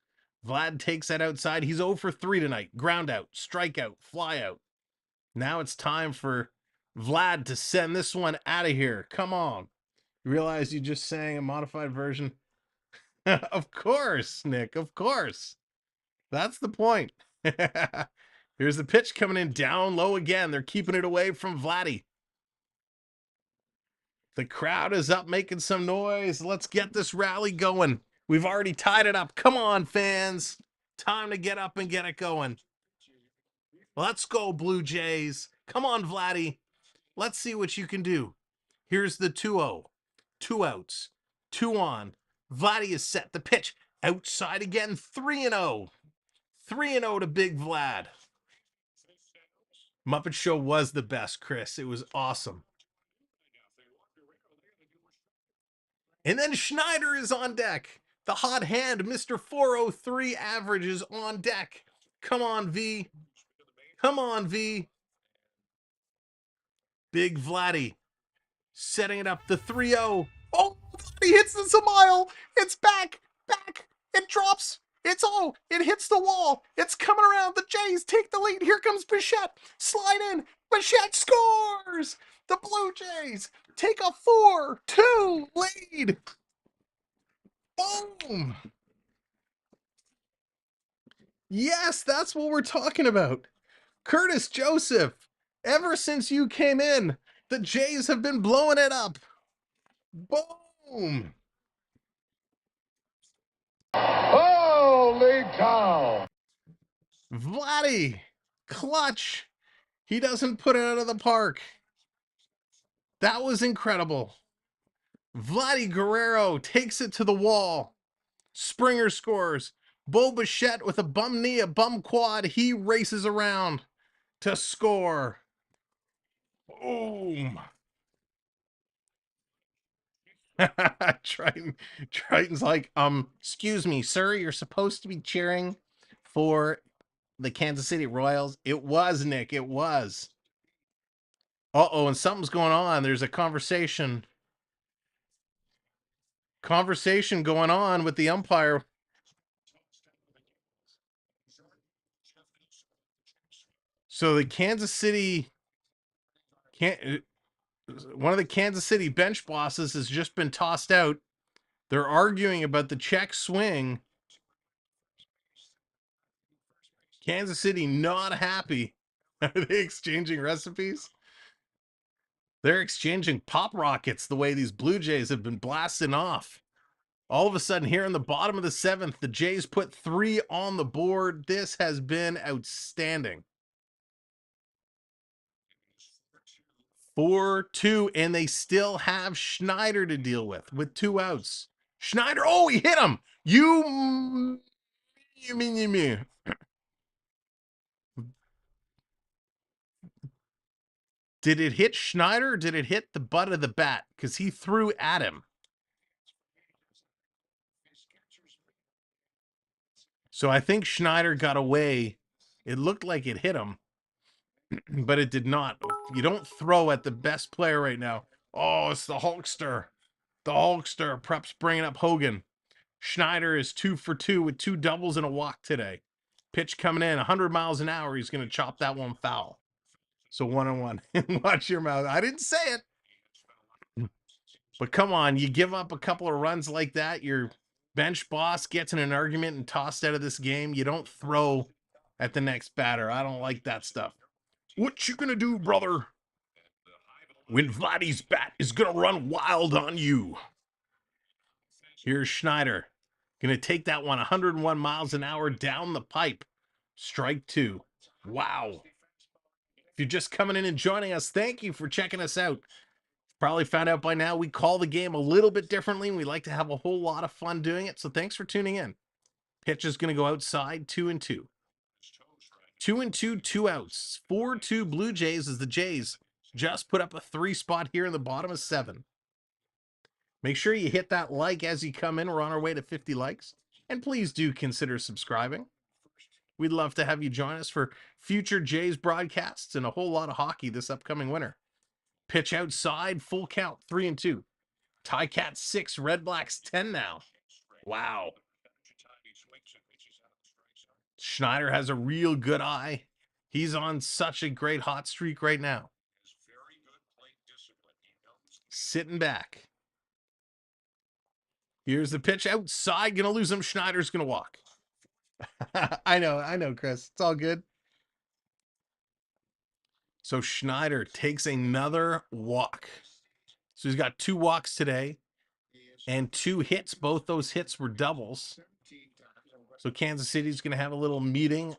Vlad takes that outside. He's 0 for 3 tonight. Ground out, strikeout, fly out. Now it's time for Vlad to send this one out of here. Come on. You realize you just sang a modified version? Of course, Nick, of course. That's the point. Here's the pitch coming in down low again. They're keeping it away from Vladdy. The crowd is up making some noise. Let's get this rally going. We've already tied it up. Come on, fans. Time to get up and get it going. Let's go, Blue Jays. Come on, Vladdy. Let's see what you can do. Here's the 2-0. 2 outs. 2 on. Vladdy is set. The pitch outside again. 3-0. 3-0 to Big Vlad. Muppet Show was the best, Chris. It was awesome. And then Snider is on deck. The hot hand, Mr. 403 average is on deck. Come on, V. Come on, V. Big Vladdy setting it up. The 3-0. Oh, he hits this a mile. It's back. It drops. It hits the wall. It's coming around. The Jays take the lead. Here comes Bichette. Slide in. Bichette scores. The Blue Jays take a 4-2 lead. Boom. Yes, that's what we're talking about. Curtis Joseph, ever since you came in, the Jays have been blowing it up. Boom. Holy cow! Vladdy, clutch. He doesn't put it out of the park. That was incredible. Vladdy Guerrero takes it to the wall. Springer scores. Bo Bichette with a bum knee, a bum quad. He races around to score. Boom. Triton's like, excuse me, sir, you're supposed to be cheering for the Kansas City Royals. It was, Nick, it was. Uh-oh, and something's going on. There's a conversation going on with the umpire. So the Kansas City one of the Kansas City bench bosses has just been tossed out. They're arguing about the check swing. Kansas City not happy. Are they exchanging recipes? They're exchanging pop rockets the way these Blue Jays have been blasting off. All of a sudden, here in the bottom of the 7th, the Jays put 3 on the board. This has been outstanding. 4-2, and they still have Snider to deal with 2 outs. Snider, oh, he hit him. You mean. Did it hit Snider or did it hit the butt of the bat? Because he threw at him. So I think Snider got away. It looked like it hit him, but it did not. You don't throw at the best player right now. Oh, it's the Hulkster. The Hulkster. Prep's bringing up Hogan. Snider is 2 for 2 with 2 doubles and a walk today. Pitch coming in 100 miles an hour. He's going to chop that one foul. So 1-1. Watch your mouth. I didn't say it. But come on, you give up a couple of runs like that, your bench boss gets in an argument and tossed out of this game. You don't throw at the next batter. I don't like that stuff. What you gonna do, brother, when Vladdy's bat is gonna run wild on you? Here's Snider. Gonna take that one 101 miles an hour down the pipe. Strike 2. Wow. If you're just coming in and joining us, thank you for checking us out. Probably found out by now we call the game a little bit differently, and we like to have a whole lot of fun doing it, so thanks for tuning in. Pitch is going to go outside, 2-2. 2-2, 2 outs. 4-2 Blue Jays as the Jays just put up a 3 spot here in the bottom of 7. Make sure you hit that like as you come in. We're on our way to 50 likes. And please do consider subscribing. We'd love to have you join us for future Jays broadcasts and a whole lot of hockey this upcoming winter. Pitch outside, full count, 3-2. Ticats 6, Red Blacks 10 now. Wow. Snider has a real good eye. He's on such a great hot streak right now. Sitting back. Here's the pitch outside. Gonna lose him. Schneider's gonna walk. I know, Chris. It's all good. So Snider takes another walk. So he's got 2 walks today and 2 hits. Both those hits were doubles. So Kansas City's going to have a little meeting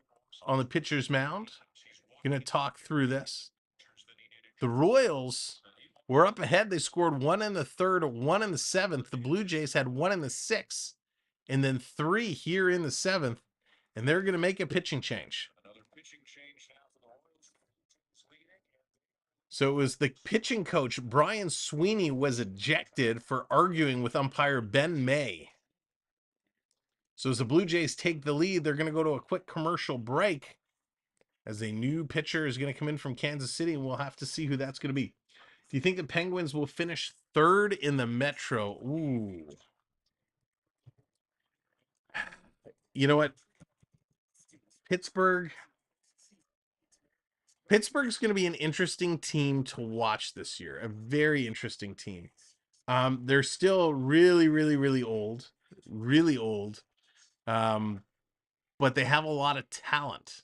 on the pitcher's mound. Going to talk through this. The Royals were up ahead. They scored 1 in the 3rd, 1 in the 7th. The Blue Jays had 1 in the 6th, and then 3 here in the 7th. And they're going to make a pitching change. So it was the pitching coach, Brian Sweeney, was ejected for arguing with umpire Ben May. So as the Blue Jays take the lead, they're going to go to a quick commercial break as a new pitcher is going to come in from Kansas City, and we'll have to see who that's going to be. Do you think the Penguins will finish 3rd in the Metro? Ooh. You know what? Pittsburgh's going to be an interesting team to watch this year. A very interesting team. They're still really, really, really old. Really old. But they have a lot of talent.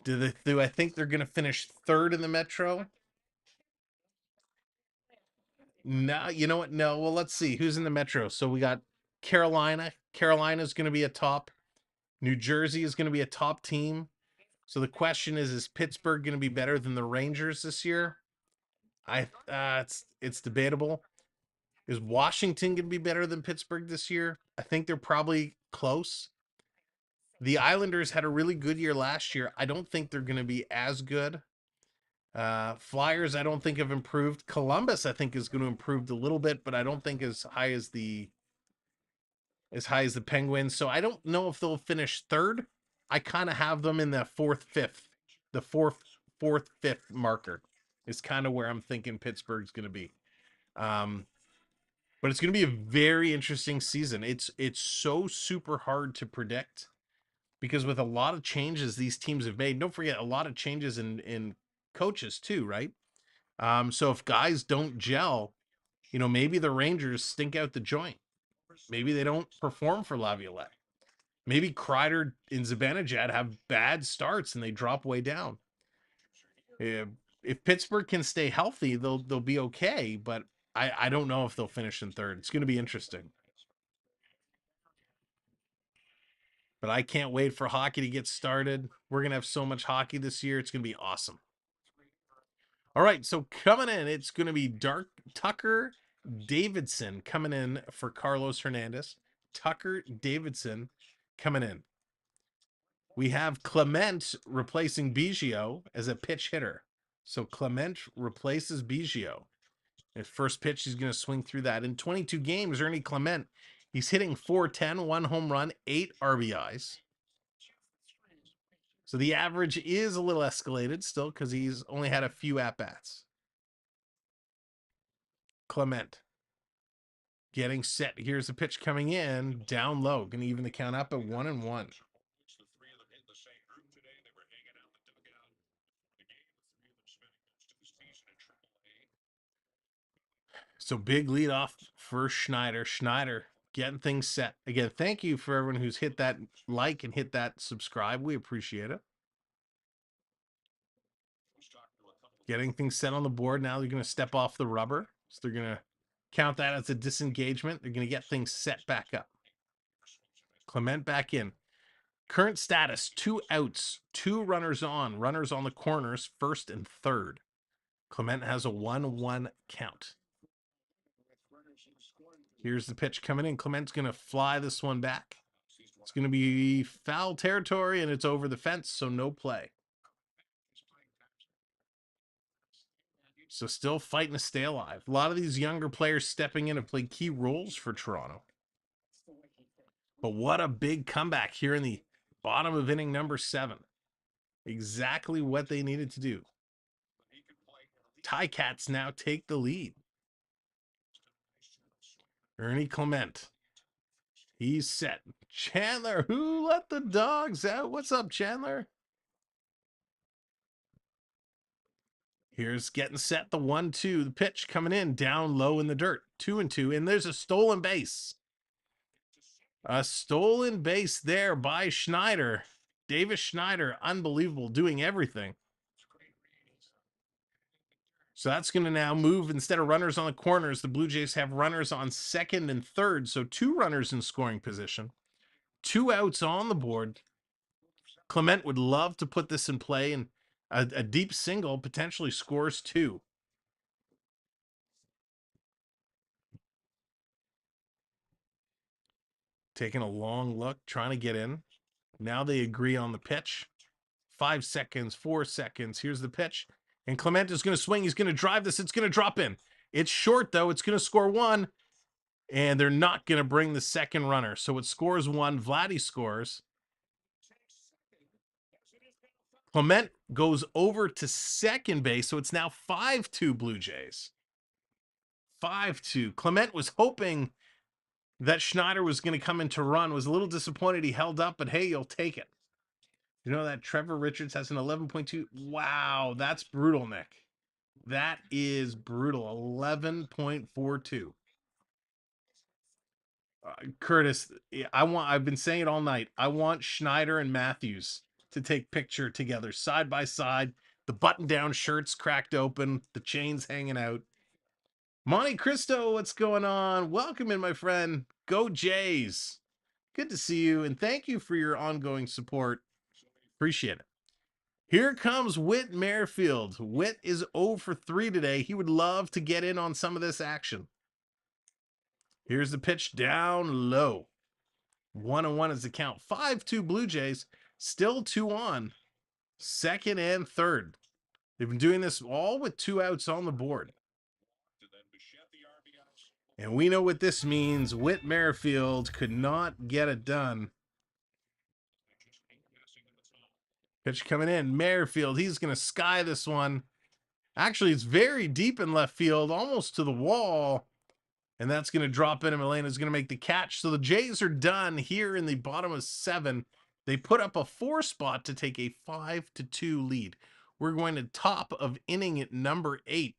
Do I think they're going to finish 3rd in the Metro? No, you know what? No. Well, let's see who's in the Metro. So we got Carolina. Carolina's going to be a top. New Jersey is going to be a top team. So the question is Pittsburgh going to be better than the Rangers this year? It's debatable. Is Washington going to be better than Pittsburgh this year? I think they're probably close. The Islanders had a really good year last year. I don't think they're going to be as good. Flyers, I don't think have improved. Columbus, I think, is going to improve a little bit, but I don't think as high as the Penguins. So I don't know if they'll finish 3rd. I kind of have them in the 4th, 5th. The 4th, 5th marker is kind of where I'm thinking Pittsburgh's going to be. But it's going to be a very interesting season. It's so super hard to predict because with a lot of changes these teams have made, don't forget a lot of changes in coaches too, right? So if guys don't gel, maybe the Rangers stink out the joint. Maybe they don't perform for Laviolette. Maybe Kreider and Zibanejad have bad starts and they drop way down. If Pittsburgh can stay healthy, they'll be okay, but I don't know if they'll finish in 3rd. It's going to be interesting. But I can't wait for hockey to get started. We're going to have so much hockey this year. It's going to be awesome. All right, so coming in, it's going to be Tucker Davidson coming in for Carlos Hernandez. Tucker Davidson coming in. We have Clement replacing Biggio as a pitch hitter. So Clement replaces Biggio. His first pitch, he's going to swing through that. In 22 games, Ernie Clement, he's hitting .410, 1 home run, 8 RBIs. So the average is a little escalated still because he's only had a few at-bats. Clement getting set. Here's the pitch coming in, down low. Going to even the count up at 1-1. So big lead off for Snider. Snider getting things set. Again, thank you for everyone who's hit that like and hit that subscribe. We appreciate it. Getting things set on the board. Now they're going to step off the rubber. So they're going to count that as a disengagement. They're going to get things set back up. Clement back in. Current status, 2 outs, 2 runners on the corners, 1st and 3rd. Clement has a 1-1 count. Here's the pitch coming in. Clement's going to fly this one back. It's going to be foul territory, and it's over the fence, so no play. So still fighting to stay alive. A lot of these younger players stepping in have played key roles for Toronto. But what a big comeback here in the Bottom of inning number 7. Exactly what they needed to do. Ticats now take the lead. Ernie Clement. He's set. Chandler, who let the dogs out? What's up, Chandler? Here's getting set, the 1-2. The pitch coming in down low in the dirt. 2-2, and there's a stolen base. A stolen base there by Snider. Davis Snider, unbelievable, doing everything. So that's going to now move, instead of runners on the corners, the Blue Jays have runners on second and third. So 2 runners in scoring position. 2 outs on the board. Clement would love to put this in play, and a deep single potentially scores 2. Taking a long look, trying to get in. Now they agree on the pitch. 5 seconds, 4 seconds. Here's the pitch. And Clement is going to swing. He's going to drive this. It's going to drop in. It's short, though. It's going to score 1. And they're not going to bring the second runner. So it scores 1. Vladdy scores. Clement goes over to second base. So it's now 5-2 Blue Jays. 5-2. Clement was hoping that Snider was going to come in to run. Was a little disappointed he held up, but hey, you'll take it. You know that Trevor Richards has an 11.2. Wow, that's brutal, Nick. That is brutal. 11.42. Curtis, I've been saying it all night. I want Snider and Matthews to take picture together side by side. The button-down shirts cracked open, the chains hanging out. Monte Cristo, what's going on? Welcome in, my friend. Go Jays. Good to see you, and thank you for your ongoing support. Appreciate it. Here comes Whit Merrifield. Whit is 0 for 3 today. He would love to get in on some of this action. Here's the pitch down low. 1-1 is the count. 5-2 Blue Jays. Still 2 on. Second and third. They've been doing this all with 2 outs on the board. And we know what this means. Whit Merrifield could not get it done. Pitch coming in. Merrifield, he's going to sky this one. Actually, it's very deep in left field, almost to the wall. And that's going to drop in, and Milena's going to make the catch. So the Jays are done here in the bottom of 7. They put up a 4 spot to take a 5-2 lead. We're going to top of inning at number 8.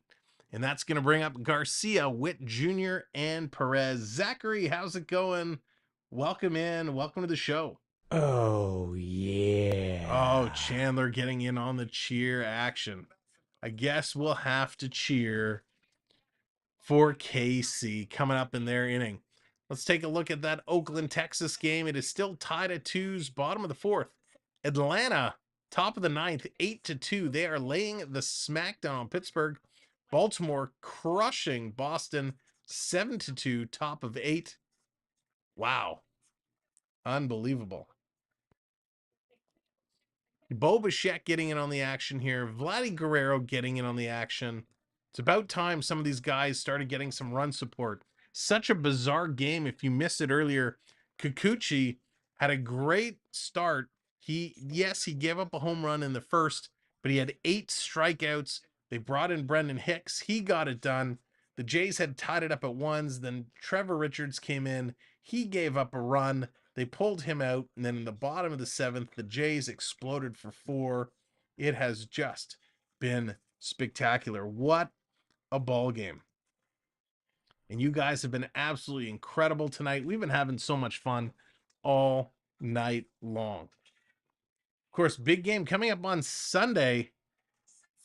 And that's going to bring up Garcia, Witt Jr., and Perez. Zachary, how's it going? Welcome in. Welcome to the show. Oh, yeah. Oh, Chandler getting in on the cheer action. I guess we'll have to cheer for KC coming up in their inning. Let's take a look at that Oakland, Texas game. It is still tied at 2s, bottom of the 4th. Atlanta, top of the 9th, 8-2. They are laying the smackdown on Pittsburgh. Baltimore crushing Boston, 7-2, top of 8. Wow. Unbelievable. Bo Bichette getting in on the action here. Vladdy Guerrero getting in on the action. It's about time some of these guys started getting some run support. Such a bizarre game. If you missed it earlier, Kikuchi had a great start. He gave up a home run in the first, but he had 8 strikeouts. They brought in Brendan Hicks. He got it done. The Jays had tied it up at 1s. Then Trevor Richards came in. He gave up a run. They pulled him out. And then in the bottom of the 7th, the Jays exploded for 4. It has just been spectacular. What a ball game. And you guys have been absolutely incredible tonight. We've been having so much fun all night long. Of course, big game coming up on Sunday,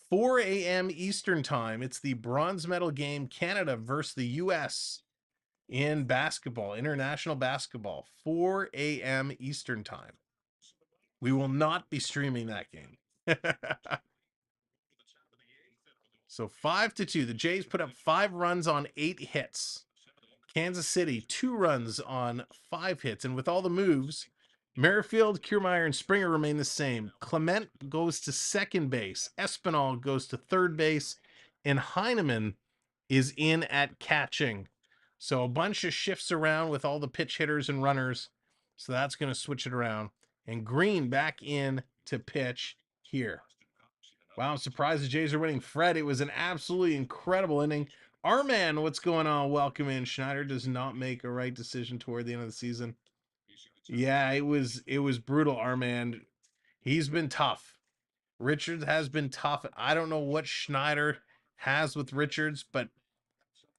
4 a.m. Eastern time. It's the bronze medal game, Canada versus the U.S. in basketball, international basketball, 4 a.m. Eastern time. We will not be streaming that game. So 5-2. The Jays put up 5 runs on 8 hits. Kansas City, 2 runs on 5 hits. And with all the moves, Merrifield, Kiermaier, and Springer remain the same. Clement goes to second base. Espinal goes to third base. And Heineman is in at catching. So a bunch of shifts around with all the pitch hitters and runners. So that's going to switch it around. And Green back in to pitch here. Wow, I'm surprised the Jays are winning. Fred, it was an absolutely incredible inning. Our man, what's going on? Welcome in. Snider does not make a right decision toward the end of the season. Yeah, it was brutal, our man. He's been tough. Richards has been tough. I don't know what Snider has with Richards, but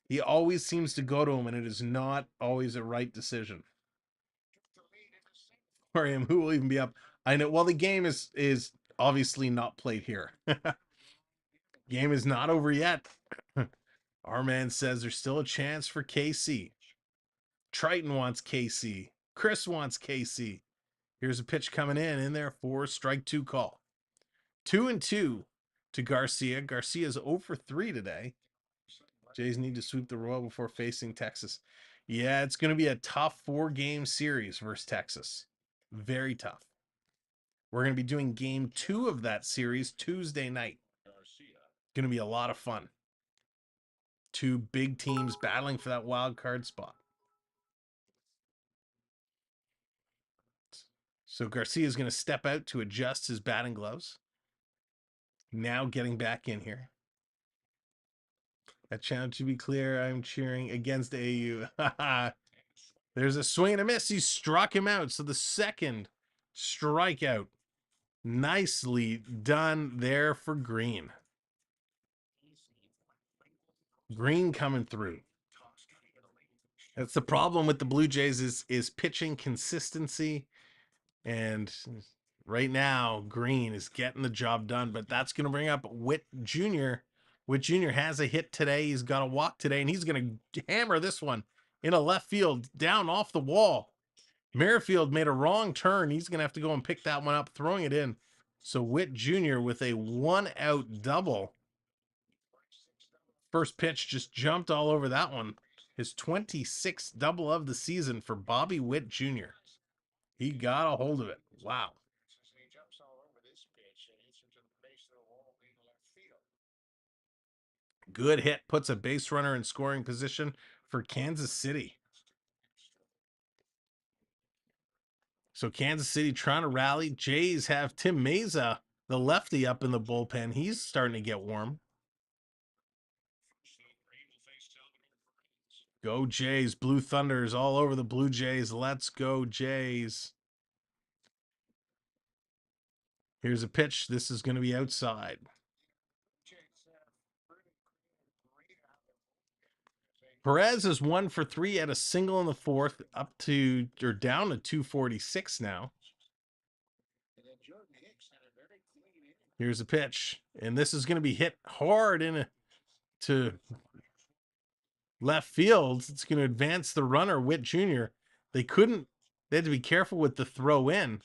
he always seems to go to him, and it is not always a right decision. For him, who will even be up? I know. Well, the game is obviously not played here. Game is not over yet. Our man says there's still a chance for KC. Triton wants KC. Chris wants KC. Here's a pitch coming in there for strike 2 call. 2-2 to Garcia. Garcia's 0 for 3 today. Jays need to sweep the Royal before facing Texas. Yeah, it's going to be a tough 4-game series versus Texas. Very tough. We're going to be doing game 2 of that series Tuesday night. Going to be a lot of fun. 2 big teams battling for that wild card spot. So Garcia is going to step out to adjust his batting gloves. Now getting back in here. That challenge, to be clear, I'm cheering against AU. There's a swing and a miss. He struck him out. So the second strikeout. Nicely done there for Green. Green coming through. That's the problem with the Blue Jays is pitching consistency. And right now, Green is getting the job done. But that's going to bring up Witt Jr. Witt Jr. has a hit today. He's got a walk today. And he's going to hammer this one in a left field down off the wall. Merrifield made a wrong turn. He's going to have to go and pick that one up, throwing it in. So Witt Jr. with a 1-out double. First pitch just jumped all over that one. His 26th double of the season for Bobby Witt Jr. He got a hold of it. Wow. Good hit. Puts a base runner in scoring position for Kansas City. So Kansas City trying to rally. Jays have Tim Meza, the lefty, up in the bullpen. He's starting to get warm. Go Jays. Blue Thunders all over the Blue Jays. Let's go Jays. Here's a pitch. This is going to be outside. Perez is 1 for 3 at a single in the 4th, up to or down to 246 now. Here's a pitch, and this is going to be hit hard to left field. It's going to advance the runner, Witt Jr. They had to be careful with the throw in.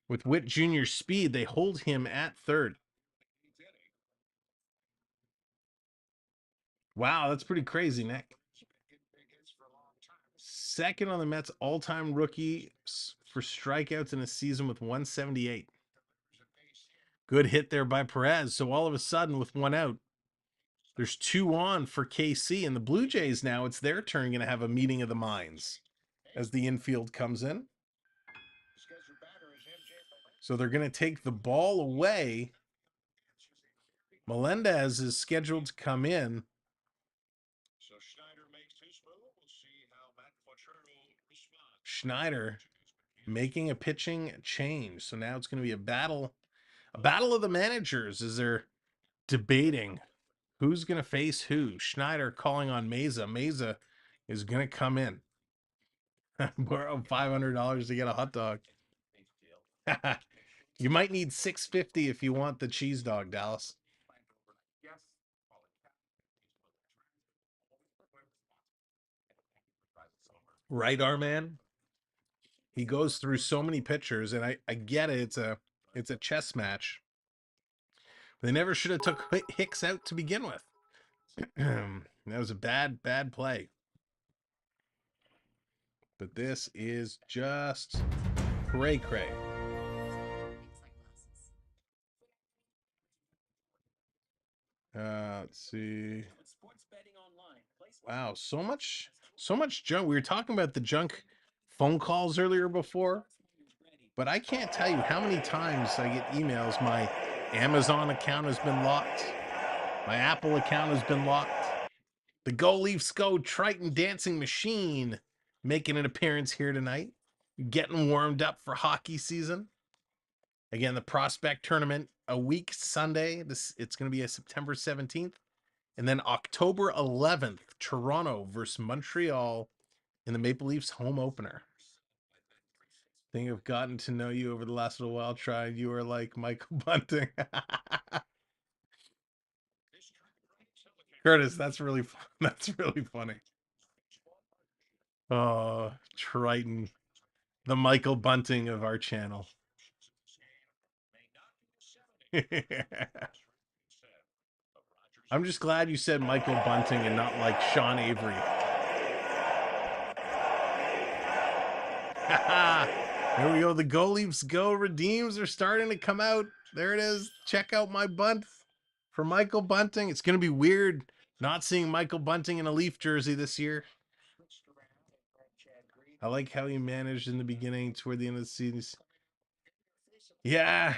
With Witt Jr.'s speed, they hold him at third. Wow, that's pretty crazy, Nick. Second on the Mets all-time rookie for strikeouts in a season with 178. Good hit there by Perez. So all of a sudden, with 1 out, there's 2 on for KC. And the Blue Jays now, it's their turn, going to have a meeting of the minds as the infield comes in. So they're going to take the ball away. Melendez is scheduled to come in. Snider making a pitching change. So now it's going to be a battle of the managers as they're debating who's going to face who. Snider calling on Meza. Meza is going to come in. Borrow $500 to get a hot dog. You might need $650 if you want the cheese dog, Dallas. Right, our man. He goes through so many pitchers, and I get it. It's a chess match. They never should have took Hicks out to begin with. That was a bad play. But this is just cray. Let's see. Wow, so much junk. We were talking about the junk phone calls earlier before. but I can't tell you how many times I get emails. My Amazon account has been locked. My Apple account has been locked. The Go Leafs Go Triton Dancing Machine making an appearance here tonight, getting warmed up for hockey season. Again, the Prospect Tournament a week Sunday. It's going to be a September 17th. And then October 11th, Toronto versus Montreal in the Maple Leafs home opener. I think I've gotten to know you over the last little while, Try. You are like Michael Bunting. Curtis, that's really fun. That's really funny. Oh, Triton, the Michael Bunting of our channel. I'm just glad you said Michael Bunting and not like Sean Avery. Here we go. The Go Leafs Go redeems are starting to come out. There it is. Check out my bunt for Michael Bunting. It's going to be weird not seeing Michael Bunting in a Leaf jersey this year. I like how he managed in the beginning toward the end of the season. Yeah,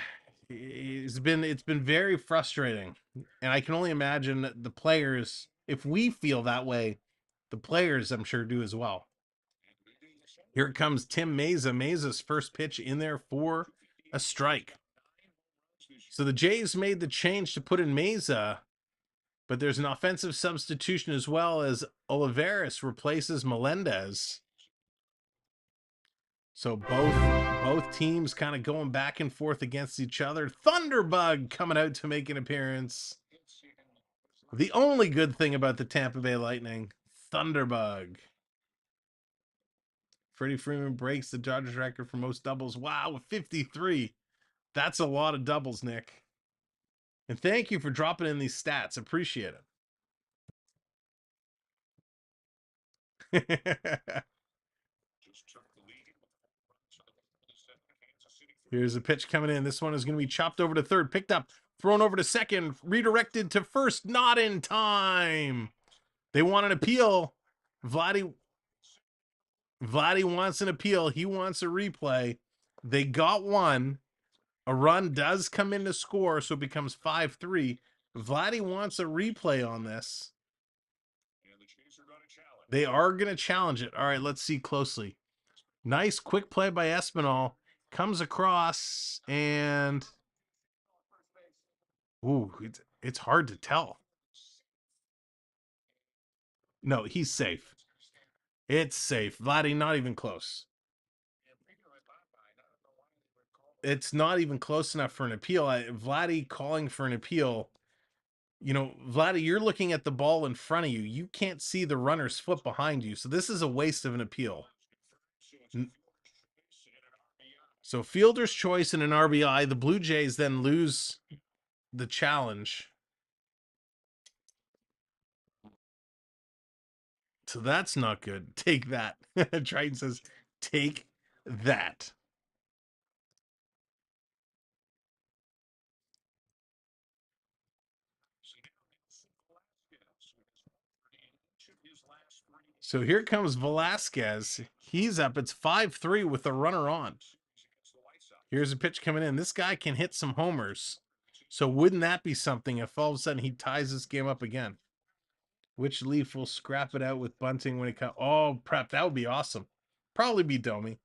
it's been very frustrating. And I can only imagine that the players, if we feel that way, the players I'm sure do as well. Here comes Tim Meza. Meza's first pitch in there for a strike. So the Jays made the change to put in Meza, but there's an offensive substitution as well as Olivares replaces Melendez. So both teams kind of going back and forth against each other. Thunderbug coming out to make an appearance. The only good thing about the Tampa Bay Lightning, Thunderbug. Freddie Freeman breaks the Dodgers record for most doubles. Wow, 53. That's a lot of doubles, Nick. And thank you for dropping in these stats. Appreciate it. Here's a pitch coming in. This one is going to be chopped over to third, picked up, thrown over to second, redirected to first, not in time. They want an appeal. Vladdy wants an appeal. He wants a replay. They got one. A run does come in to score, so it becomes 5-3. Vladdy wants a replay on this. They are going to challenge it. All right, let's see closely. Nice quick play by Espinal. Comes across and... Ooh, it's hard to tell. No, he's safe. It's safe. Vladdy, not even close. It's not even close enough for an appeal. Vladdy calling for an appeal. You know, Vladdy, you're looking at the ball in front of you. You can't see the runner's foot behind you. So this is a waste of an appeal. So fielder's choice and an RBI. The Blue Jays then lose the challenge. So that's not good. Take that. Triton says, take that. So here comes Velasquez. He's up. It's 5-3 with the runner on. Here's a pitch coming in. This guy can hit some homers. So wouldn't that be something if all of a sudden he ties this game up again? Which Leaf will scrap it out with Bunting when it comes? Oh, prep. That would be awesome. Probably be Domi.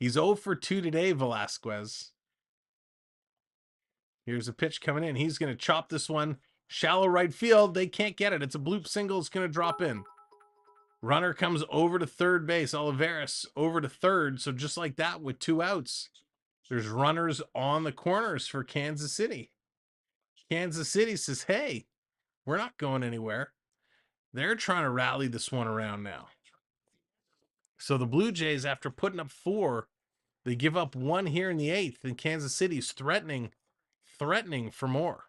He's 0 for 2 today, Velasquez. Here's a pitch coming in. He's going to chop this one. Shallow right field. They can't get it. It's a bloop single. It's going to drop in. Runner comes over to third base. Olivares over to third. So just like that with 2 outs, there's runners on the corners for Kansas City. Kansas City says, hey, we're not going anywhere. They're trying to rally this one around now. So the Blue Jays, after putting up 4, they give up 1 here in the 8th, and Kansas City's threatening for more.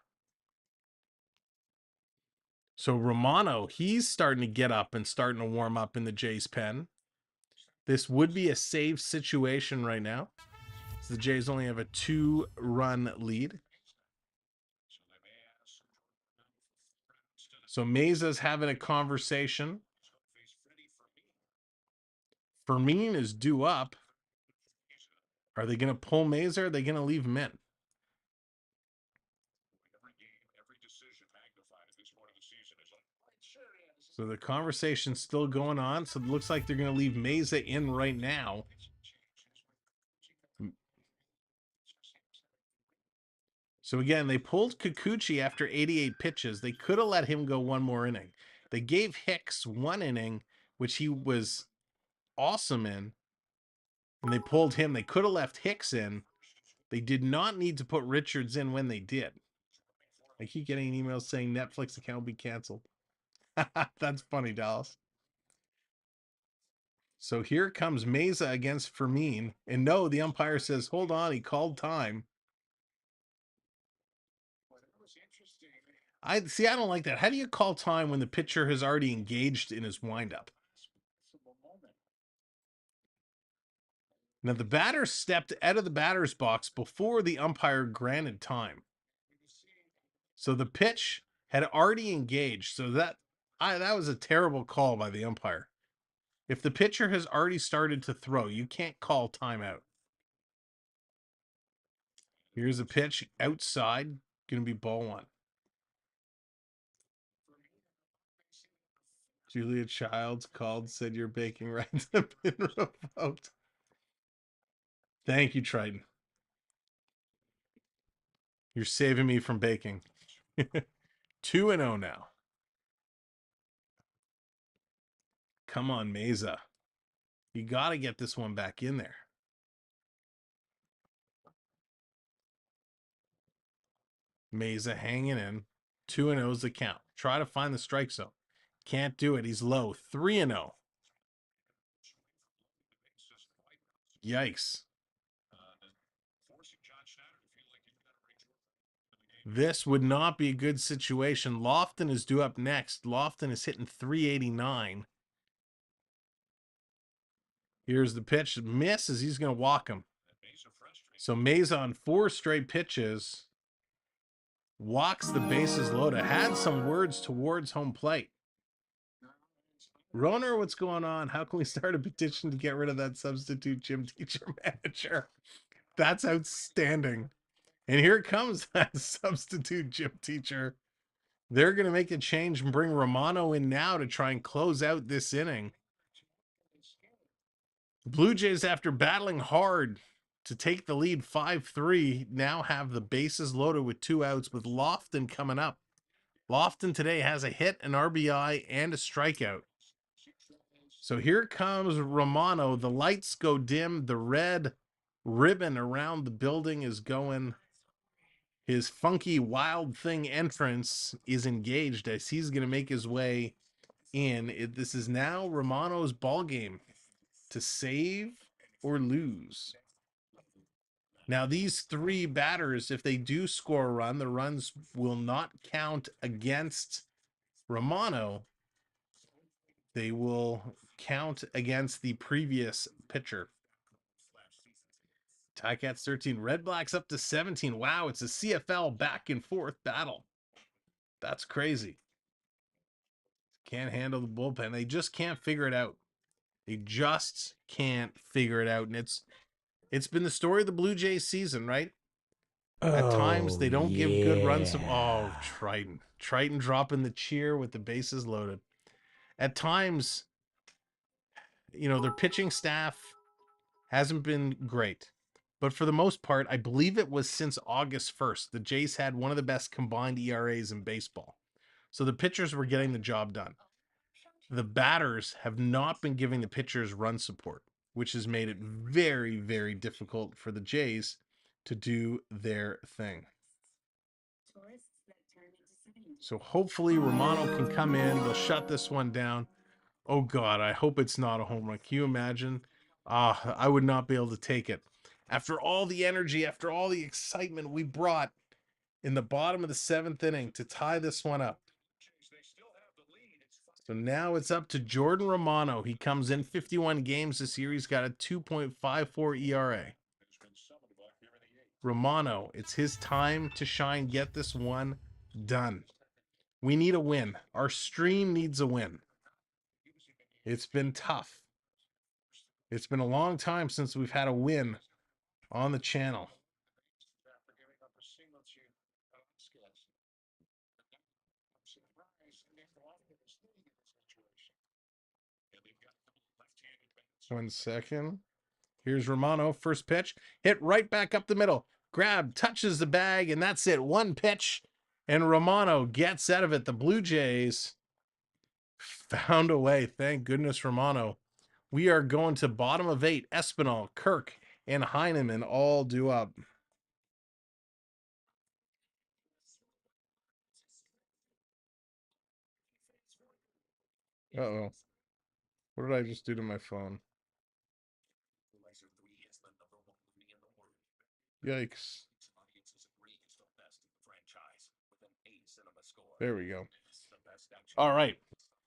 So Romano, he's starting to get up and starting to warm up in the Jays pen. This would be a save situation right now. So the Jays only have a 2-run lead. So Meza's having a conversation. Fermin is due up. Are they going to pull Meza or are they going to leave him in? So the conversation's still going on. So it looks like they're going to leave Meza in right now. So again, they pulled Kikuchi after 88 pitches. They could have let him go one more inning. They gave Hicks 1 inning, which he was awesome in. And they pulled him. They could have left Hicks in. They did not need to put Richards in when they did. I keep getting emails saying Netflix account will be canceled. That's funny, Dallas. So here comes Meza against Fermin. And no, the umpire says, hold on, he called time. I don't like that. How do you call time when the pitcher has already engaged in his windup? Now, the batter stepped out of the batter's box before the umpire granted time. So the pitch had already engaged. So that was a terrible call by the umpire. If the pitcher has already started to throw, you can't call timeout. Here's a pitch outside. Going to be ball 1. Julia Childs called, said your baking rights have been revoked. Thank you, Triton. You're saving me from baking. 2-0 now. Come on, Meza. You got to get this one back in there. Meza hanging in. 2-0 is the count. Try to find the strike zone. Can't do it. He's low. 3-0. Yikes. This would not be a good situation. Lofton is due up next. Lofton is hitting 389. Here's the pitch. Misses. He's going to walk him. So Meza on 4 straight pitches walks the bases loaded. Had some words towards home plate. Roner, what's going on? How can we start a petition to get rid of that substitute gym teacher manager? That's outstanding. And here comes that substitute gym teacher. They're going to make a change and bring Romano in now to try and close out this inning. Blue Jays, after battling hard to take the lead 5-3, now have the bases loaded with 2 outs with Lofton coming up. Lofton today has a hit, an RBI, and a strikeout. So here comes Romano. The lights go dim. The red ribbon around the building is going. His funky Wild Thing entrance is engaged as he's going to make his way in. This is now Romano's ball game to save or lose. Now, these 3 batters, if they do score a run, the runs will not count against Romano. They will count against the previous pitcher. Ticats 13, Red Blacks up to 17. Wow, it's a CFL back and forth battle. That's crazy. Can't handle the bullpen. They just can't figure it out. They just can't figure it out. And it's been the story of the Blue Jays season, right? At times they don't give good runs. Oh, Triton. Triton dropping the cheer with the bases loaded. At times, their pitching staff hasn't been great. But for the most part, I believe it was since August 1st, the Jays had one of the best combined ERAs in baseball. So the pitchers were getting the job done. The batters have not been giving the pitchers run support, which has made it very, very difficult for the Jays to do their thing. So hopefully Romano can come in. They'll shut this one down. Oh, God, I hope it's not a home run. Can you imagine? I would not be able to take it. After all the energy, after all the excitement we brought in the bottom of the 7th inning to tie this one up. So now it's up to Jordan Romano. He comes in 51 games this year. He's got a 2.54 ERA. Romano, it's his time to shine. Get this one done. We need a win. Our stream needs a win. It's been tough. It's been a long time since we've had a win on the channel. One second. Here's Romano. First pitch. Hit right back up the middle. Grab, touches the bag, and that's it. One pitch, and Romano gets out of it. The Blue Jays found a way. Thank goodness, Romano. We are going to bottom of 8. Espinal, Kirk, and Heineman all due up. Uh-oh. What did I just do to my phone? Yikes. There we go. All right.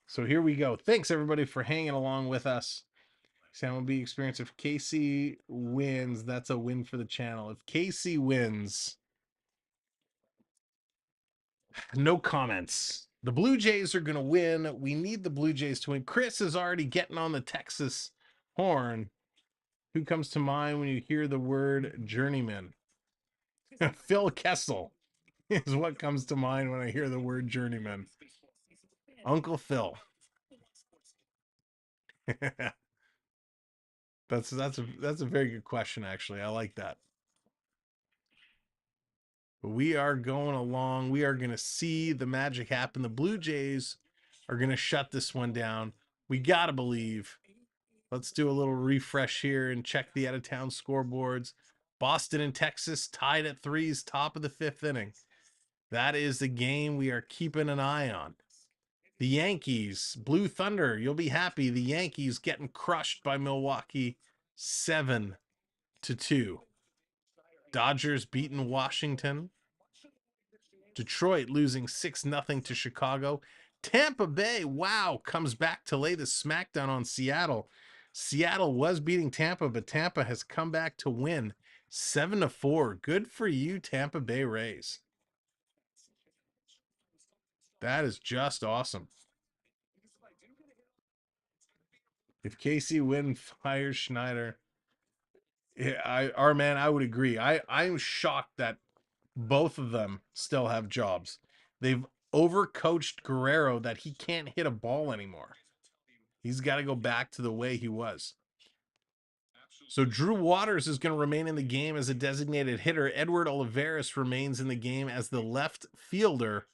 So here we go. Thanks, everybody, for hanging along with us. Sam MLB experience. If KC wins, that's a win for the channel. If KC wins, no comments. The Blue Jays are going to win. We need the Blue Jays to win. Chris is already getting on the Texas horn. Who comes to mind when you hear the word journeyman? Phil Kessel is what comes to mind when I hear the word journeyman. Uncle Phil. That's a very good question, actually. I like that. But we are going along. We are going to see the magic happen. The Blue Jays are going to shut this one down. We got to believe. Let's do a little refresh here and check the out-of-town scoreboards. Boston and Texas tied at 3s, top of the 5th inning. That is the game we are keeping an eye on. The Yankees, Blue Thunder, you'll be happy. The Yankees getting crushed by Milwaukee 7-2. Dodgers beating Washington. Detroit losing 6-0 to Chicago. Tampa Bay, wow, comes back to lay the smackdown on Seattle. Seattle was beating Tampa, but Tampa has come back to win 7-4. Good for you, Tampa Bay Rays. That is just awesome. If KC win, fire Snider. Yeah, I would agree. I'm shocked that both of them still have jobs. They've overcoached Guerrero that he can't hit a ball anymore. He's got to go back to the way he was. So Drew Waters is going to remain in the game as a designated hitter. Edward Olivares remains in the game as the left fielder.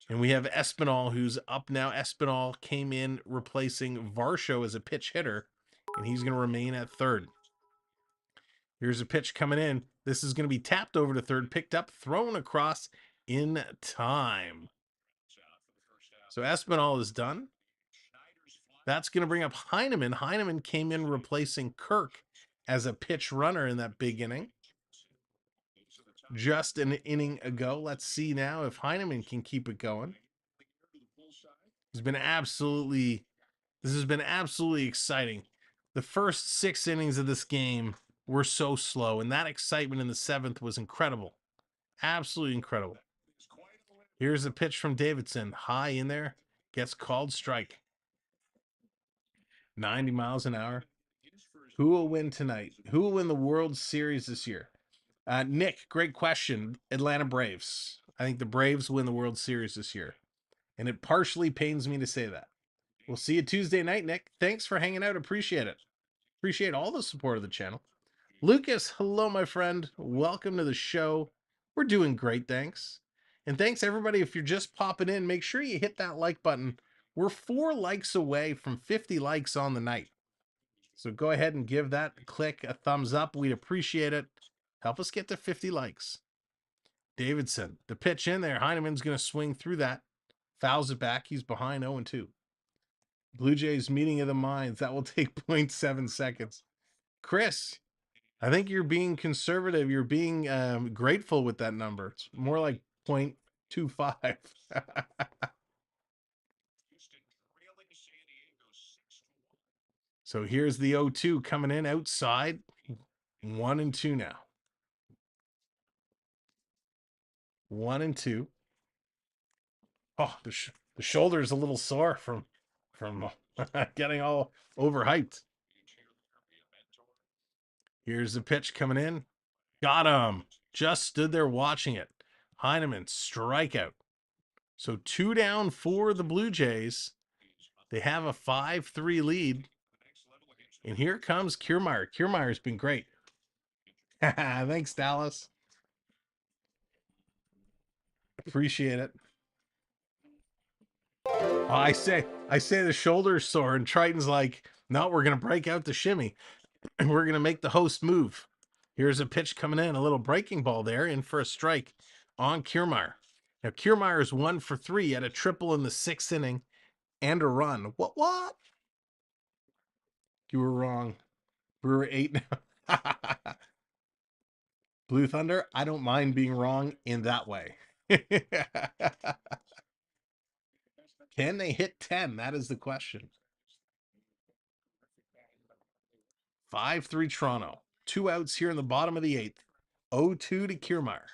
And we have Espinal, who's up now. Espinal came in replacing Varsho as a pitch hitter, and he's going to remain at third. Here's a pitch coming in. This is going to be tapped over to third, picked up, thrown across in time. So Espinal is done. That's going to bring up Heineman. Heineman came in replacing Kirk as a pitch runner in that big inning. Just an inning ago. Let's see now if Heineman can keep it going. This has been absolutely exciting. The first 6 innings of this game were so slow, and that excitement in the 7th was incredible. Absolutely incredible. Here's a pitch from Davidson. High in there. Gets called strike. 90 miles an hour. Who will win tonight? Who will win the World Series this year? Nick, great question. Atlanta Braves. I think the Braves win the World Series this year. And it partially pains me to say that. We'll see you Tuesday night, Nick. Thanks for hanging out. Appreciate it. Appreciate all the support of the channel. Lucas, hello, my friend. Welcome to the show. We're doing great, thanks. And thanks, everybody. If you're just popping in, make sure you hit that like button. We're 4 likes away from 50 likes on the night. So go ahead and give that click a thumbs up. We'd appreciate it. Help us get to 50 likes. Davidson, the pitch in there. Heineman's going to swing through that. Fouls it back. He's behind 0-2. Blue Jays meeting of the minds. That will take 0.7 seconds. Chris, I think you're being conservative. You're being grateful with that number. It's more like 0.25. So here's the 0-2 coming in outside. 1-2 now. 1-2. Oh, the shoulder is a little sore from getting all overhyped. Here's the pitch coming in. Got him. Just stood there watching it. Heineman, strikeout. So 2 down for the Blue Jays. They have a 5-3 lead. And here comes Kiermaier. Kiermaier's been great. Thanks, Dallas. Appreciate it. Oh, I say the shoulder's sore, and Triton's like, no, we're gonna break out the shimmy. And we're gonna make the host move. Here's a pitch coming in, a little breaking ball there, in for a strike on Kiermaier. Now Kiermaier is 1 for 3, had a triple in the 6th inning and a run. What? You were wrong. We were 8 now. Blue Thunder, I don't mind being wrong in that way. Can they hit 10? That is the question. 5-3 Toronto. 2 outs here in the bottom of the 8th. 0-2 to Kiermaier.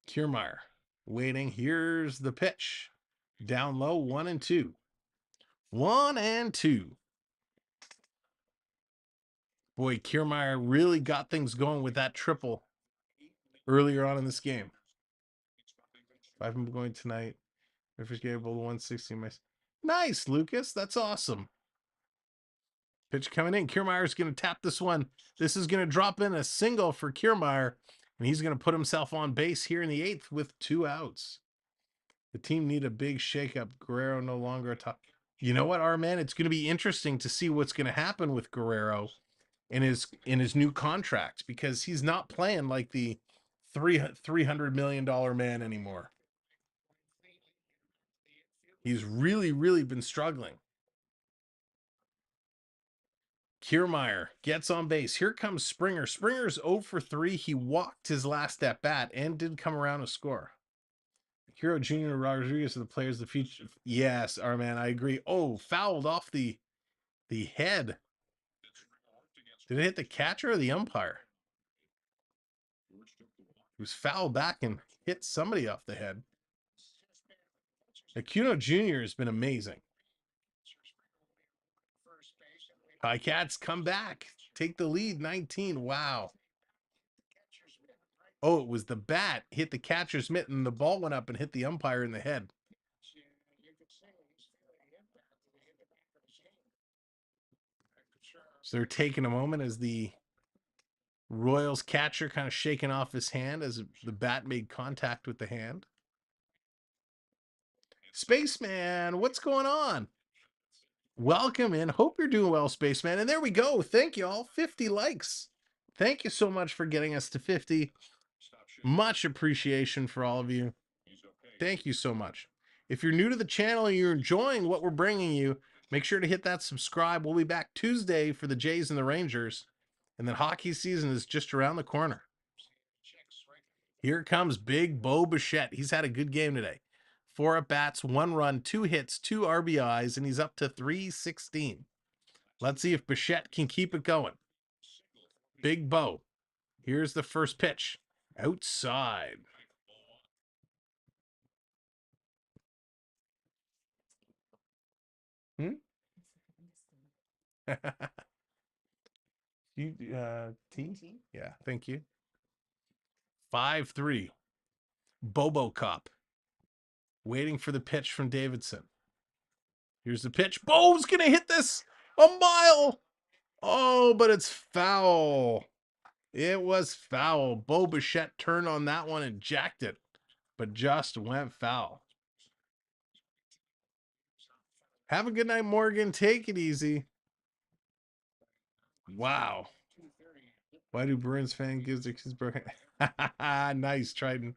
Kiermaier waiting. Here's the pitch. Down low, 1-2. 1-2. Boy, Kiermaier really got things going with that triple earlier on in this game. 5 going tonight. First game, 160. Nice, Lucas. That's awesome. Pitch coming in. Kiermaier's going to tap this one. This is going to drop in a single for Kiermaier, and he's going to put himself on base here in the 8th with 2 outs. The team need a big shakeup. Guerrero no longer a top. You know what, R-Man? It's going to be interesting to see what's going to happen with Guerrero in his new contract, because he's not playing like the $300 million man anymore. He's really, really been struggling. Kiermaier gets on base. Here comes Springer. Springer's 0 for 3. He walked his last at bat and did come around to score. Hero Jr. Rodriguez are the players of the future. Yes, our man, I agree. Oh, fouled off the head. Did it hit the catcher or the umpire? It was fouled back and hit somebody off the head. Aquino Jr. has been amazing. Cats come back. Take the lead, 19. Wow. Oh, it was the bat hit the catcher's mitt and the ball went up and hit the umpire in the head. So they're taking a moment as the Royals catcher kind of shaking off his hand as the bat made contact with the hand. Spaceman, what's going on? Welcome in. Hope you're doing well, Spaceman. And there we go. Thank you all. 50 likes. Thank you so much for getting us to 50. Much appreciation for all of you. Thank you so much. If you're new to the channel and you're enjoying what we're bringing you, make sure to hit that subscribe. We'll be back Tuesday for the Jays and the Rangers. And then hockey season is just around the corner. Here comes Big Bo Bichette. He's had a good game today. 4 at-bats, 1 run, 2 hits, 2 RBIs, and he's up to 316. Let's see if Bichette can keep it going. Big Bo. Here's the first pitch. Outside. You T? Yeah, thank you. 5-3. Bobo Cop. Waiting for the pitch from Davidson. Here's the pitch. Bo's gonna hit this a mile. Oh, but it's foul. It was foul. Bo Bichette turned on that one and jacked it, but just went foul. Have a good night, Morgan. Take it easy. Wow. Why do Bruins fan gives their kids broken? Nice, Triton.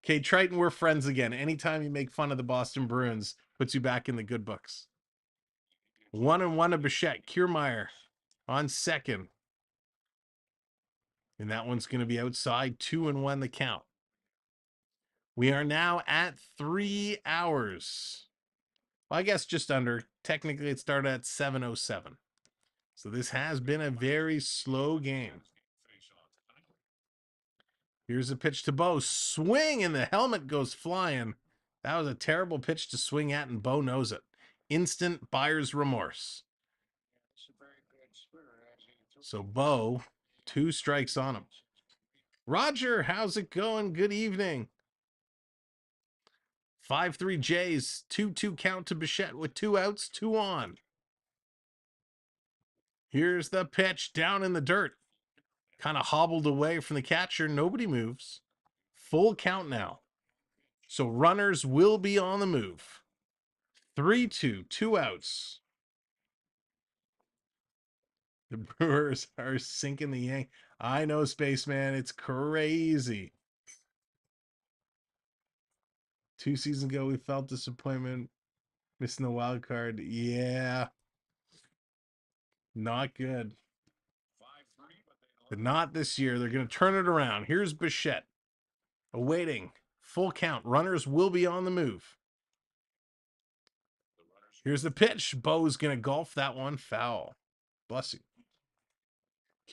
Okay, Triton, we're friends again. Anytime you make fun of the Boston Bruins, puts you back in the good books. 1-1 to Bichette. Kiermaier on second. And that one's going to be outside. 2-1 the count. We are now at 3 hours. Well, I guess just under. Technically, it started at 7:07. So this has been a very slow game. Here's a pitch to Bo. Swing, and the helmet goes flying. That was a terrible pitch to swing at, and Bo knows it. Instant buyer's remorse. So Bo 2 strikes on him. Roger, how's it going? Good evening. 5-3 Jays, 2-2 count to Bichette with 2 outs, 2 on. Here's the pitch down in the dirt. Kind of hobbled away from the catcher. Nobody moves. Full count now. So runners will be on the move. 3-2, 2 outs. The Brewers are sinking the Yank. I know, Spaceman. It's crazy. 2 seasons ago, we felt disappointment. Missing the wild card. Yeah. Not good. But not this year. They're going to turn it around. Here's Bichette. Awaiting. Full count. Runners will be on the move. Here's the pitch. Bo's going to golf that one. Foul. Bless you.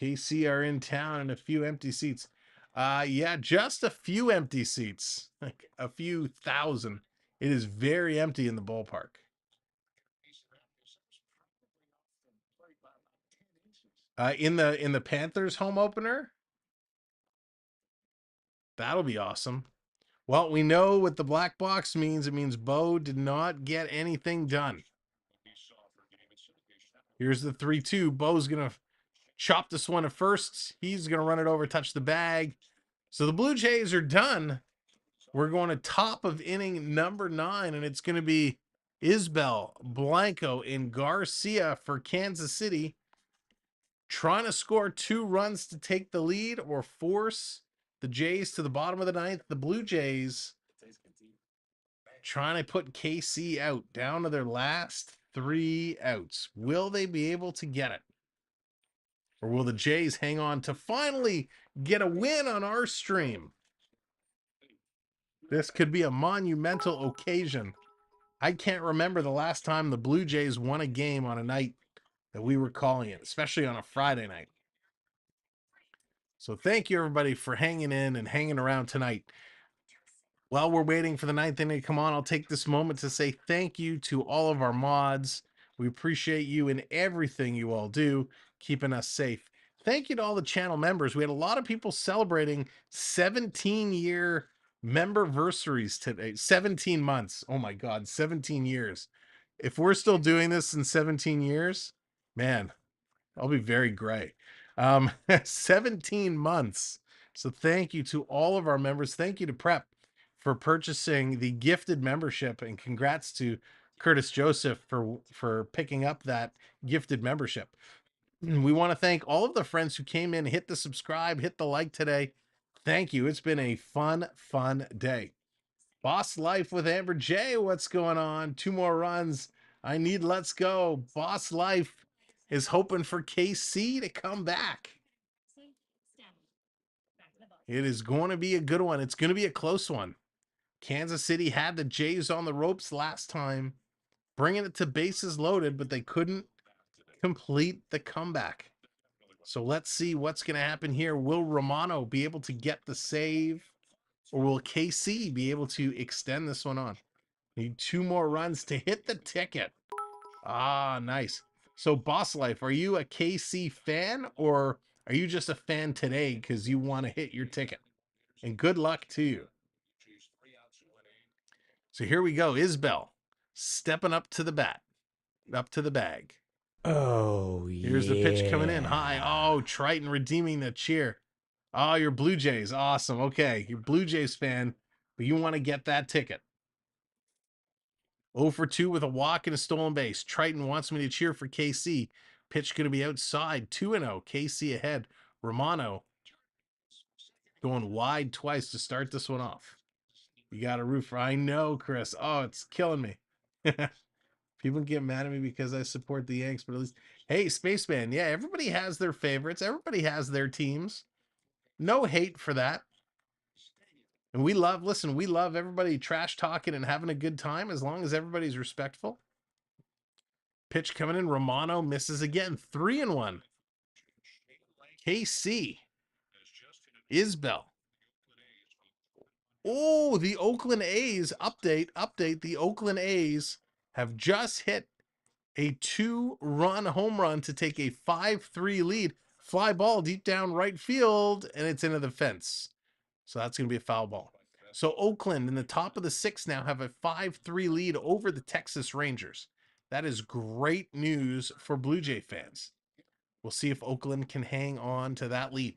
KC are in town and a few empty seats. Yeah, just a few empty seats. Like a few thousand. It is very empty in the ballpark. In the Panthers home opener? That'll be awesome. Well, we know what the black box means. It means Bo did not get anything done. Here's the 3-2. Bo's going to chop this one at first. He's going to run it over, touch the bag. So the Blue Jays are done. We're going to top of inning number 9, and it's going to be Isbell, Blanco, and Garcia for Kansas City. Trying to score 2 runs to take the lead or force the Jays to the bottom of the 9th. The Blue Jays trying to put KC out, down to their last 3 outs. Will they be able to get it? Or will the Jays hang on to finally get a win on our stream? This could be a monumental occasion. I can't remember the last time the Blue Jays won a game on a night that we were calling it, especially on a Friday night. So thank you, everybody, for hanging in and hanging around tonight. While we're waiting for the 9th inning to come on, I'll take this moment to say thank you to all of our mods. We appreciate you and everything you all do, keeping us safe. Thank you to all the channel members. We had a lot of people celebrating 17-year memberversaries today. 17 months. Oh my God, 17 years. If we're still doing this in 17 years, man, I'll be very gray. 17 months. So thank you to all of our members. Thank you to Prep for purchasing the gifted membership, and congrats to Curtis Joseph for picking up that gifted membership. We want to thank all of the friends who came in, hit the subscribe, hit the like today. Thank you. It's been a fun day. Boss Life with Amber J. What's going on? 2 more runs. I need let's go. Boss Life is hoping for KC to come back. It is going to be a good one. It's going to be a close one. Kansas City had the Jays on the ropes last time, bringing it to bases loaded, but they couldn't complete the comeback. So let's see what's going to happen here. Will Romano be able to get the save, or will KC be able to extend this one on? Need 2 more runs to hit the ticket. Ah, nice. So Boss Life, are you a KC fan, or are you just a fan today because you want to hit your ticket? And good luck to you. So here we go. Isbell stepping up to the bat, up to the bag. Oh, Here's the pitch coming in high. Oh, Triton redeeming the cheer. Oh, you're Blue Jays. Awesome. Okay, you're Blue Jays fan, but you want to get that ticket. 0 for 2 with a walk and a stolen base. Triton wants me to cheer for KC. Pitch going to be outside. 2-0. KC ahead. Romano going wide twice to start this one off. You got a roof. I know, Chris. Oh, it's killing me. People get mad at me because I support the Yanks, but at least, hey, Spaceman, yeah, everybody has their favorites. Everybody has their teams. No hate for that. And we love everybody trash talking and having a good time as long as everybody's respectful. Pitch coming in. Romano misses again. 3-1. KC. Isbell. Oh, the Oakland A's update. The Oakland A's have just hit a 2-run home run to take a 5-3 lead. Fly ball deep down right field, and it's into the fence. So that's going to be a foul ball. So Oakland in the top of the 6th now have a 5-3 lead over the Texas Rangers. That is great news for Blue Jay fans. We'll see if Oakland can hang on to that lead.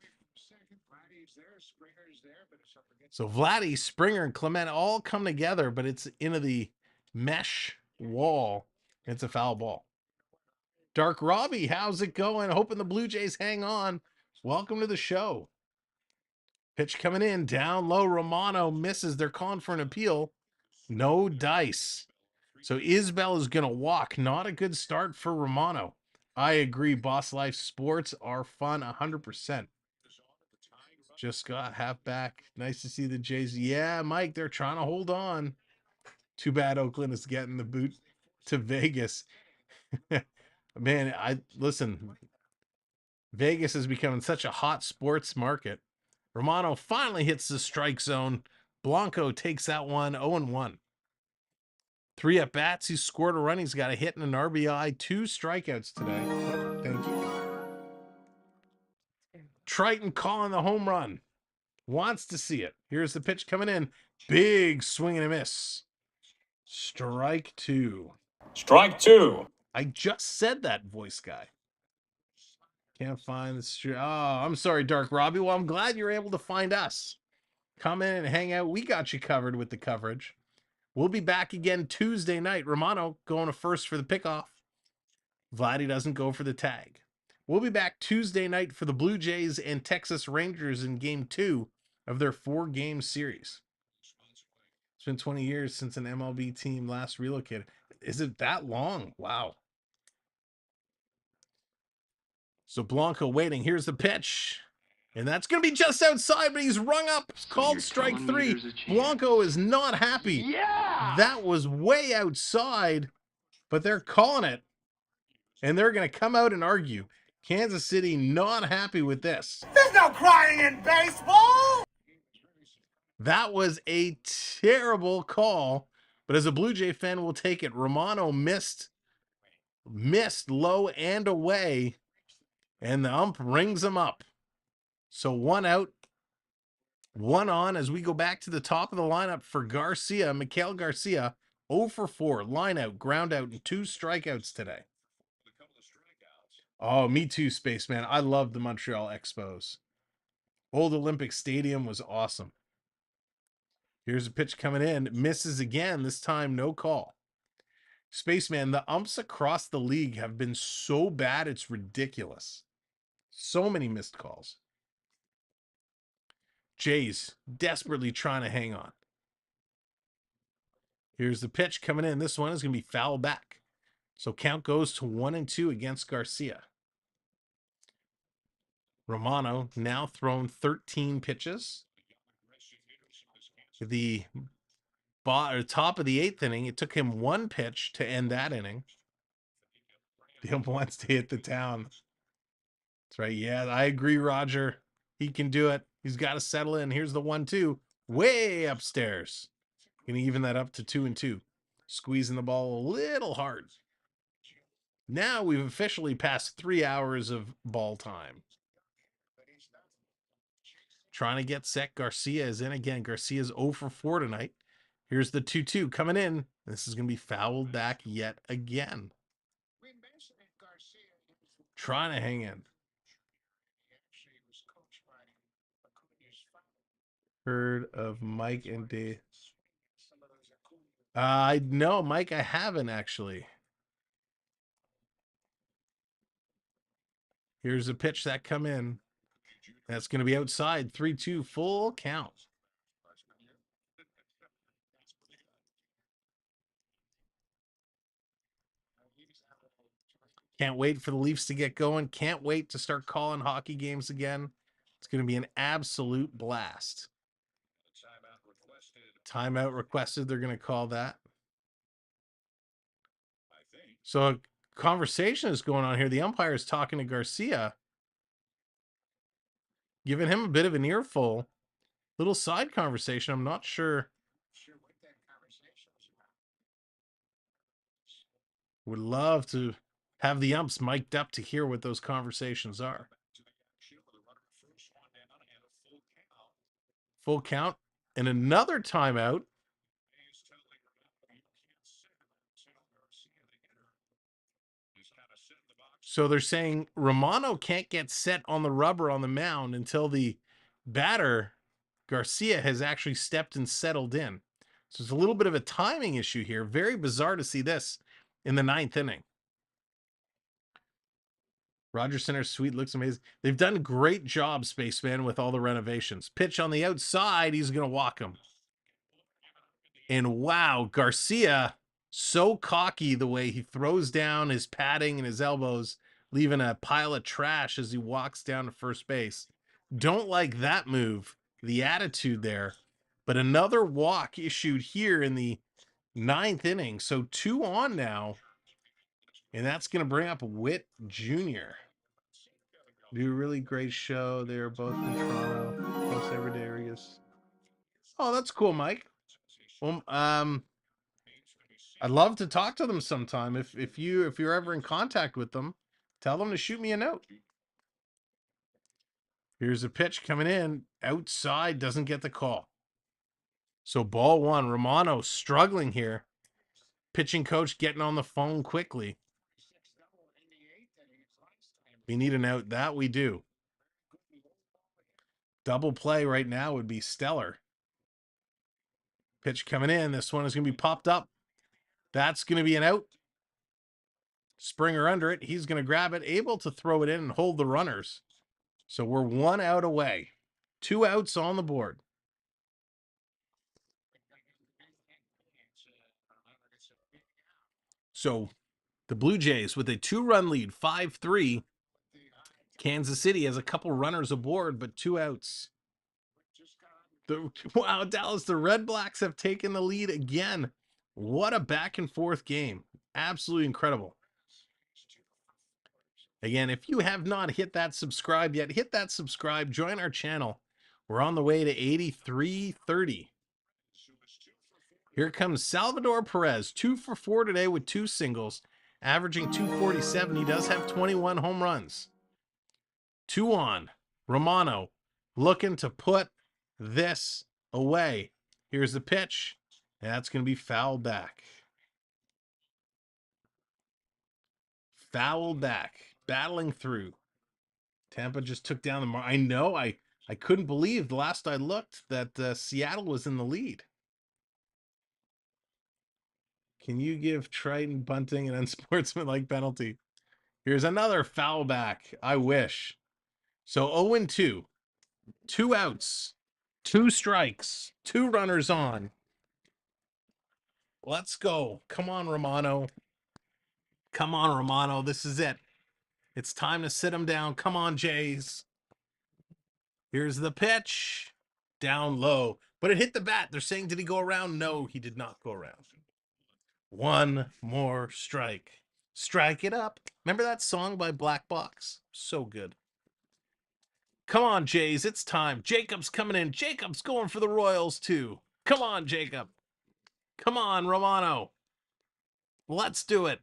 So Vladdy, Springer, and Clement all come together, but it's into the mesh wall. It's a foul ball. Dark Robbie, how's it going? Hoping the Blue Jays hang on. Welcome to the show. Pitch coming in, down low. Romano misses. They're calling for an appeal. No dice. So Isbell is going to walk. Not a good start for Romano. I agree. Boss Life sports are fun 100%. Just got half back. Nice to see the Jays. Yeah, Mike, they're trying to hold on. Too bad Oakland is getting the boot to Vegas. Man, listen. Vegas is becoming such a hot sports market. Romano finally hits the strike zone. Blanco takes that one 0-1. 3 at bats. He's scored a run. He's got a hit and an RBI. 2 strikeouts today. Oh, thank you. Triton calling the home run. Wants to see it. Here's the pitch coming in. Big swing and a miss. Strike 2. Strike 2. I just said that, voice guy. Can't find the street. Oh, I'm sorry, Dark Robbie. Well, I'm glad you're able to find us. Come in and hang out. We got you covered with the coverage. We'll be back again Tuesday night. Romano going to first for the pickoff. Vladdy doesn't go for the tag. We'll be back Tuesday night for the Blue Jays and Texas Rangers in Game 2 of their 4-game series. It's been 20 years since an MLB team last relocated. Is it that long? Wow. So Blanco waiting. Here's the pitch. And that's going to be just outside, but he's rung up. It's called strike 3. Blanco is not happy. Yeah! That was way outside, but they're calling it. And they're going to come out and argue. Kansas City not happy with this. There's no crying in baseball! That was a terrible call, but as a Blue Jay fan, we'll take it. Romano missed low and away, and the ump rings him up. So 1 out, 1 on as we go back to the top of the lineup for Garcia. Mikael Garcia, 0 for 4, line out, ground out, and 2 strikeouts today. Oh, me too, Spaceman. I love the Montreal Expos. Old Olympic Stadium was awesome. Here's a pitch coming in. Misses again. This time, no call. Spaceman, the umps across the league have been so bad, it's ridiculous. So many missed calls. Jays desperately trying to hang on. Here's the pitch coming in. This one is going to be foul back. So count goes to 1-2 against Garcia. Romano now thrown 13 pitches. The top of the 8th inning, it took him 1 pitch to end that inning. The ump wants to hit the town. That's right. Yeah, I agree, Roger. He can do it. He's got to settle in. Here's the 1-2. Way upstairs. Gonna even that up to 2-2. Squeezing the ball a little hard. Now we've officially passed 3 hours of ball time. Trying to get set. Garcia is in again. Garcia's 0 for 4 tonight. Here's the 2-2 coming in. This is going to be fouled back yet again. Trying to hang in. Heard of Mike and Dave? No, Mike, I haven't actually. Here's a pitch that come in. That's going to be outside. 3-2, full count. Can't wait for the Leafs to get going. Can't wait to start calling hockey games again. It's going to be an absolute blast. Timeout requested. They're going to call that. So a conversation is going on here. The umpire is talking to Garcia, giving him a bit of an earful. Little side conversation. I'm not sure. Would love to have the umps mic'd up to hear what those conversations are. Full count. And another timeout. So they're saying Romano can't get set on the rubber on the mound until the batter, Garcia, has actually stepped and settled in. So it's a little bit of a timing issue here. Very bizarre to see this in the 9th inning. Rogers Center suite looks amazing. They've done a great job, Spaceman, with all the renovations. Pitch on the outside. He's going to walk him. And wow, Garcia, so cocky the way he throws down his padding and his elbows, leaving a pile of trash as he walks down to first base. Don't like that move, the attitude there. But another walk issued here in the 9th inning. So 2 on now. And that's going to bring up Witt Jr. Do a really great show. They're both in Toronto. Post every day, I guess. Oh, that's cool, Mike. Well, I'd love to talk to them sometime. If you're ever in contact with them, tell them to shoot me a note. Here's a pitch coming in. Outside, doesn't get the call. So ball 1. Romano struggling here. Pitching coach getting on the phone quickly. We need an out. That we do. Double play right now would be stellar. Pitch coming in. This one is going to be popped up. That's going to be an out. Springer under it. He's going to grab it, able to throw it in and hold the runners. So we're 1 out away. 2 outs on the board. So the Blue Jays with a 2-run lead, 5-3. Kansas City has a couple runners aboard, but 2 outs. Wow, Dallas, the Red Blacks have taken the lead again. What a back and forth game. Absolutely incredible. Again, if you have not hit that subscribe yet, hit that subscribe, join our channel. We're on the way to 8330. Here comes Salvador Perez, 2 for 4 today with 2 singles, averaging 247. He does have 21 home runs. 2 on. Romano looking to put this away. Here's the pitch. That's going to be fouled back. Fouled back. Battling through. Tampa just took down the I know. I couldn't believe the last I looked that Seattle was in the lead. Can you give Triton bunting an unsportsmanlike penalty? Here's another foul back. I wish. So 0-2. 2 outs. 2 strikes. 2 runners on. Let's go. Come on, Romano. Come on, Romano. This is it. It's time to sit him down. Come on, Jays. Here's the pitch. Down low. But it hit the bat. They're saying, did he go around? No, he did not go around. 1 more strike. Strike it up. Remember that song by Black Box? So good. Come on, Jays. It's time. Jacob's coming in. Jacob's going for the Royals, too. Come on, Jacob. Come on, Romano. Let's do it.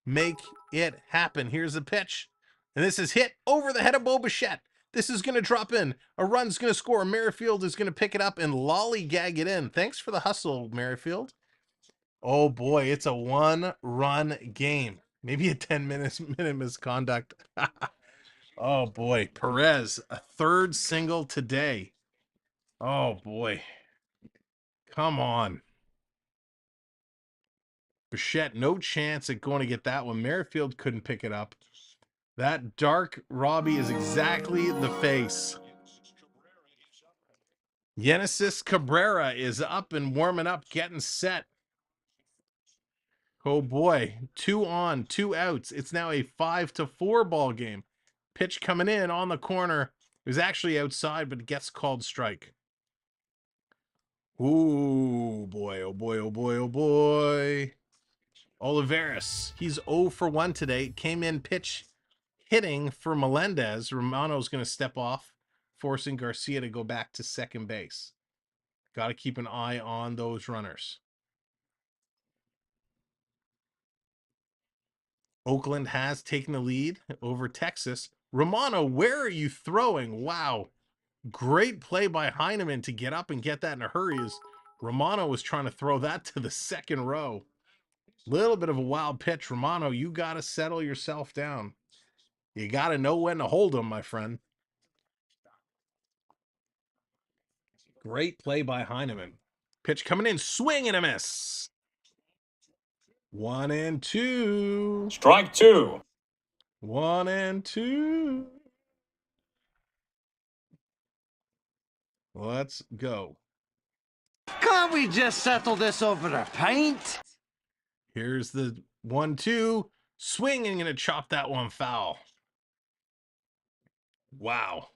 Make it happen. Here's the pitch. And this is hit over the head of Bo Bichette. This is going to drop in. A run's going to score. Merrifield is going to pick it up and lollygag it in. Thanks for the hustle, Merrifield. Oh, boy. It's a 1-run game. Maybe a 10-minute misconduct. Oh, boy. Perez, a 3rd single today. Oh, boy. Come on. Bichette, no chance at going to get that one. Merrifield couldn't pick it up. That dark Robbie is exactly the face. Genesis Cabrera is up and warming up, getting set. Oh boy, 2 on, 2 outs. It's now a 5-4 ball game. Pitch coming in on the corner. It was actually outside, but it gets called strike. Ooh, boy, oh boy, oh boy, oh boy. Olivares, he's 0 for 1 today. Came in pitch hitting for Melendez. Romano's going to step off, forcing Garcia to go back to second base. Got to keep an eye on those runners. Oakland has taken the lead over Texas. Romano, where are you throwing? Wow. Great play by Heineman to get up and get that in a hurry as Romano was trying to throw that to the second row. Little bit of a wild pitch. Romano, you got to settle yourself down. You got to know when to hold him, my friend. Great play by Heineman. Pitch coming in, swing and a miss. 1-2. Strike two. 1-2. Let's go. Can't we just settle this over a pint? Here's the 1-2. Swing and gonna chop that one foul. Wow.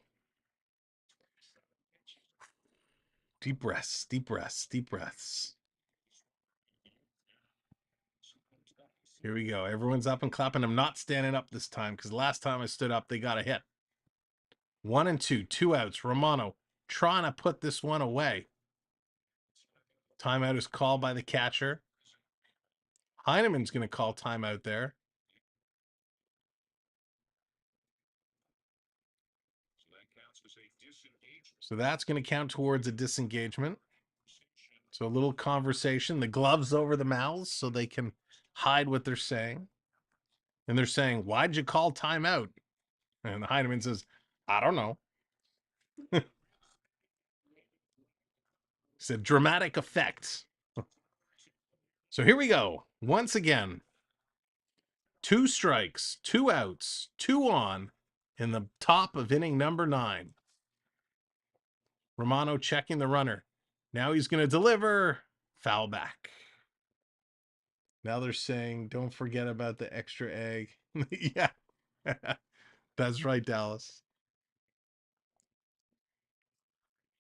Deep breaths, deep breaths, deep breaths. Here we go. Everyone's up and clapping. I'm not standing up this time because last time I stood up, they got a hit. 1-2, 2 outs. Romano trying to put this one away. Timeout is called by the catcher. Heineman's going to call timeout there. So that's going to count towards a disengagement. So a little conversation. The gloves over the mouths so they can hide what they're saying. And they're saying, why'd you call timeout? And Heineman says, I don't know. It's a dramatic effect. So here we go. Once again, 2 strikes, 2 outs, 2 on in the top of inning number 9. Romano checking the runner. Now he's going to deliver. Foul back. Now they're saying, don't forget about the extra egg. Yeah, that's right, Dallas.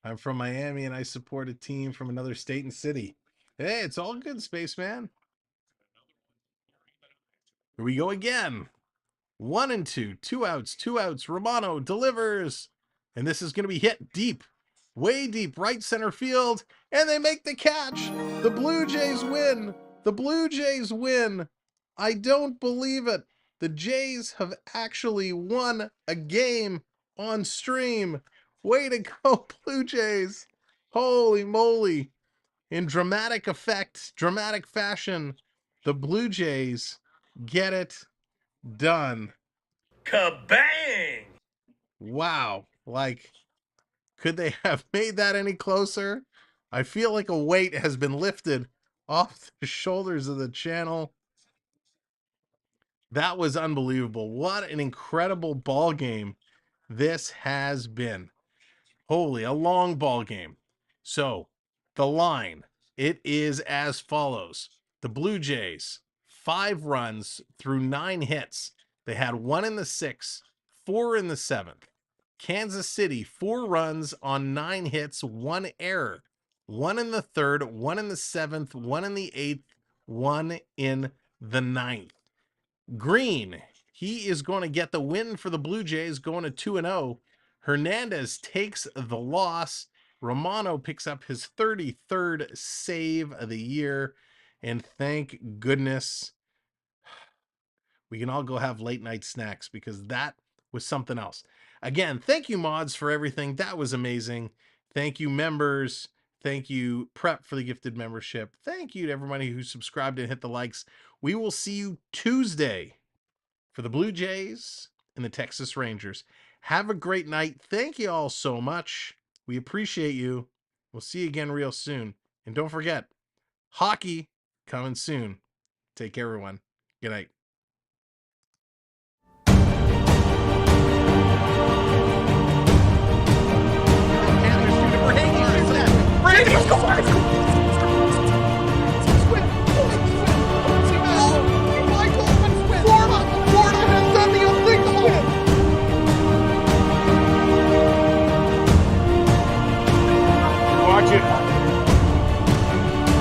I'm from Miami and I support a team from another state and city. Hey, it's all good, spaceman. Here we go again. 1-2, 2 outs, 2 outs. Romano delivers. And this is going to be hit deep, way deep, right center field. And they make the catch. The Blue Jays win. The Blue Jays win. I don't believe it. The Jays have actually won a game on stream. Way to go, Blue Jays. Holy moly. In dramatic effect, dramatic fashion, the Blue Jays get it done. Kabang! Wow. Like, could they have made that any closer? I feel like a weight has been lifted off the shoulders of the channel. That was unbelievable. What an incredible ball game this has been. Holy, a long ball game. So, the line, it is as follows. The Blue Jays, 5 runs through 9 hits. They had 1 in the 6th, 4 in the 7th. Kansas City, 4 runs on 9 hits, 1 error. 1 in the 3rd, 1 in the 7th, 1 in the 8th, 1 in the 9th. Green, he is going to get the win for the Blue Jays, going to 2-0. Hernandez takes the loss. Romano picks up his 33rd save of the year. And thank goodness we can all go have late night snacks because that was something else. Again, thank you, mods, for everything. That was amazing. Thank you, members. Thank you, Prep, for the gifted membership. Thank you to everybody who subscribed and hit the likes. We will see you Tuesday for the Blue Jays and the Texas Rangers. Have a great night. Thank you all so much. We appreciate you. We'll see you again real soon. And don't forget, hockey coming soon. Take care, everyone. Good night. Watching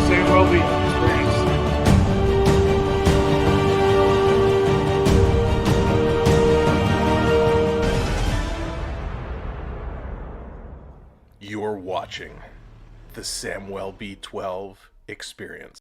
Sam Welby experience. You're watching the Samwell B12 experience.